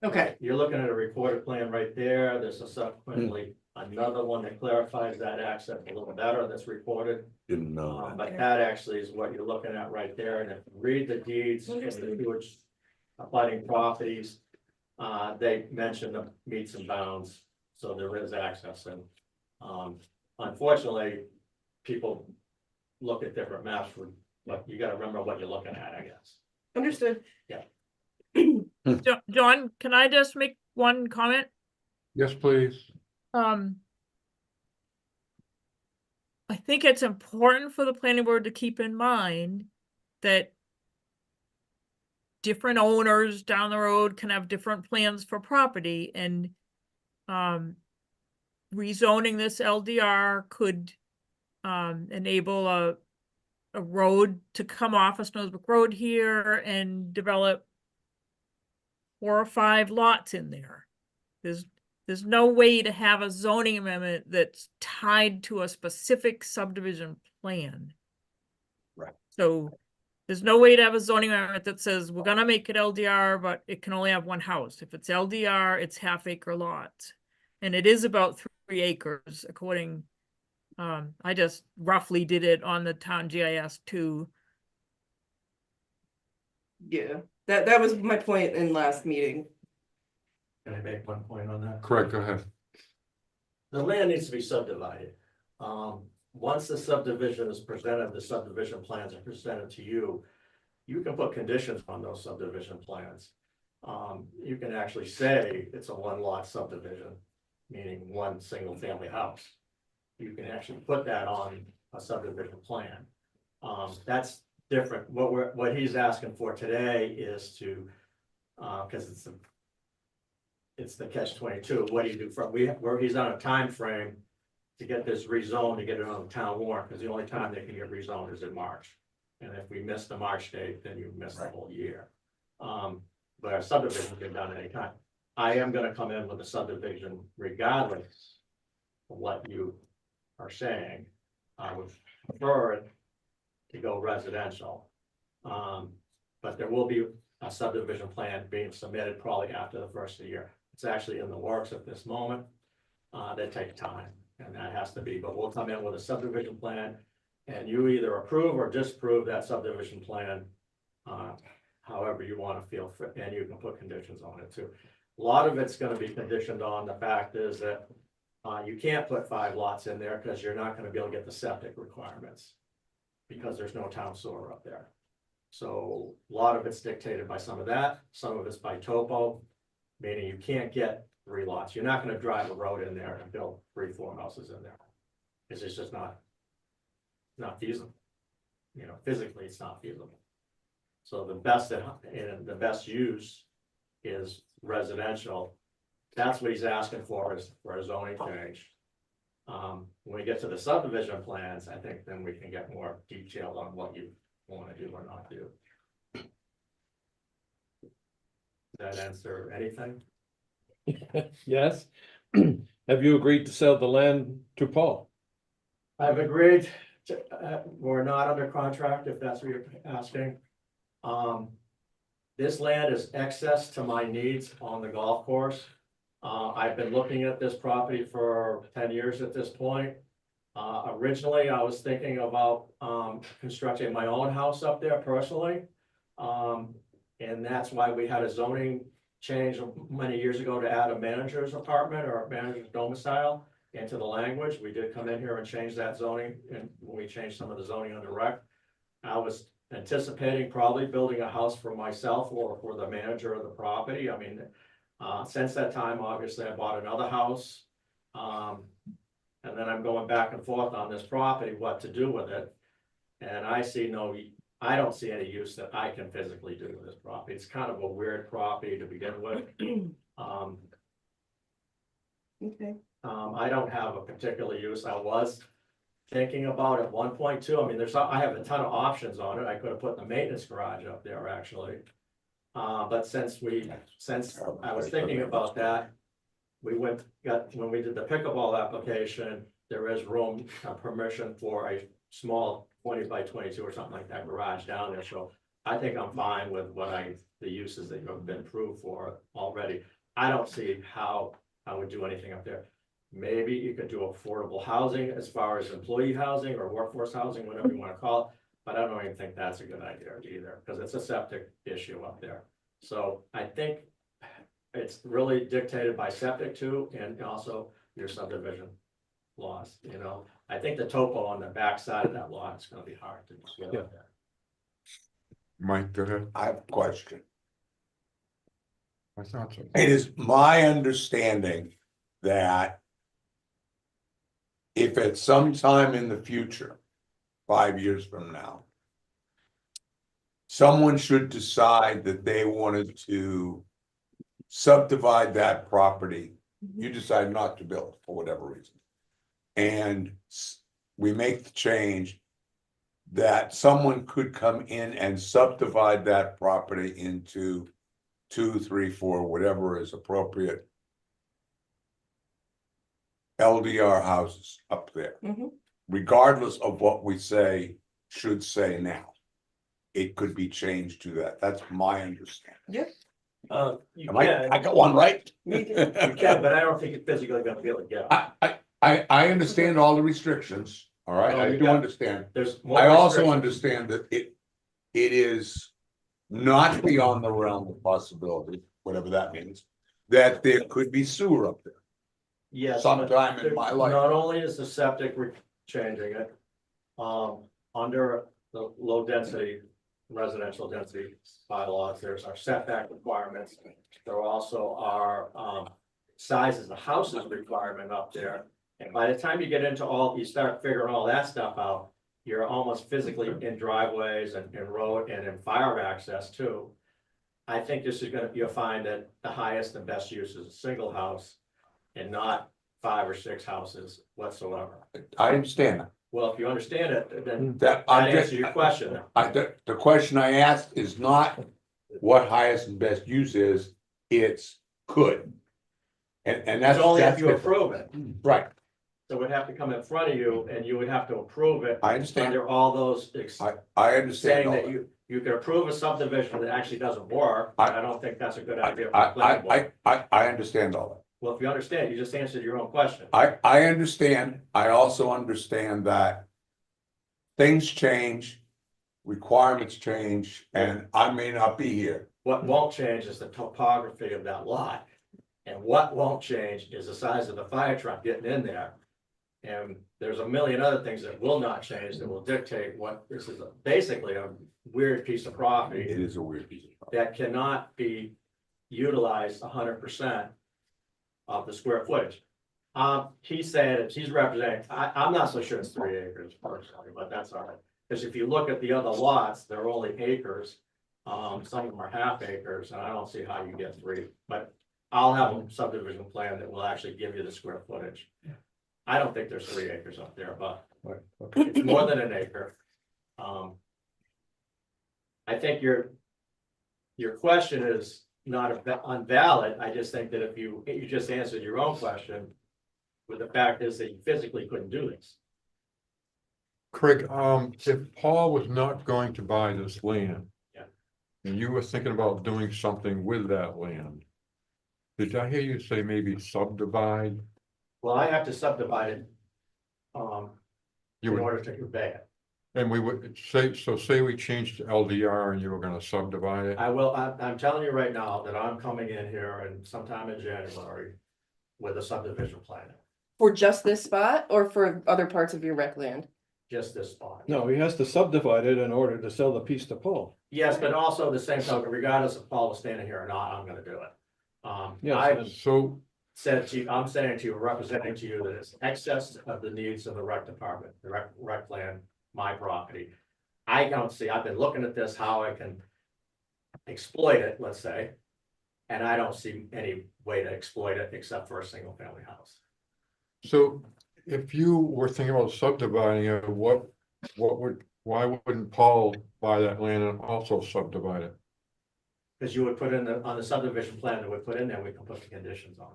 Okay, You're looking at a recorded plan right there. There's a subsequently another one that clarifies that access a little better that's recorded. Didn't know But that actually is what you're looking at right there. And if you read the deeds and the huge abutting properties, they mention the meets and bounds. So there is access, and unfortunately, people look at different maps for, but you gotta remember what you're looking at, I guess. understood. John, can I just make one comment? Yes, please. I think it's important for the planning board to keep in mind that different owners down the road can have different plans for property, and rezoning this LDR could enable a road to come off of Snowsbrook Road here and develop 4 or 5 lots in there. There's no way to have a zoning amendment that's tied to a specific subdivision plan. Right. So there's no way to have a zoning amendment that says, we're gonna make it LDR, but it can only have one house. If it's LDR, it's half-acre lots. And it is about 3 acres, according, I just roughly did it on the town GIS too. Yeah, that was my point in last meeting. Can I make one point on that? Correct, go ahead. The land needs to be subdivided. Once the subdivision is presented, the subdivision plans are presented to you, you can put conditions on those subdivision plans. You can actually say it's a 1-lot subdivision, meaning one single family house. You can actually put that on a subdivision plan. That's different. What he's asking for today is to, because it's the catch-22. What do you do where he's on a time frame to get this rezoned, to get it on the town warrant, because the only time they can get rezoned is in March. And if we miss the March date, then you miss the whole year. But our subdivision can be done anytime. I am gonna come in with a subdivision regardless of what you are saying. I would prefer it to go residential. But there will be a subdivision plan being submitted probably after the first of the year. It's actually in the works at this moment. That take time, and that has to be, but we'll come in with a subdivision plan, and you either approve or disapprove that subdivision plan. However you want to feel, and you can put conditions on it too. A lot of it's gonna be conditioned on the fact is that you can't put 5 lots in there because you're not gonna be able to get the septic requirements, because there's no town sewer up there. So a lot of it's dictated by some of that, some of it's by topo, meaning you can't get 3 lots. You're not gonna drive a road in there and build 3, 4 houses in there. It's just not feasible. You know, physically, it's not feasible. So the best use is residential. That's what he's asking for, is for a zoning change. When we get to the subdivision plans, I think then we can get more detailed on what you want to do or not do. Does that answer anything? Yes. Have you agreed to sell the land to Paul? I've agreed to, we're not under contract, if that's what you're asking. This land is excess to my needs on the golf course. I've been looking at this property for 10 years at this point. Originally, I was thinking about, constructing my own house up there personally. And that's why we had a zoning change many years ago to add a manager's apartment or a manager's domicile into the language. We did come in here and change that zoning, and when we changed some of the zoning under rec. I was anticipating probably building a house for myself or for the manager of the property. I mean, since that time, obviously, I bought another house. And then I'm going back and forth on this property, what to do with it. And I don't see any use that I can physically do with this property. It's kind of a weird property to begin with. Okay. I don't have a particular use. I was thinking about at one point too. I mean, I have a ton of options on it. I could have put the maintenance garage up there actually. But since I was thinking about that, when we did the pickleball application, there is room, permission for a small 20 by 22 or something like that garage down there. So I think I'm fine with the uses that have been approved for already. I don't see how I would do anything up there. Maybe you could do affordable housing as far as employee housing or workforce housing, whatever you want to call it. But I don't even think that's a good idea either, because it's a septic issue up there. So I think it's really dictated by septic too, and also your subdivision laws, you know. I think the topo on the back side of that lot is gonna be hard to get up there. Mike, go ahead. I have a question. I thought so. It is my understanding that if at some time in the future, 5 years from now, someone should decide that they wanted to subdivide that property, you decide not to build for whatever reason. And we make the change that someone could come in and subdivide that property into 2, 3, 4, whatever is appropriate LDR houses up there, regardless of what we should say now. It could be changed to that. That's my understanding. Yep. I got one right? You can, but I don't think you're physically gonna be able to get it. I understand all the restrictions, all right, Oh, I you do got- understand. There's more I also restrictions. understand that it is not beyond the realm of possibility, whatever that means, that there could be sewer up there. Yes. sometime but in my life. Not only is the septic changing it, under the low density, residential density bylaws, there's our setback requirements. There also are, sizes of houses requirement up there. And by the time you get into you start figuring all that stuff out, you're almost physically in driveways and in road and in fire access too. I think you'll find that the highest and best use is a single house and not 5 or 6 houses whatsoever. I understand that. Well, if you understand it, then That that answers your question. The question I asked is not what highest and best use is, it's could. And that's. It's only if that's you different. approve it. Right, So it would have to come in front of you and you would have to approve it. I understand. Under all those, I understand saying all that that. you could approve a subdivision that actually doesn't work. I don't think that's a good idea. for the planning board. I understand all that. Well, if you understand, you just answered your own question. I understand. I also understand that things change, requirements change, and I may not be here. What won't change is the topography of that lot. And what won't change is the size of the fire truck getting in there. And there's a million other things that will not change that will dictate what, this is basically a weird piece of property. It is a weird piece of property. That cannot be utilized 100% of the square footage. He said, he's representing, I'm not so sure it's 3 acres personally, but that's all right. Because if you look at the other lots, they're only acres. Some of them are half acres, and I don't see how you get 3, but I'll have a subdivision plan that will actually give you the square footage. I don't think there's 3 acres up there, but it's more than an acre. I think your question is not invalid. I just think that if you just answered your own question, with the fact is that you physically couldn't do this. Craig, if Paul was not going to buy this land. Yeah. And you were thinking about doing something with that land. Did I hear you say maybe subdivide? Well, I have to subdivide it. You in would, order to convey it. and we would say we changed to LDR and you were gonna subdivide it. I'm telling you right now that I'm coming in here and sometime in January with a subdivision plan, For just this spot or for other parts of your rec land? just this spot. No, he has to subdivide it in order to sell the piece to Paul. Yes, but also the same token, regardless if Paul is standing here or not, I'm gonna do it. Yes, I So, said to you, I'm saying to you, representing to you that it's excess of the needs of the rec department, the rec land, my property. I don't see, I've been looking at this, how I can exploit it, let's say. And I don't see any way to exploit it except for a single family house. so if you were thinking about subdividing it, why wouldn't Paul buy that land and also subdivide it? Because you would put in on the subdivision plan that we put in there, we can put the conditions on.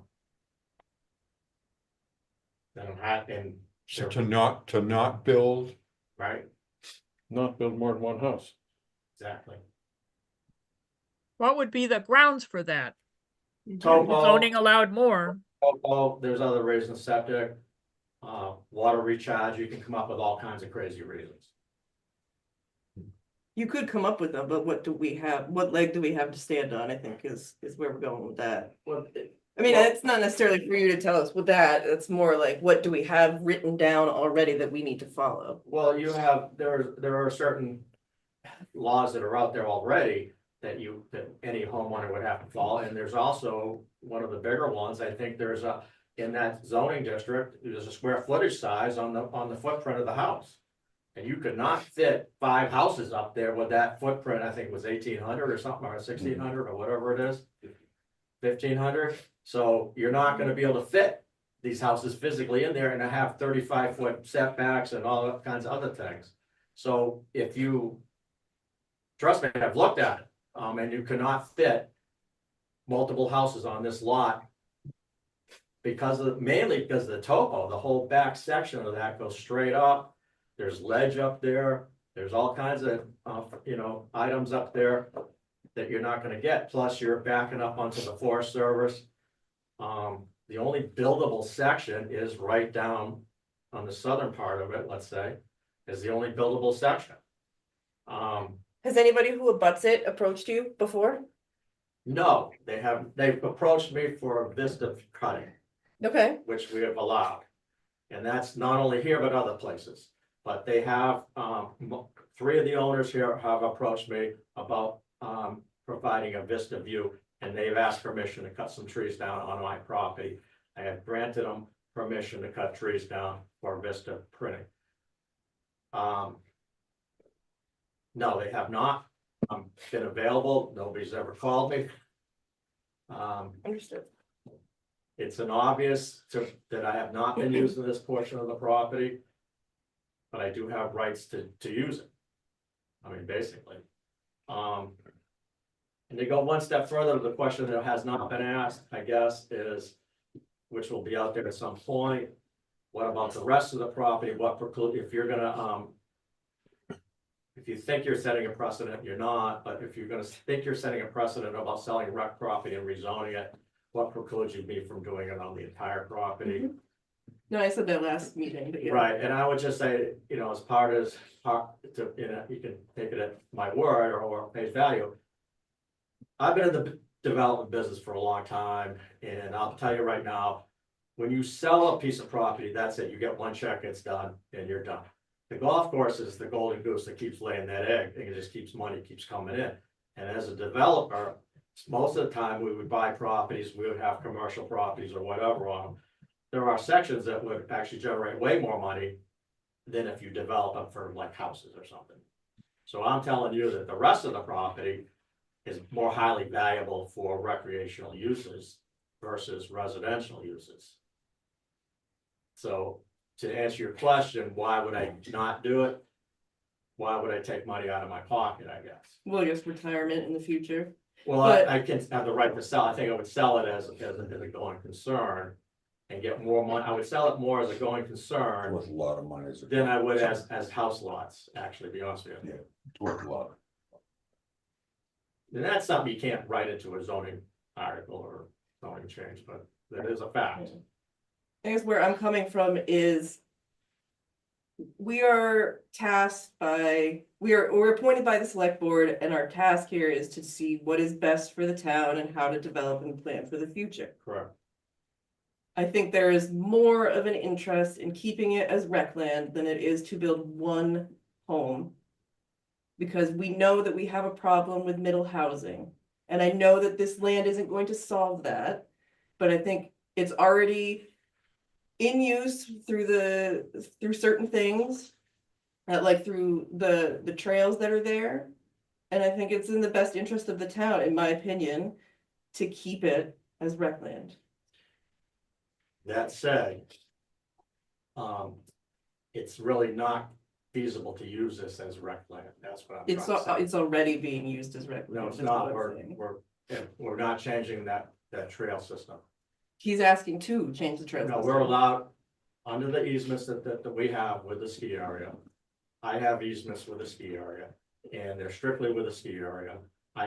Then I'm happy, So to not build, right, Not build more than one house. exactly. What would be the grounds for that? Topo. Zoning allowed more. Oh, there's other reasons, septic, water recharge, you can come up with all kinds of crazy reasons. You could come up with them, but what do we have, what leg do we have to stand on, I think is where we're going with that. Well, I mean, it's not necessarily for you to tell us with that, it's more like, what do we have written down already that we need to follow? well, you have, there are certain laws that are out there already that any homeowner would have to follow, and there's also one of the bigger ones, I think there's in that zoning district, there's a square footage size on the footprint of the house. And you could not fit 5 houses up there with that footprint, I think it was 1,800 or something, or 1,600 or whatever it is. 1,500, so you're not gonna be able to fit these houses physically in there and have 35-foot setbacks and all kinds of other things. So if you, trust me, I've looked at it, and you cannot fit multiple houses on this lot. Mainly because of the topo, the whole back section of that goes straight up. There's ledge up there, there's all kinds of, items up there that you're not gonna get, plus you're backing up onto the Forest Service. The only buildable section is right down on the southern part of it, let's say, is the only buildable section. Has anybody who abuts it approached you before? No, they've approached me for a vista cutting, Okay, which we have allowed. And that's not only here, but other places. But they have, 3 of the owners here have approached me about, providing a vista view. And they've asked permission to cut some trees down on my property. I have granted them permission to cut trees down for vista printing. No, they have not, been available, nobody's ever called me. understood. It's an obvious that I have not been using this portion of the property. But I do have rights to use it. I mean, basically. And to go one step further, the question that has not been asked, I guess, is, which will be out there at some point. What about the rest of the property? What preclude, if you're gonna, if you think you're setting a precedent, you're not, but if you're gonna think you're setting a precedent about selling rec property and rezoning it, what precludes you me from doing it on the entire property? No, I said that last meeting, but yeah. Right, and I would just say, as part, you can take it at my word or face value. I've been in the development business for a long time, and I'll tell you right now, when you sell a piece of property, that's it, you get one check, it's done, and you're done. The golf course is the golden goose that keeps laying that egg, and it just keeps money, keeps coming in. And as a developer, most of the time, we would buy properties, we would have commercial properties or whatever on them. There are sections that would actually generate way more money than if you develop them for like houses or something. So I'm telling you that the rest of the property is more highly valuable for recreational uses versus residential uses. So to answer your question, why would I not do it? Why would I take money out of my pocket, I guess? Well, just retirement in the future. Well, But- I can have the right to sell. I think I would sell it as a going concern and get more money. I would sell it more as a going concern Worth a lot of money. than I would as house lots, actually, to be honest with you. Yeah, it's worth a lot. And that's something you can't write into a zoning article or zoning change, but that is a fact. I guess where I'm coming from is we are tasked by, we're appointed by the select board, and our task here is to see what is best for the town and how to develop and plan for the future. Correct. I think there is more of an interest in keeping it as rec land than it is to build one home. Because we know that we have a problem with middle housing, and I know that this land isn't going to solve that. But I think it's already in use through certain things. Like through the trails that are there. And I think it's in the best interest of the town, in my opinion, to keep it as rec land. That said, it's really not feasible to use this as rec land. That's what I'm trying to say. It's already being used as rec land. No, it's is what not. I'm saying. We're not changing that trail system. He's asking to change the trail. No, system. we're allowed, under the easements that we have with the ski area. I have easements with the ski area, and they're strictly with the ski area. I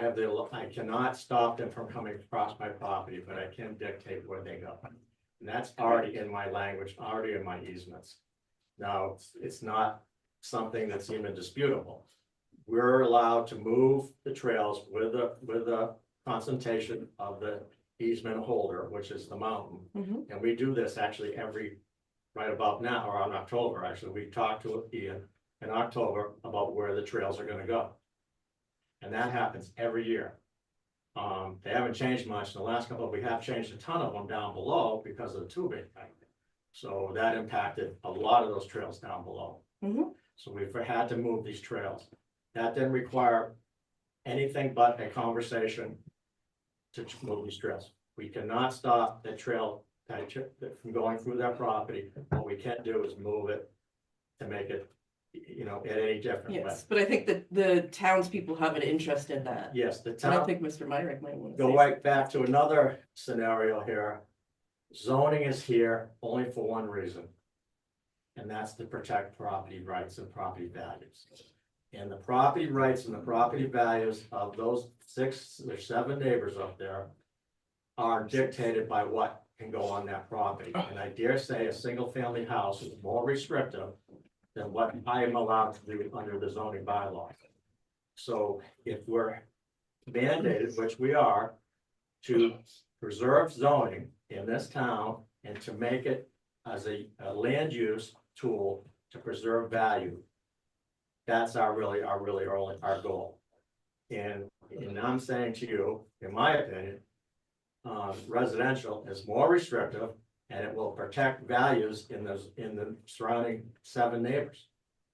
cannot stop them from coming across my property, but I can dictate where they go. And that's already in my language, already in my easements. Now, it's not something that's even disputable. We're allowed to move the trails with the concentration of the easement holder, which is the mountain. Mhm. And we do this actually right about now, or in October, actually, we talked to Ian in October about where the trails are gonna go. And that happens every year. They haven't changed much in the last couple, we have changed a ton of them down below because of the tubing thing. So that impacted a lot of those trails down below. Mhm. So we've had to move these trails. That didn't require anything but a conversation to move these trails. We cannot stop the trail from going through that property. What we can do is move it to make it, at any different way. Yes, but I think that the townspeople have an interest in that. Yes, the And I town, think Mr. Myrick might want to. go right back to another scenario here. Zoning is here only for one reason. And that's to protect property rights and property values. And the property rights and the property values of those 6 or 7 neighbors up there are dictated by what can go on that property. And I dare say a single family house is more restrictive than what I am allowed to do under the zoning bylaw. So if we're mandated, which we are, to preserve zoning in this town and to make it as a land use tool to preserve value, that's our goal. And I'm saying to you, in my opinion, residential is more restrictive and it will protect values in the surrounding 7 neighbors.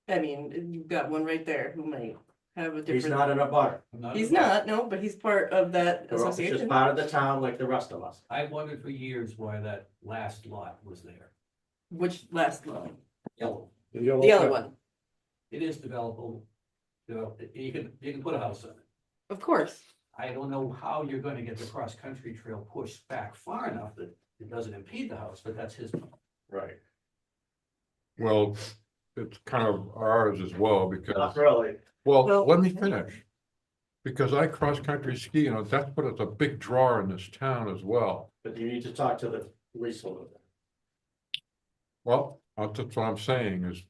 I mean, you've got one right there who might have a different. He's not in a butter. He's not, no, but he's part of that He's just association. part of the town like the rest of us. I've wondered for years why that last lot was there. Which last line? Yellow. The other one, It is developable. You can put a house on it. of course. I don't know how you're gonna get the cross-country trail pushed back far enough that it doesn't impede the house, but that's his. Right. Well, it's kind of ours as well, because, Not really. well, let me finish. Because I cross-country ski, that's what it's a big draw in this town as well. But you need to talk to the leaseholder. Well, that's what I'm saying is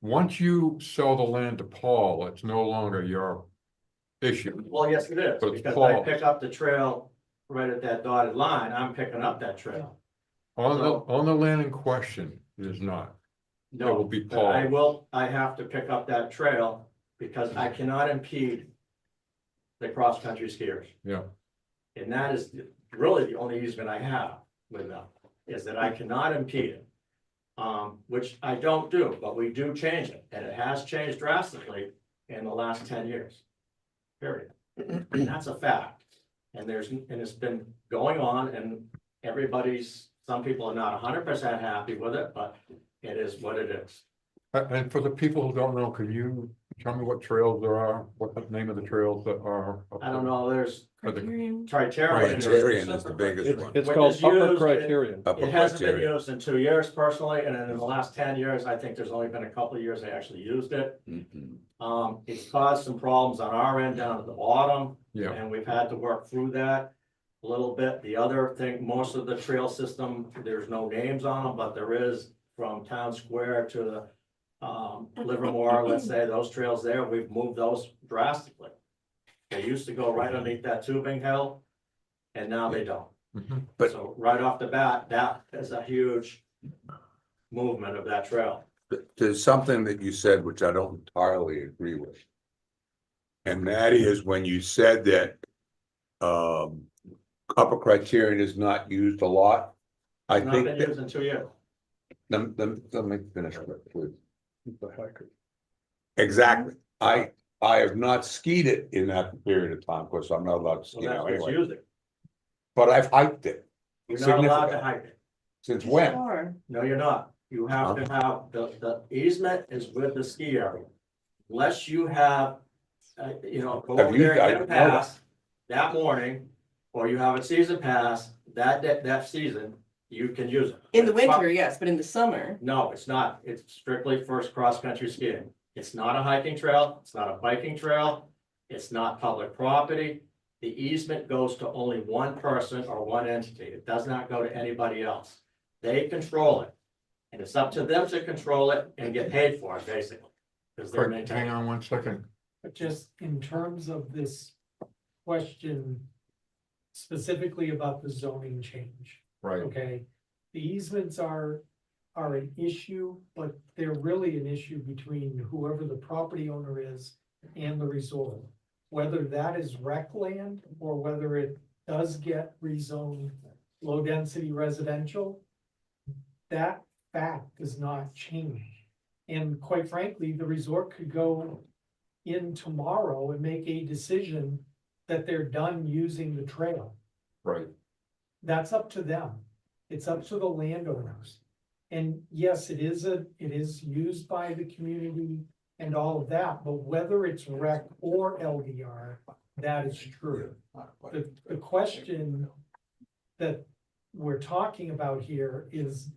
once you sell the land to Paul, it's no longer your issue. Well, yes, it is, But it's because I Paul's. pick up the trail right at that dotted line, I'm picking up that trail. On the land in question, it is not. It will No, be but I have to pick up that trail because I cannot impede the cross-country skiers. Yeah, And that is really the only easement I have with them, is that I cannot impede it. Which I don't do, but we do change it, and it has changed drastically in the last 10 years. Period. And that's a fact. And it's been going on and some people are not 100% happy with it, but it is what it is. and for the people who don't know, can you tell me what trails there are, what the name of the trails that are? up I don't there? know, there's Are they- Criterion. Criterion. is the biggest one. It's Which called is Upper used- Criterion. Upper It hasn't been criteria. used in 2 years personally, and then in the last 10 years, I think there's only been a couple of years they actually used it. Mhm. It's caused some problems on our end down at the bottom. Yeah. And we've had to work through that a little bit. The other thing, most of the trail system, there's no names on them, but there is from Town Square to the Livermore, let's say, those trails there, we've moved those drastically. They used to go right underneath that tubing hill, and now they don't. But- So right off the bat, that is a huge movement of that trail. There's something that you said which I don't entirely agree with. And that is when you said that upper criterion is not used a lot. I Not think been that, used in 2 years. let me finish, please. Exactly. I have not skied it in that period of time, of course, I'm not allowed to So ski that's now what's anyway, using. but I've hiked it. You're not allowed to Significant. hike it. Since when? Sure. No, you're not. You have to have, the easement is with the ski area. Unless you have, go Have over you- there I and get a know that. pass that morning, or you have a season pass, that season, you can use it. In the winter, yes, but in the summer, No, it's not. It's strictly for cross-country skiing. It's not a hiking trail. It's not a biking trail. It's not public property. The easement goes to only one person or one entity. It does not go to anybody else. They control it. And it's up to them to control it and get paid for it, basically. Because they're Hang maintaining. on one second. But just in terms of this question specifically about the zoning change, Right. okay? The easements are an issue, but they're really an issue between whoever the property owner is and the resort. Whether that is rec land or whether it does get rezoned low-density residential, that fact does not change. And quite frankly, the resort could go in tomorrow and make a decision that they're done using the trail. Right. That's up to them. It's up to the landowners. And yes, it is used by the community and all of that, but whether it's rec or LDR, that is true. The question that we're talking about here is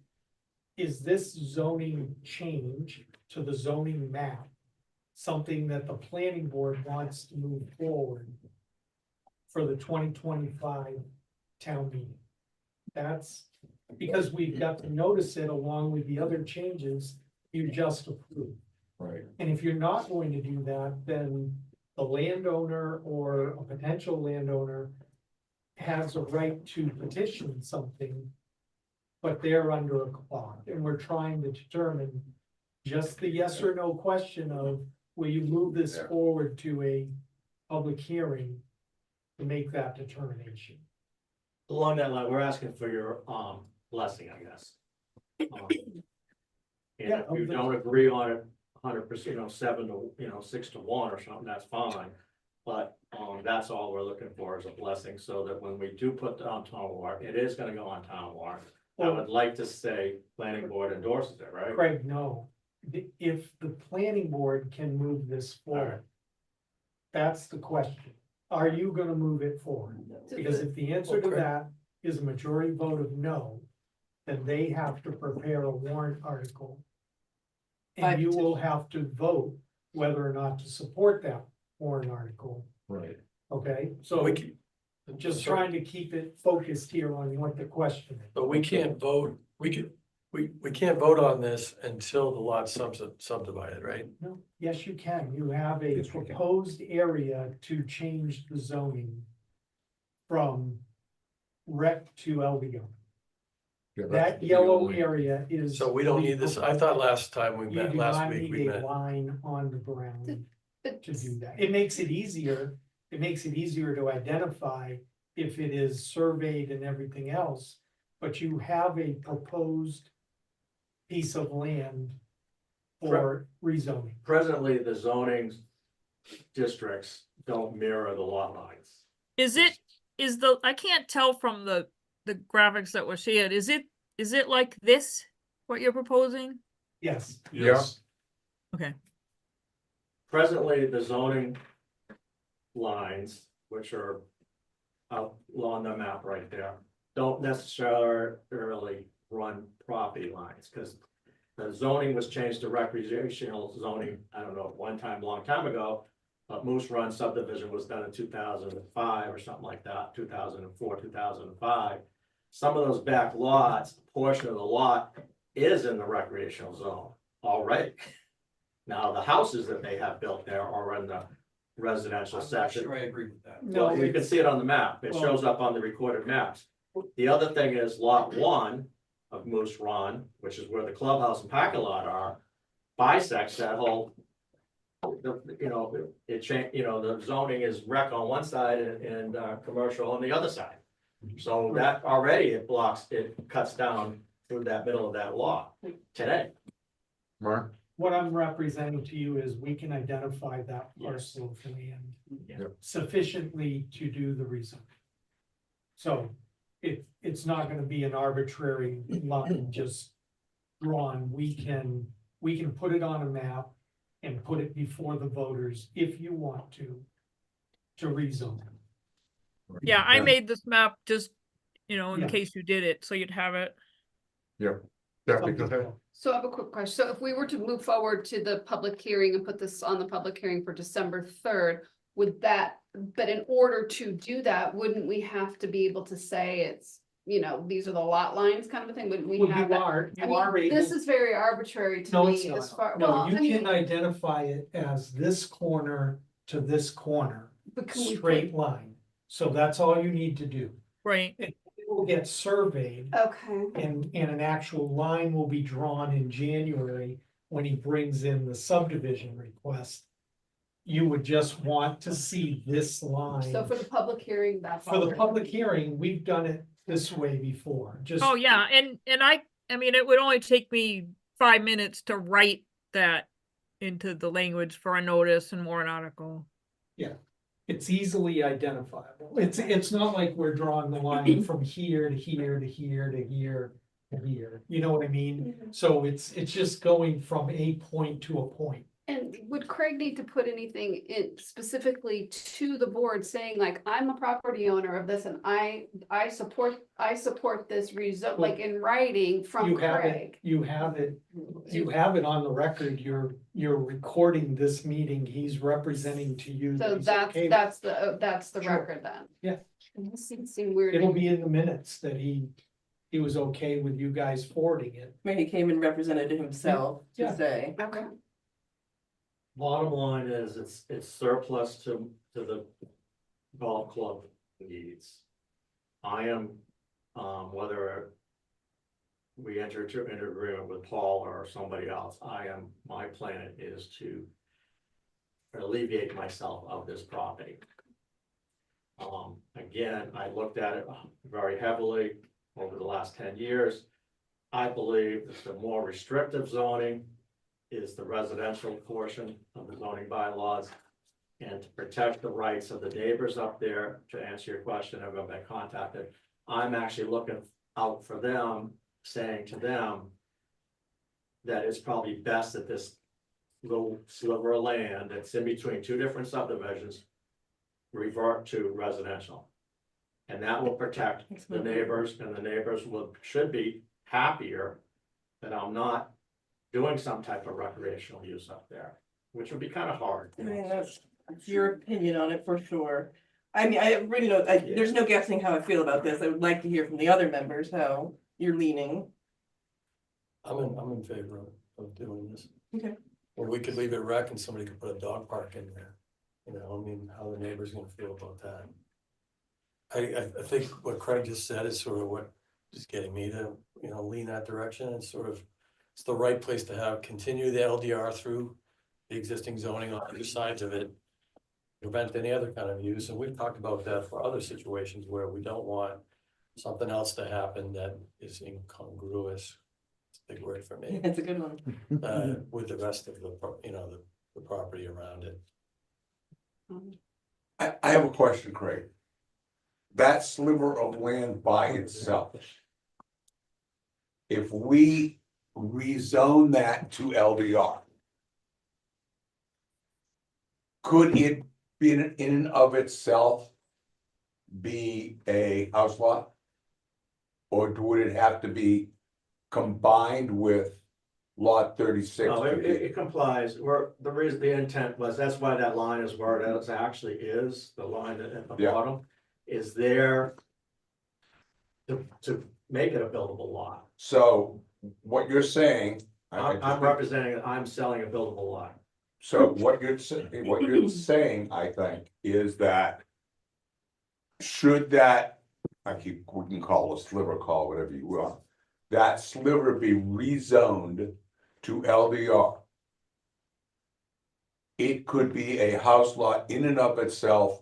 this zoning change to the zoning map something that the planning board wants to move forward for the 2025 town meeting? That's because we've got to notice it along with the other changes you just approved. Right. And if you're not going to do that, then the landowner or a potential landowner has a right to petition something, but they're under a clock, and we're trying to determine just the yes or no question of, will you move this forward to a public hearing to make that determination? Along that line, we're asking for your blessing, I guess. And Yeah, if you don't agree on it 100%, 7 to 6 to 1 or something, that's fine. But that's all we're looking for is a blessing, so that when we do put on town warrant, it is gonna go on town warrant. I would like to say planning board endorses it, right? Craig, no. If the planning board can move this forward, that's the question. Are you gonna move it forward? Because if the answer to that is a majority vote of no, then they have to prepare a warrant article. And you will have to vote whether or not to support that warrant article, Right. okay? So just trying to keep it focused here on what the question is. But we can't vote, we can't vote on this until the lot's subdivided, right? No, yes, you can. You have a Yes, we can. proposed area to change the zoning from rec to LDO. That yellow area is. So we don't need this, I thought last time we You met, do last not week we need a met. line on the ground But to do that. It makes it easier. It makes it easier to identify if it is surveyed and everything else. But you have a proposed piece of land for rezoning. Presently, the zoning districts don't mirror the lot lines. I can't tell from the graphics that were shared, is it like this, what you're proposing? Yes. Yes. Okay. Presently, the zoning lines, which are out on the map right there, don't necessarily run property lines, because the zoning was changed to recreational zoning, I don't know, one time, long time ago. But Moose Run subdivision was done in 2005 or something like that, 2004, 2005. Some of those back lots, a portion of the lot is in the recreational zone already. Now, the houses that they have built there are in the residential I'm not section. sure I agree with that. Well, you can see it on the map. It Well- shows up on the recorded maps. The other thing is lot 1 of Moose Run, which is where the clubhouse and parking lot are, bisects that whole. It changed, the zoning is rec on one side and commercial on the other side. So that already it cuts down through that middle of that lot today. Mark? What I'm representing to you is we can identify that parcel of land sufficiently to do the rezoning. So it's not gonna be an arbitrary line just drawn. We can put it on a map and put it before the voters if you want to rezone. Yeah, I made this map just, in Yeah. case you did it, so you'd have it. Definitely, go ahead. So I have a quick question. So if we were to move forward to the public hearing and put this on the public hearing for December 3rd, but in order to do that, wouldn't we have to be able to say it's, these are the lot lines kind of a thing? Wouldn't we Well, have you that? are This able, is very arbitrary to no, it's me as not. far, No, well, you I mean, can identify it as this corner to this corner, but can we straight line. So that's all you need to do. Right. It will get surveyed Okay, and an actual line will be drawn in January when he brings in the subdivision request. You would just want to see this line. so for the public hearing, that's. For all the we're- public hearing, we've done it this way before, just. Oh, yeah, and I mean, it would only take me 5 minutes to write that into the language for a notice and warrant article. It's easily identifiable. It's not like we're drawing the line from here to here to here to here to here. You know what I mean? So it's just going from a point to a point. And would Craig need to put anything in specifically to the board saying like, I'm a property owner of this and I support this rezone, like in writing from You have it, Craig? you have it on the record. You're recording this meeting. He's representing to you. that So he's that's, okay with- that's the Sure. record then? Yeah. This seems weird. It'll be in the minutes that he was okay with you guys forwarding it. Where he came and represented himself Yeah. to say. Okay. Bottom line is, it's surplus to the golf club needs. I am, whether we enter into an agreement with Paul or somebody else, my plan is to alleviate myself of this property. Again, I looked at it very heavily over the last 10 years. I believe that the more restrictive zoning is the residential portion of the zoning bylaws. And to protect the rights of the neighbors up there, to answer your question, I've been contacted. I'm actually looking out for them, saying to them that it's probably best that this little sliver of land that's in between two different subdivisions revert to residential. And that will protect the neighbors, and the neighbors should be happier that I'm not doing some type of recreational use up there, which would be kind of hard. I mean, that's your opinion on it for sure. I mean, I really don't, there's no guessing how I feel about this. I would like to hear from the other members how you're leaning. I'm in favor of doing this. Okay. Or we could leave it rec and somebody could put a dog park in there. How the neighbor's gonna feel about that. I think what Craig just said is sort of what is getting me to, lean that direction. It's it's the right place to continue the LDR through the existing zoning on either sides of it. Prevent any other kind of use, and we've talked about that for other situations where we don't want something else to happen that is incongruous. It's a big word for me. It's a good one. With the rest of the property around it. I have a question, Craig. That sliver of land by itself. If we rezone that to LDR. Could it be in and of itself be a house lot? Or would it have to be combined with lot 36? No, it complies, the intent was, that's why that line is where it actually is, the line at the Yeah. bottom is there to make it a buildable lot. So what you're saying. I'm representing, I'm selling a buildable lot. So what you're saying, I think, is that. Should that, we can call a sliver, call whatever you want, that sliver be rezoned to LDR. It could be a house lot in and of itself.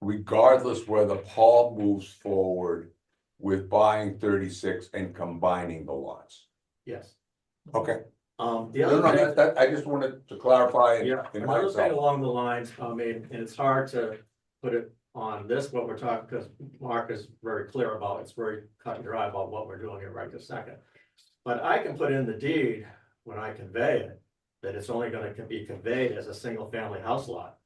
Regardless whether Paul moves forward with buying 36 and combining the lots. Yes. Okay. The No, other thing. that, I just wanted to clarify Yeah, in another thing myself. along the lines, I mean, and it's hard to put it on this, what we're talking, because Mark is very clear about, it's very cut and dry about what we're doing here right this second. But I can put in the deed when I convey it, that it's only gonna be conveyed as a single family house lot.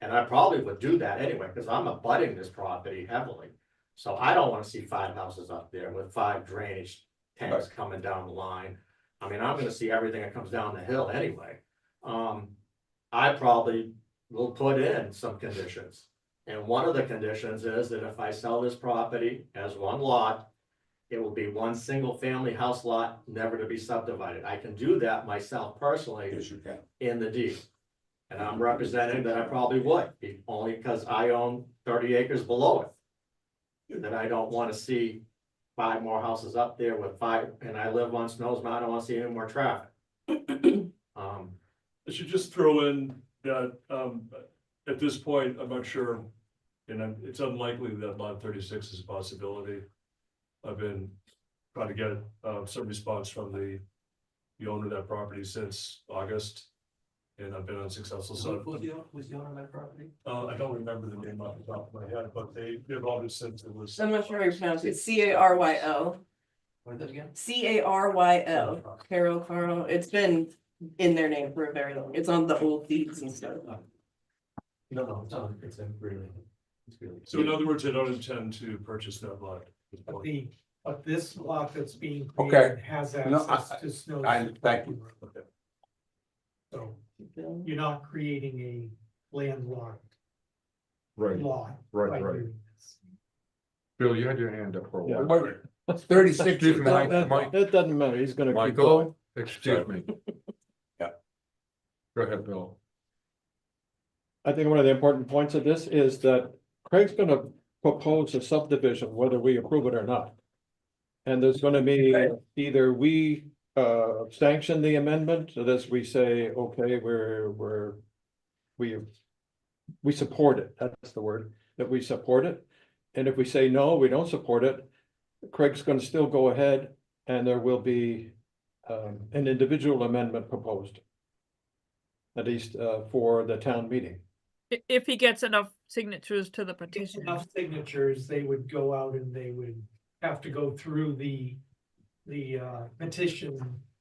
And I probably would do that anyway, because I'm abutting this property heavily. So I don't wanna see 5 houses up there with 5 drainage tanks coming down the line. I mean, I'm gonna see everything that comes down the hill anyway. I probably will put in some conditions. And one of the conditions is that if I sell this property as one lot, it will be one single family house lot, never to be subdivided. I can do that myself personally. Yes, you can. In the deed. And I'm representing that I probably would, only because I own 30 acres below it. That I don't want to see 5 more houses up there with 5, and I live on Snows Mountain, I don't want to see any more traffic. I should just throw in that, at this point, I'm not sure, and it's unlikely that lot 36 is a possibility. I've been trying to get, some response from the owner of that property since August. And I've been unsuccessful, so. Who's the owner of that property? I don't remember the name off the top of my head, but they've always said it was. I'm not sure how you pronounce it, Caryo. What is that again? Caryo, Carol, it's been in their name for a very long, it's on the old deeds and stuff. No, it's a really. So in other words, I don't intend to purchase that lot. But this lot that's being Okay. created has No, access to snow. thank you. So you're not creating a landlocked Right, lot. right, by right. doing this. Bill, you had your hand up for a while. Wait a minute, it's 36. Excuse me, Mike, It doesn't matter, he's gonna keep going. Michael, excuse me. Yeah. Go ahead, Bill. I think one of the important points of this is that Craig's gonna propose a subdivision, whether we approve it or not. And there's gonna be either we sanction the amendment, so that we say, okay, we support it, that's the word, that we support it. And if we say no, we don't support it, Craig's gonna still go ahead and there will be an individual amendment proposed. At least for the town meeting. If he gets enough signatures to the petition. Enough signatures, they would go out and they would have to go through the petition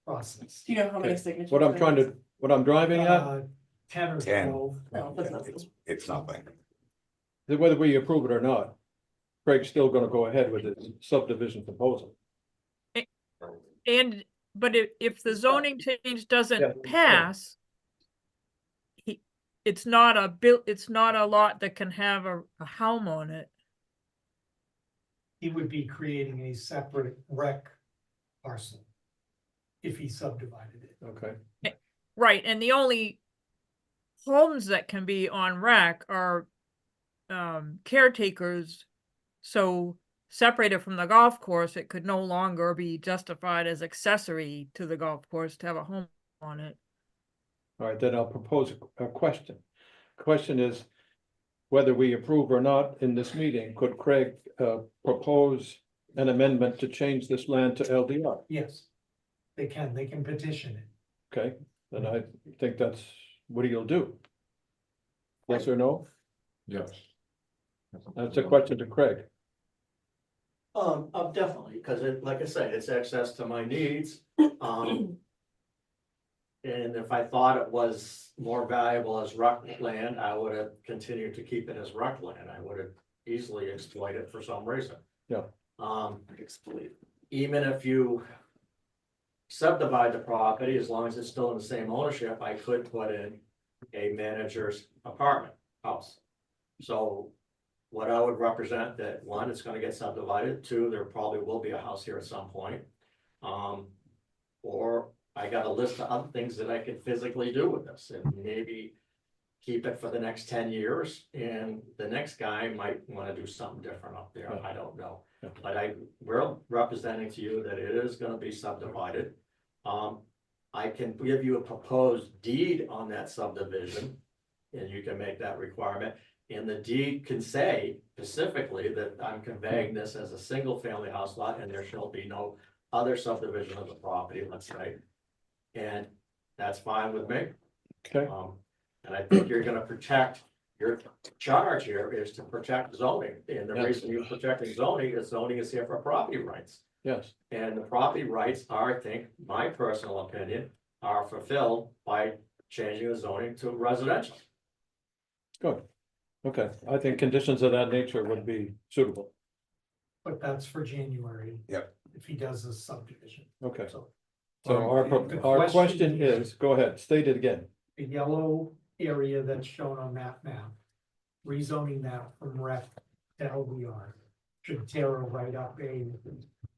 process. Do you know how many signatures? What I'm trying to, what I'm driving at, 10 or 10. 12. No, that's not. It's nothing. is whether we approve it or not, Craig's still gonna go ahead with his subdivision proposal. And, but if the zoning change Yeah. doesn't pass. It's not a lot that can have a home on it. He would be creating a separate rec parcel if he subdivided it. Okay. Right, and the only homes that can be on rec are caretakers. So separated from the golf course, it could no longer be justified as accessory to the golf course to have a home on it. All right, then I'll propose a question. Question is whether we approve or not in this meeting, could Craig propose an amendment to change this land to LDR? Yes, they can petition it. Okay, then I think that's what he'll do. Yes or no? Yes. That's a question to Craig. Definitely, because like I say, it's access to my needs. And if I thought it was more valuable as rec land, I would have continued to keep it as rec land. I would have easily exploited it for some reason. Yeah. Even if you subdivide the property, as long as it's still in the same ownership, I could put in a manager's apartment house. So what I would represent that, one, it's gonna get subdivided, two, there probably will be a house here at some point. Or I got a list of other things that I could physically do with this, and maybe keep it for the next 10 years, and the next guy might wanna do something different up there, I don't know. But we're representing to you that it is gonna be subdivided. I can give you a proposed deed on that subdivision, and you can make that requirement. And the deed can say specifically that I'm conveying this as a single family house lot, and there shall be no other subdivision of the property, let's say. And that's fine with me. Okay. And I think you're gonna protect, your charge here is to protect zoning. And the Yes. reason you're protecting zoning is here for property rights. Yes. And the property rights are, I think, my personal opinion, are fulfilled by changing the zoning to residential. Good. Okay, I think conditions of that nature would be suitable. But that's for January. Yep. If he does a subdivision. Okay. So So our question is, go ahead, state it again. the yellow area that's shown on that map, rezoning that from ref to LDR should Tara write up a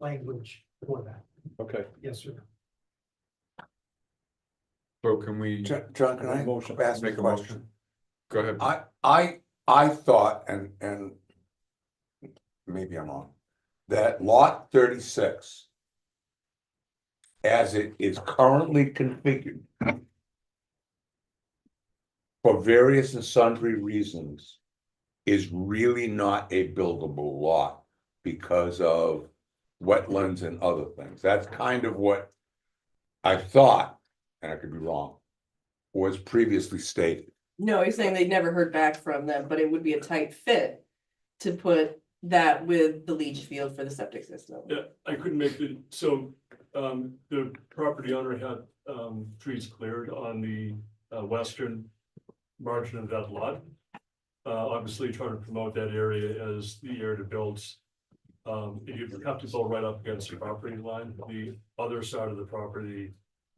language for that, Okay. yes or no? So can we, John, can I Motion. ask a Make a question? go ahead. I thought, and maybe I'm wrong, that lot 36, as it is currently configured, for various and sundry reasons, is really not a buildable lot because of wetlands and other things. That's kind of what I thought, and I could be wrong, was previously stated. No, he's saying they never heard back from them, but it would be a tight fit to put that with the leach field for the septic system. Yeah, I couldn't make so, the property owner had, trees cleared on the, western margin of that lot. Obviously trying to promote that area as the area to build. You have to build right up against the property line. The other side of the property,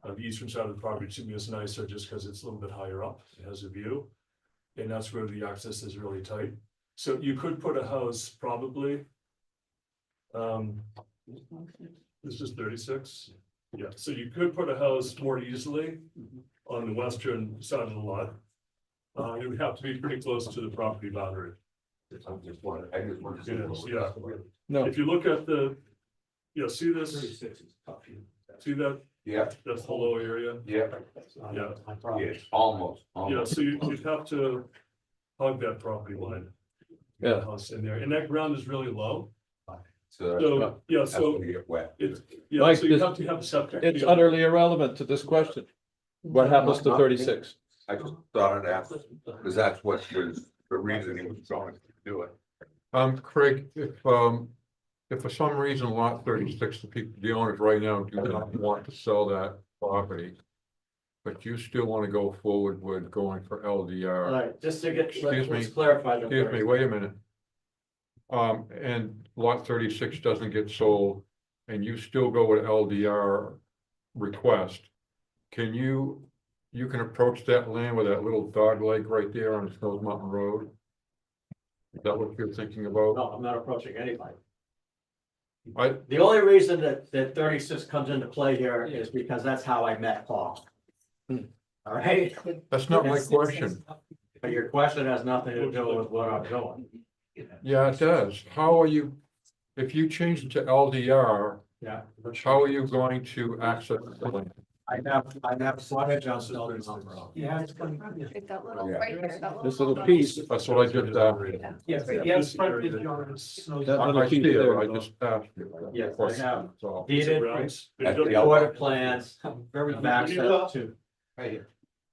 the eastern side of the property to me is nicer just because it's a little bit higher up. It has a view. And that's where the access is really tight. So you could put a house probably. This is 36. Yeah, so you could put a house more easily on the western side of the lot. It would have to be pretty close to the property boundary. I just wanted to see. Yeah. No. If you look at the, see this, see that, Yeah, that's the low area. yeah, Yeah, yes, almost. yeah, so you'd have to hug that property line. Yeah. House in there, and that ground is really low. So So, yeah, that's so gonna get wet. it's, Mike, so you this- have to have a septic. It's utterly irrelevant to this question. What happens to 36? I just thought I'd ask, because that's what was the reason he was going to do it. Craig, if for some reason lot 36, the owners right now do not want to sell that property, but you still want to go forward with going for LDR. All right, just to get, Excuse let's me, clarify. the Excuse me, first. wait a minute. And lot 36 doesn't get sold, and you still go with LDR request. Can you can approach that land with that little dog leg right there on Snows Mountain Road? Is that what you're thinking about? No, I'm not approaching anybody. I, The only reason that 36 comes into play here is because that's how I met Paul. All right, that's not my question. but your question has nothing to do with what I'm doing. Yeah, it does. How are you, if you change it to LDR, Yeah. how are you going to access the land? I have frontage on Snowden Mountain Road. Yeah, it's going, Like that little, Yeah. right here, that little. This little piece, That's what I just asked. yes, yes, frontage on Snows That Mountain. little I see piece it, there. I just asked you. Yes, I have. That's all. Deeded, Grounds. That's the recorded plans, very back Yeah. to. Right here.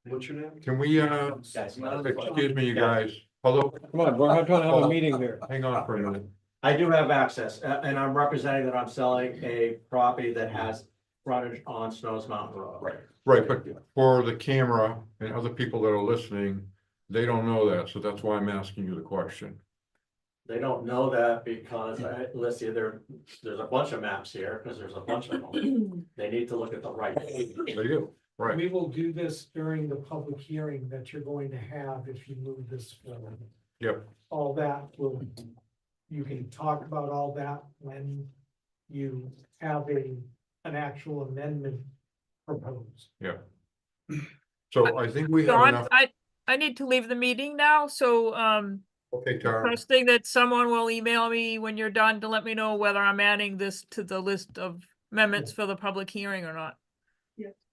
What's your name? Can we, excuse me, you guys, hello, come on, we're not trying to have a meeting here. hang on for a minute. I do have access, and I'm representing that I'm selling a property that has frontage on Snows Mountain Road. Right. Right, but for the camera and other people that are listening, they don't know that, so that's why I'm asking you the question. They don't know that because, let's see, there's a bunch of maps here, because there's a bunch of them. They need to look at the right. They do, right. We will do this during the public hearing that you're going to have if you move this forward. Yep. all that will, you can talk about all that when you have an actual amendment proposed. Yeah. So I think we have Don, enough. I need to leave the meeting now, so, Okay, Tara. first thing that someone will email me when you're done to let me know whether I'm adding this to the list of amendments for the public hearing or not.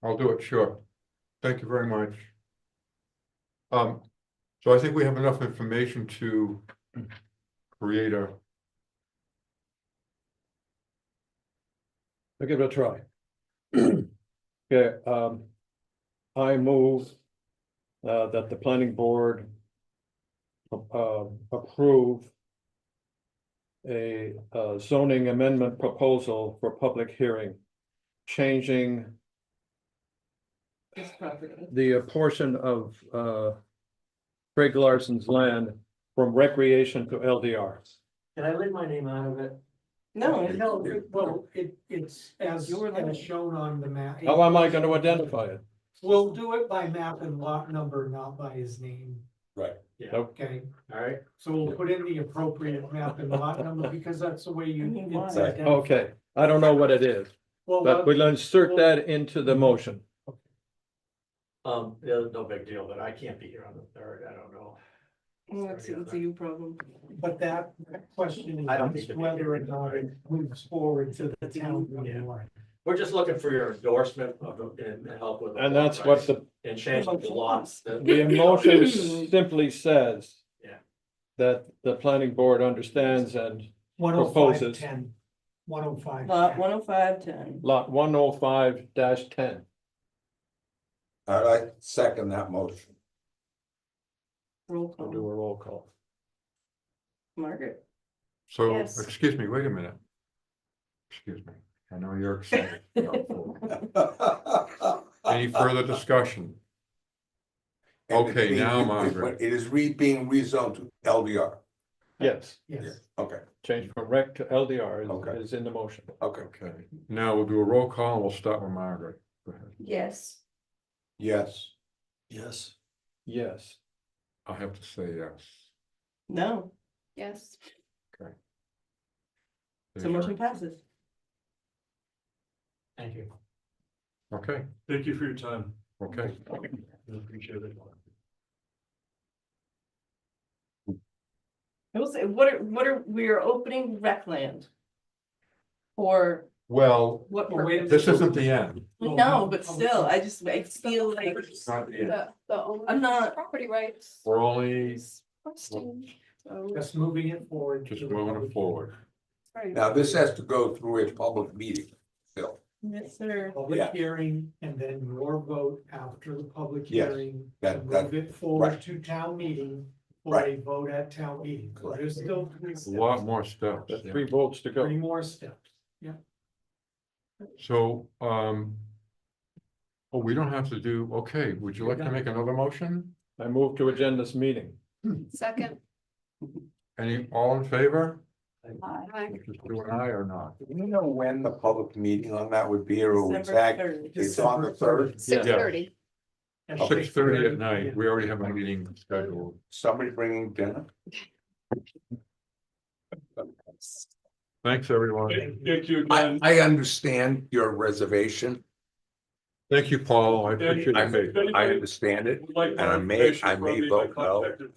I'll do it, sure. Thank you very much. So I think we have enough information to create a, I'll give it a try. Okay, I move that the planning board approve a zoning amendment proposal for public hearing, changing This property. the portion of Craig Larson's land from recreation to LDR. Can I leave my name out of it? No, No, well, it's as Your land. shown on the map. How am I gonna identify it? We'll do it by map and lot number, not by his name, Right. Yeah, okay? all right. So we'll put in the appropriate map and lot number because that's the way you. I mean, why? it's identified. Okay, I don't know what it is, Well, but we'll insert that into the motion. Yeah, no big deal, but I can't be here on the third, I don't know. it's a you problem. But that question I don't is think it- whether or not it moves forward to the town. Yeah. board. We're just looking for your endorsement of the, and help with. And that's what the, And changing the lots. the motion simply says. Yeah. That the planning board understands and 105, 10. 105. Lot 10510. lot 105-10. All right, second that motion. Roll I'll do call. a roll call. Margaret. so, Yes. excuse me, wait a minute. Excuse me, I know you're excited. Any further discussion? And it's Okay, being- now, but Margaret. It is being rezoned to LDR. Yes, Yes. Okay, change from rec to LDR Okay. is in the motion. okay. Okay, now we'll do a roll call and we'll start with Margaret. Go ahead. Yes. Yes. Yes. Yes, I have to say yes. No, Yes. so motion passes. Thank you. Okay, Thank you for your time. okay. I appreciate it. I will say, we are opening rec land. For Well, what Well, wait a purpose? this isn't the end. No, but still, I feel like, It's not the end. The owner I'm not- property rights. We're only is requesting, so- Just moving it forward. just to the moving public it forward. Right. Now, this has to go through a public meeting still. yes, sir. Public Yeah. hearing and then your vote after the public Yes, hearing. that- to that- Move it forward right. to town meeting for Right. a vote at town meeting. So Correct. there's still three A lot steps, more steps. there's yeah. 3 votes to three go. more steps. So, oh, we don't have to do, okay, would you like to make another motion? I move to agenda this meeting. Second. All in favor? Aye. Just do an aye or not? Do you know when the public meeting on that would be, or December exact? 3rd. It's on the third? 6:30. At 6:30 at night, we already have a meeting scheduled. Somebody bringing dinner? Thanks, everyone. Thank you I, again. I understand your reservation. Thank you, Paul, I appreciate I your faith. I understand it. Would like more And I may information vote from me, no. contacted